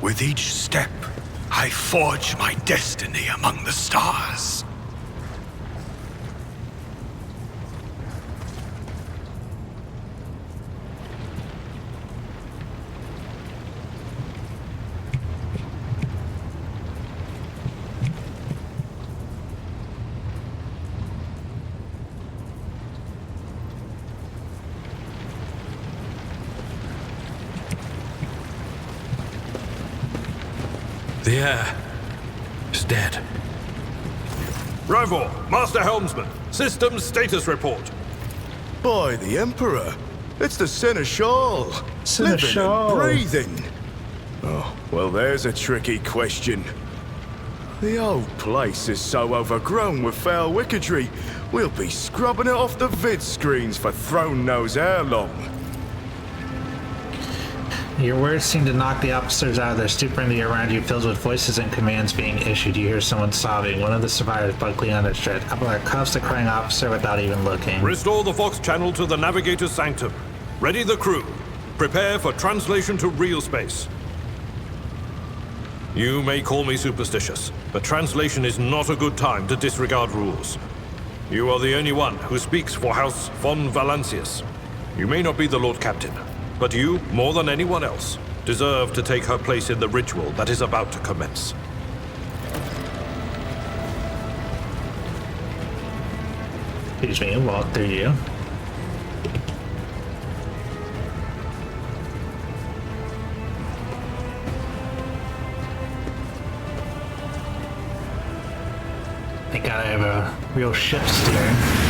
with each step, I forge my destiny among the stars. The heir is dead. Rivor, Master Helmsman, systems status report. By the Emperor, it's the Seneschal. Seneschal. Living and breathing. Oh, well, there's a tricky question. The old place is so overgrown with foul wickedry, we'll be scrubbing it off the vid screens for throne knows how long. Your words seem to knock the officers out of their stupor, and the air around you fills with voices and commands being issued. You hear someone sobbing. One of the survivors buckling on its tread. Abelard cuffs the crying officer without even looking. Restore the Vox channel to the Navigator's Sanctum. Ready the crew. Prepare for translation to real space. You may call me superstitious, but translation is not a good time to disregard rules. You are the only one who speaks for House von Valancius. You may not be the Lord Captain, but you, more than anyone else, deserve to take her place in the ritual that is about to commence. Excuse me, walk through you. I gotta have a real ship steer.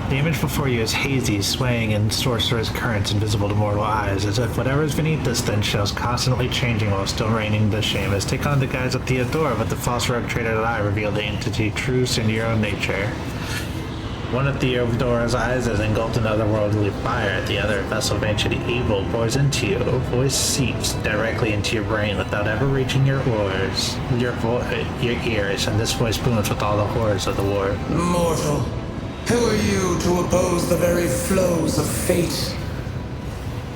The image before you is hazy, swaying in sorcerer's currents invisible to mortal eyes, as if whatever is beneath this thin shell is constantly changing while still reigning the shameless. Take on the guise of Theodora, but the false rogue trader's eye revealed the entity true in your own nature. One of Theodora's eyes is engulfed in otherworldly fire, the other vessel of ancient evil pours into you. A voice seeps directly into your brain without ever reaching your ears, and this voice booms with all the horrors of the war. Mortal, who are you to oppose the very flows of fate?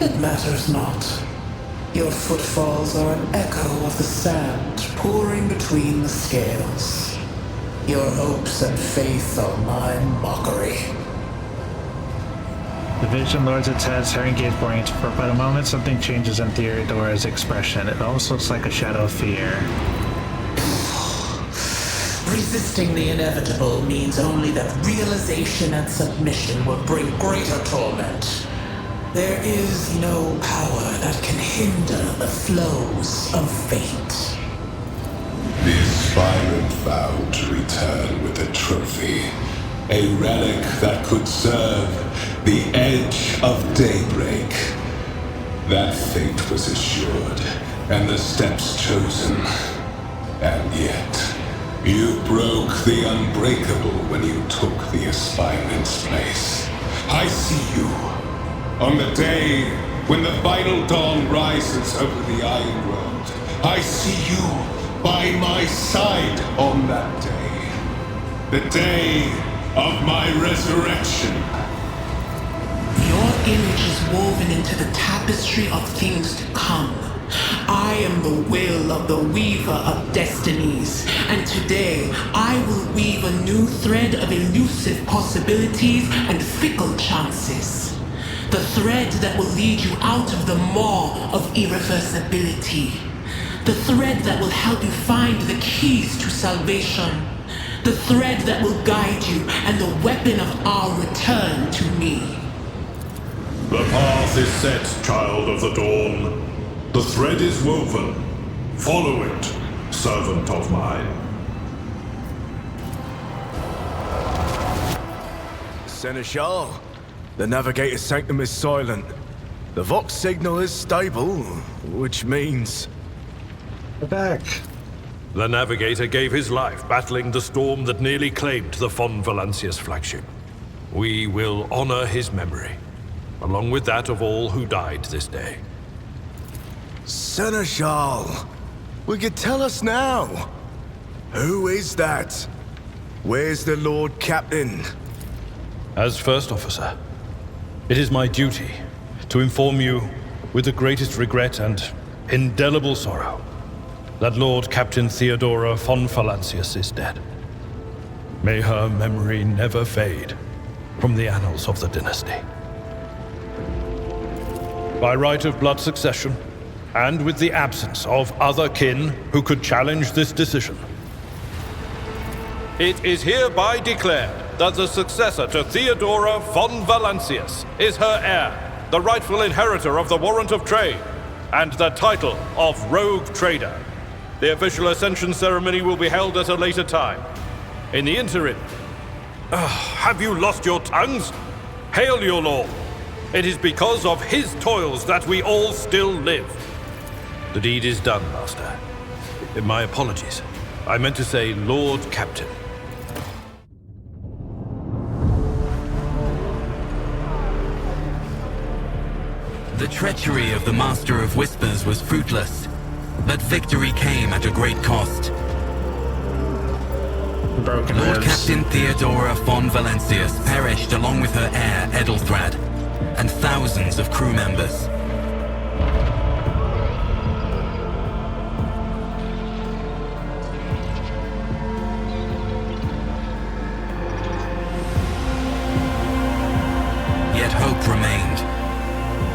It matters not. Your footfalls are an echo of the sand pouring between the scales. Your hopes and faith are my mockery. The vision lords its head, staring gaze boring into for but a moment something changes in Theodora's expression. It almost looks like a shadow of fear. Resisting the inevitable means only that realization and submission will bring greater torment. There is no power that can hinder the flows of fate. The aspirant vowed to return with a trophy, a relic that could serve the edge of daybreak. That fate was assured, and the steps chosen. And yet, you broke the unbreakable when you took the aspirant's place. I see you. On the day when the final dawn rises over the Iron Road, I see you by my side on that day. The day of my resurrection. Your image is woven into the tapestry of things to come. I am the will of the weaver of destinies, and today I will weave a new thread of elusive possibilities and fickle chances. The thread that will lead you out of the maw of irreversibility. The thread that will help you find the keys to salvation. The thread that will guide you and the weapon of our return to me. The path is set, child of the dawn. The thread is woven. Follow it, servant of mine. Seneschal, the Navigator's Sanctum is silent. The Vox signal is stable, which means... We're back. The Navigator gave his life battling the storm that nearly claimed the von Valancius flagship. We will honor his memory, along with that of all who died this day. Seneschal, will you tell us now? Who is that? Where's the Lord Captain? As First Officer, it is my duty to inform you with the greatest regret and indelible sorrow that Lord Captain Theodora von Valancius is dead. May her memory never fade from the annals of the dynasty. By right of blood succession, and with the absence of other kin who could challenge this decision, it is hereby declared that the successor to Theodora von Valancius is her heir, the rightful inheritor of the warrant of trade, and the title of Rogue Trader. The official ascension ceremony will be held at a later time. In the interim, have you lost your tongues? Hail your lord. It is because of his toils that we all still live. The deed is done, Master. My apologies. I meant to say Lord Captain. The treachery of the Master of Whispers was fruitless, but victory came at a great cost. Broken Lord ribs. Captain Theodora von Valencius perished along with her heir, Edelthrad, and thousands of crew members. Yet hope remained.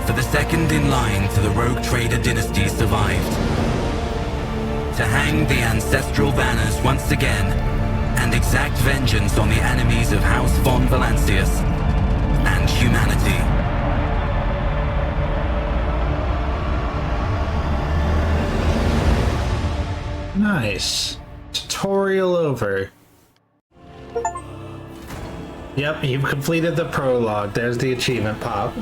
For the second in line to the Rogue Trader dynasty survived. To hang the ancestral banners once again, and exact vengeance on the enemies of House von Valencius and humanity. Nice. Tutorial over. Yep, you've completed the prologue. There's the achievement pop.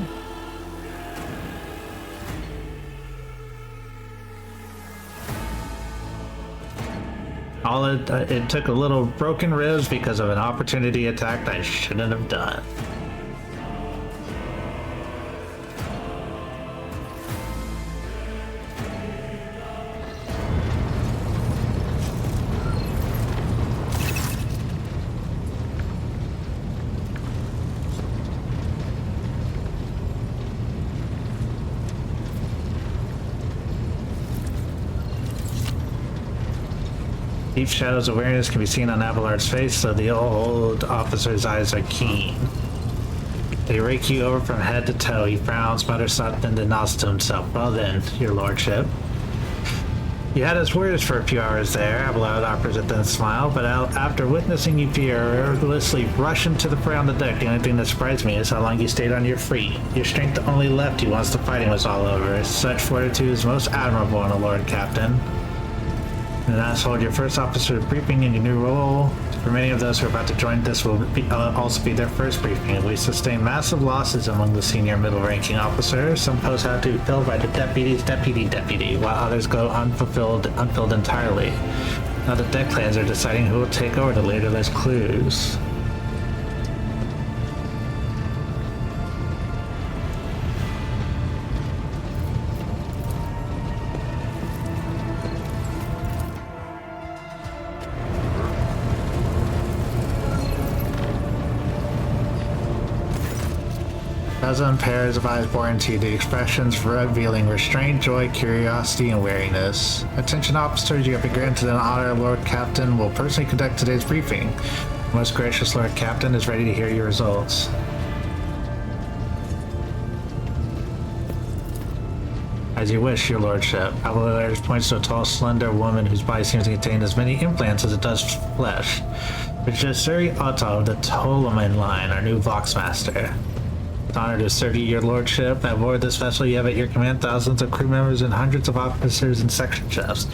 It took a little broken ribs because of an opportunity attack I shouldn't have done. Deep Shadow's awareness can be seen on Abelard's face, so the old officer's eyes are keen. They rake you over from head to toe. He frowns, mutters something, then nods to himself. Well then, your lordship. You had us worried for a few hours there, Abelard offers a thin smile, but after witnessing you fearlessly rush into the fray on the deck, the only thing that surprised me is how long you stayed on your feet. Your strength only left you once the fighting was all over. Such fortitude is most admirable in a lord captain. And that's hold your first officer briefing in your new role. For many of those who are about to join, this will also be their first briefing. We sustained massive losses among the senior middle-ranking officers. Some posts have to be filled by the deputy, while others go unfilled entirely. Now the deck clans are deciding who will take over the leaderless crews. Dozen pairs of eyes bore into the expressions revealing restraint, joy, curiosity, and wariness. Attention officers, you have been granted an honor. Lord Captain will personally conduct today's briefing. Most gracious Lord Captain is ready to hear your results. As you wish, your lordship. Abelard points to a tall, slender woman whose body seems to contain as many implants as it does flesh. Vijayasuri Otto of the Ptolemy line, our new Voxmaster. It's an honor to serve you, your lordship. Aboard this vessel, you have at your command thousands of crew members and hundreds of officers and section chefs.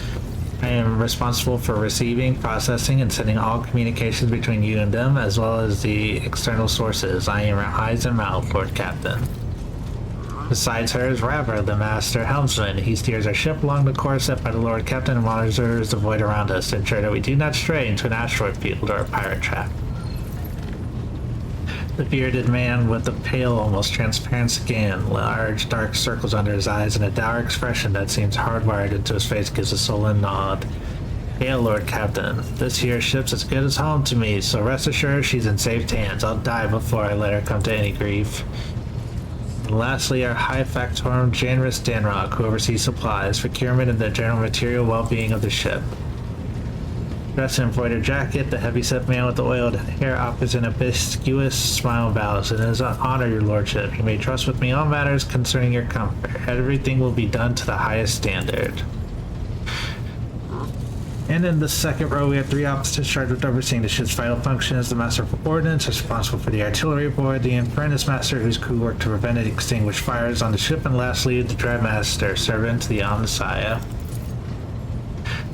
I am responsible for receiving, processing, and sending all communications between you and them, as well as the external sources. I am your eyes and mouth, Lord Captain. Besides her is Raver, the master helmsman. He steers our ship along the course set by the Lord Captain and monitors the void around us to ensure that we do not stray into an asteroid field or a pirate trap. The bearded man with the pale, almost transparent skin, large dark circles under his eyes, and a dour expression that seems hardwired into his face gives a sullen nod. Hail, Lord Captain. This here ship's as good as home to me, so rest assured she's in safe hands. I'll die before I let her come to any grief. And lastly, our High Factorum Janris Danrock, who oversees supplies, procurement, and the general material well-being of the ship. Dressed in embroidered jacket, the heavy-set man with the oiled hair offers an ambiguous smile and bows. It is an honor, your lordship. You may trust with me all matters concerning your comfort. Everything will be done to the highest standard. And in the second row, we have 3 officers charged with overseeing the ship's vital functions. The Master of Ordnance is responsible for the artillery board, the Apprentice Master, whose crew work to prevent and extinguish fires on the ship, and lastly, the Drive Master, servant to the Omnissiah.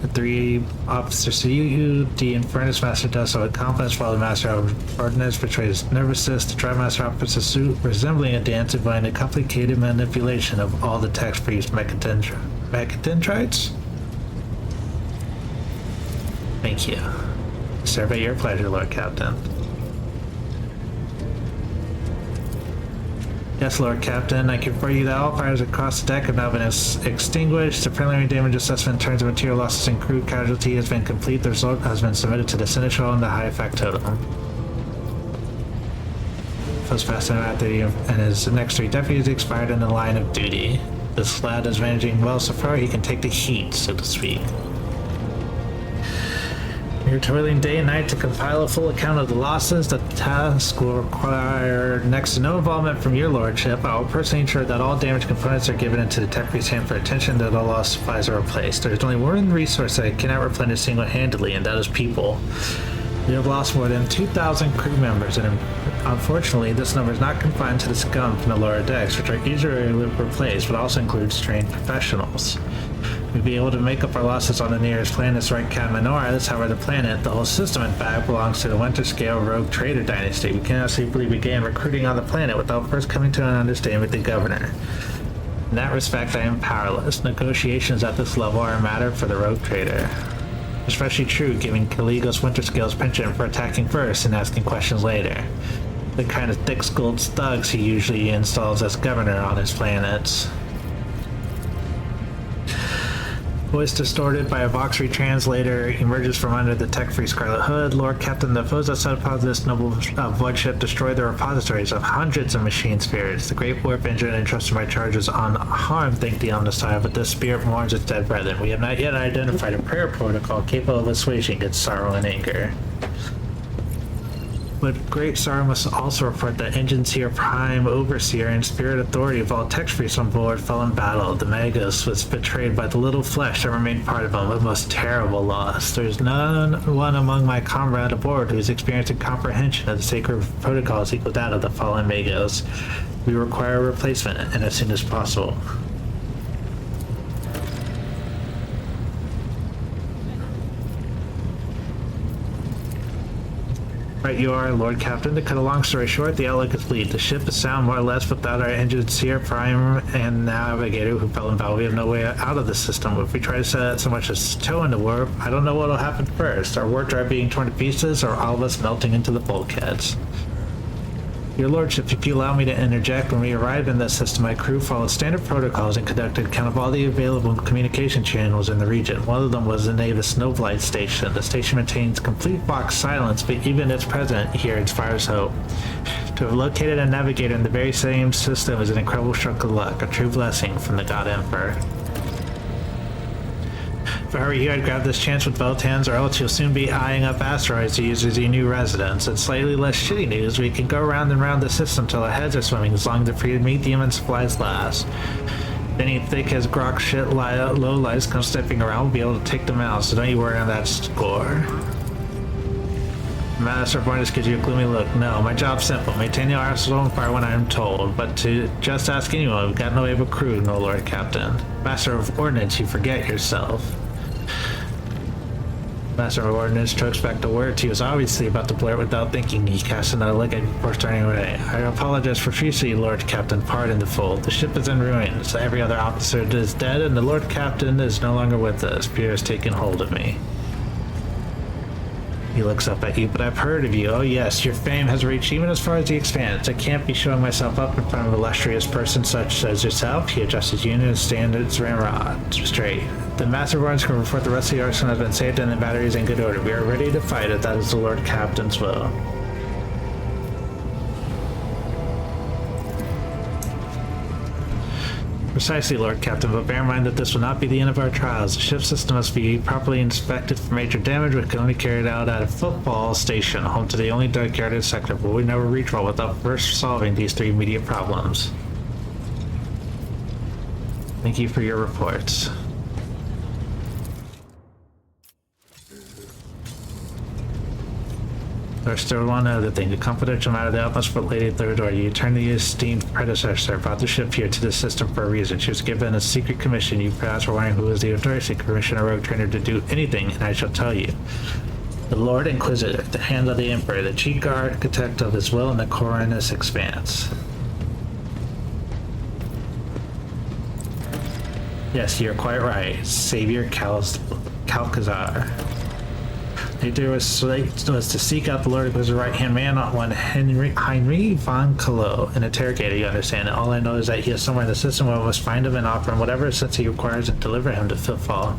The 3 officers salute. The Apprentice Master does so with confidence, while the Master of Ordnance betrays nervousness. The Drive Master offers a suit resembling a dance involving a complicated manipulation of all the text for use mechadendrites? Thank you. Serve at your pleasure, Lord Captain. Yes, Lord Captain, I can inform you that all fires across the deck have now been extinguished. The preliminary damage assessment in terms of material losses and crew casualty has been complete. The result has been submitted to the Seneschal and the High Factotum. Postmaster and his next 3 deputies expired in the line of duty. This lad is managing well so far, he can take the heat, so to speak. You're toiling day and night to compile a full account of the losses. The task will require next to no involvement from your lordship. I will personally ensure that all damaged components are given into the tech priest's hand for attention, that all lost supplies are replaced. There is only one resource that I cannot replenish single-handedly, and that is people. We have lost more than 2,000 crew members, and unfortunately, this number is not confined to the scum from the lower decks, which are easily replaced, but also includes trained professionals. We'd be able to make up our losses on the nearest planets, right, Kaminoris. However, the planet, the whole system in fact, belongs to the Winter Scale Rogue Trader Dynasty. We cannot simply begin recruiting on the planet without first coming to an understanding with the governor. In that respect, I am powerless. Negotiations at this level are a matter for the Rogue Trader. Especially true, giving Caligos Winter Scale's penchant for attacking first and asking questions later. The kind of thick-skulled thugs he usually installs as governor on his planets. Voice distorted by a Vox retranslator emerges from under the tech-free Scarlet Hood. Lord Captain, the foes that set upon this noble bloodship destroyed the repositories of hundreds of machine spirits. The great warp engine entrusted my charge is unharmed, thank the Omnissiah, but this spirit mourns its dead brethren. We have not yet identified a prayer protocol capable of assuaging its sorrow and anger. But great sorrow must also report that Engineer Prime Overseer and Spirit Authority of all tech priests on board fell in battle. The Magus was betrayed by the little flesh that remained part of him, a most terrible loss. There is one among my comrade aboard who is experiencing comprehension of the sacred protocols equal that of the fallen Magos. We require a replacement, and as soon as possible. Right you are, Lord Captain. To cut a long story short, the outlook is bleak. The ship is sound more or less without our engineer, prime, and navigator who fell in battle. We have no way out of the system. If we try to set so much as toe into warp, I don't know what will happen first. Our warp drive being torn to pieces, or all of us melting into the bulkheads. Your Lordship, if you allow me to interject, when we arrived in this system, my crew followed standard protocols and conducted a count of all the available communication channels in the region. One of them was the Navis Snowblight Station. The station maintains complete Vox silence, but even its president here inspires hope. To have located a navigator in the very same system is an incredible stroke of luck, a true blessing from the God Emperor. If I were you, I'd grab this chance with both hands, or else you'll soon be eyeing up asteroids to use as your new residence. And slightly less shitty news, we can go round and round the system till our heads are swimming, as long as the free medium and supplies last. If any thick as grok shit lowlights come stepping around, we'll be able to take them out, so don't you worry on that score. Master of Ordnance gives you a gloomy look. No, my job's simple. Maintain the arsenal on fire when I'm told. But to just ask anyone, we've got no able crew, no Lord Captain. Master of Ordnance, you forget yourself. Master of Ordnance chokes back the words he was obviously about to blurt without thinking. He cast another look at me before turning away. I apologize profusely, Lord Captain. Pardon the fool. The ship is in ruins. Every other officer is dead, and the Lord Captain is no longer with us. Fear has taken hold of me. He looks up at you, but I've heard of you. Oh yes, your fame has reached even as far as the Expanse. I can't be showing myself up in front of an illustrious person such as yourself. He adjusts his unit and standards ramrod straight. The Master of Ordnance can report the rest of the arsenal has been saved and the battery is in good order. We are ready to fight if that is the Lord Captain's will. Precisely, Lord Captain, but bear in mind that this will not be the end of our trials. The ship system must be properly inspected for major damage, which can only be carried out at a football station, home to the only dark-guarded sector, but we never reach one without first solving these 3 immediate problems. Thank you for your reports. There's still one other thing. A confidential matter that must put Lady Theodora. You turned the esteemed predecessor, brought the ship here to the system for a reason. She was given a secret commission. You perhaps were wondering who was the authority to commission a rogue trainer to do anything, and I shall tell you. The Lord Inquisitor, the hand of the Emperor, the chief architect of his will in the Coronus Expanse. Yes, you're quite right. Savior Calcazar. There was to seek out the Lord Inquisitor's right-hand man, one Heinrich von Kalo, an interrogator, you understand. All I know is that he is somewhere in the system where we must find him and offer him whatever assistance he requires and deliver him to Fitfall.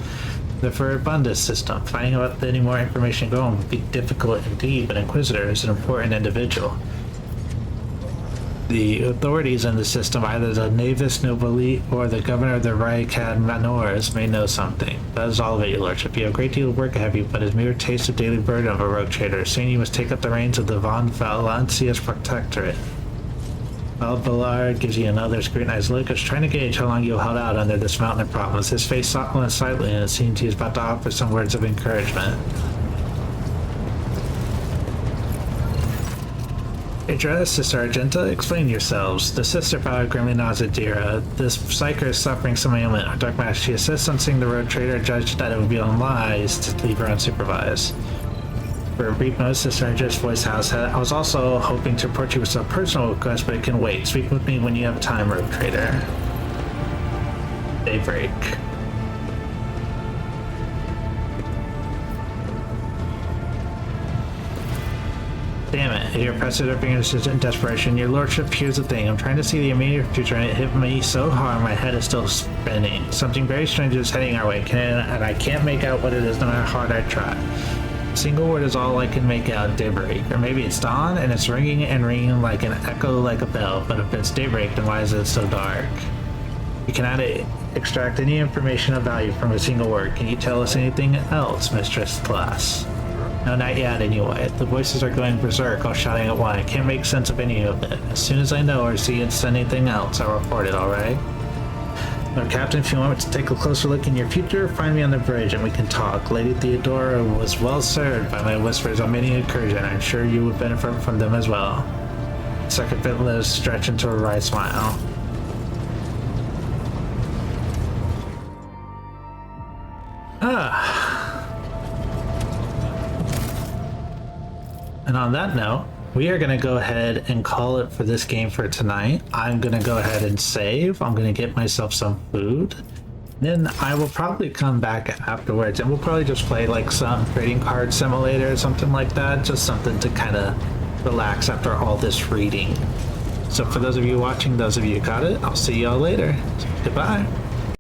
The Furibundus system. Finding out any more information going would be difficult indeed, but Inquisitor is an important individual. The authorities in the system, either the Navis Nobili or the governor of the Raikad Manors, may know something. That is all of it, your lordship. You have a great deal of work ahead of you, but it's mere taste of daily burden of a rogue trader. Soon you must take up the reins of the Von Valancia's protectorate. Ballard gives you another scrutinized look, as trying to gauge how long you held out under this mountain of problems. His face softened slightly, and it seems he's about to offer some words of encouragement. Address, Sister Argenta, explain yourselves. The sister bowed grimly nods at Dira. This psyker is suffering some ailment. Our dark master, she assists on seeing the rogue trader, judged that it would be unwise to leave her unsupervised. For a brief moment, Sister Argenta's voice house. I was also hoping to approach you with some personal request, but it can wait. Speak with me when you have time, rogue trader. Daybreak. Damn it, you're pressing your fingers in desperation. Your lordship, here's the thing. I'm trying to see the immediate future and it hit me so hard my head is still spinning. Something very strange is heading our way, and I can't make out what it is no matter how hard I try. A single word is all I can make out, daybreak. Or maybe it's dawn and it's ringing and ringing like an echo like a bell, but if it's daybreak, then why is it so dark? You cannot extract any information of value from a single word. Can you tell us anything else, Mistress Glass? No, not yet anyway. The voices are going berserk, all shouting at one. I can't make sense of any of it. As soon as I know or see it's anything else, I'll report it, alright? Now, Captain, if you want me to take a closer look in your future, find me on the bridge and we can talk. Lady Theodora was well served by my whispers on many incursions, and I'm sure you would benefit from them as well. Second bit lips stretch into a wry smile. And on that note, we are going to go ahead and call it for this game for tonight. I'm going to go ahead and save. I'm going to get myself some food. Then I will probably come back afterwards and we'll probably just play like some trading card simulator or something like that. Just something to kind of relax after all this reading. So for those of you watching, those of you who got it, I'll see y'all later. Goodbye.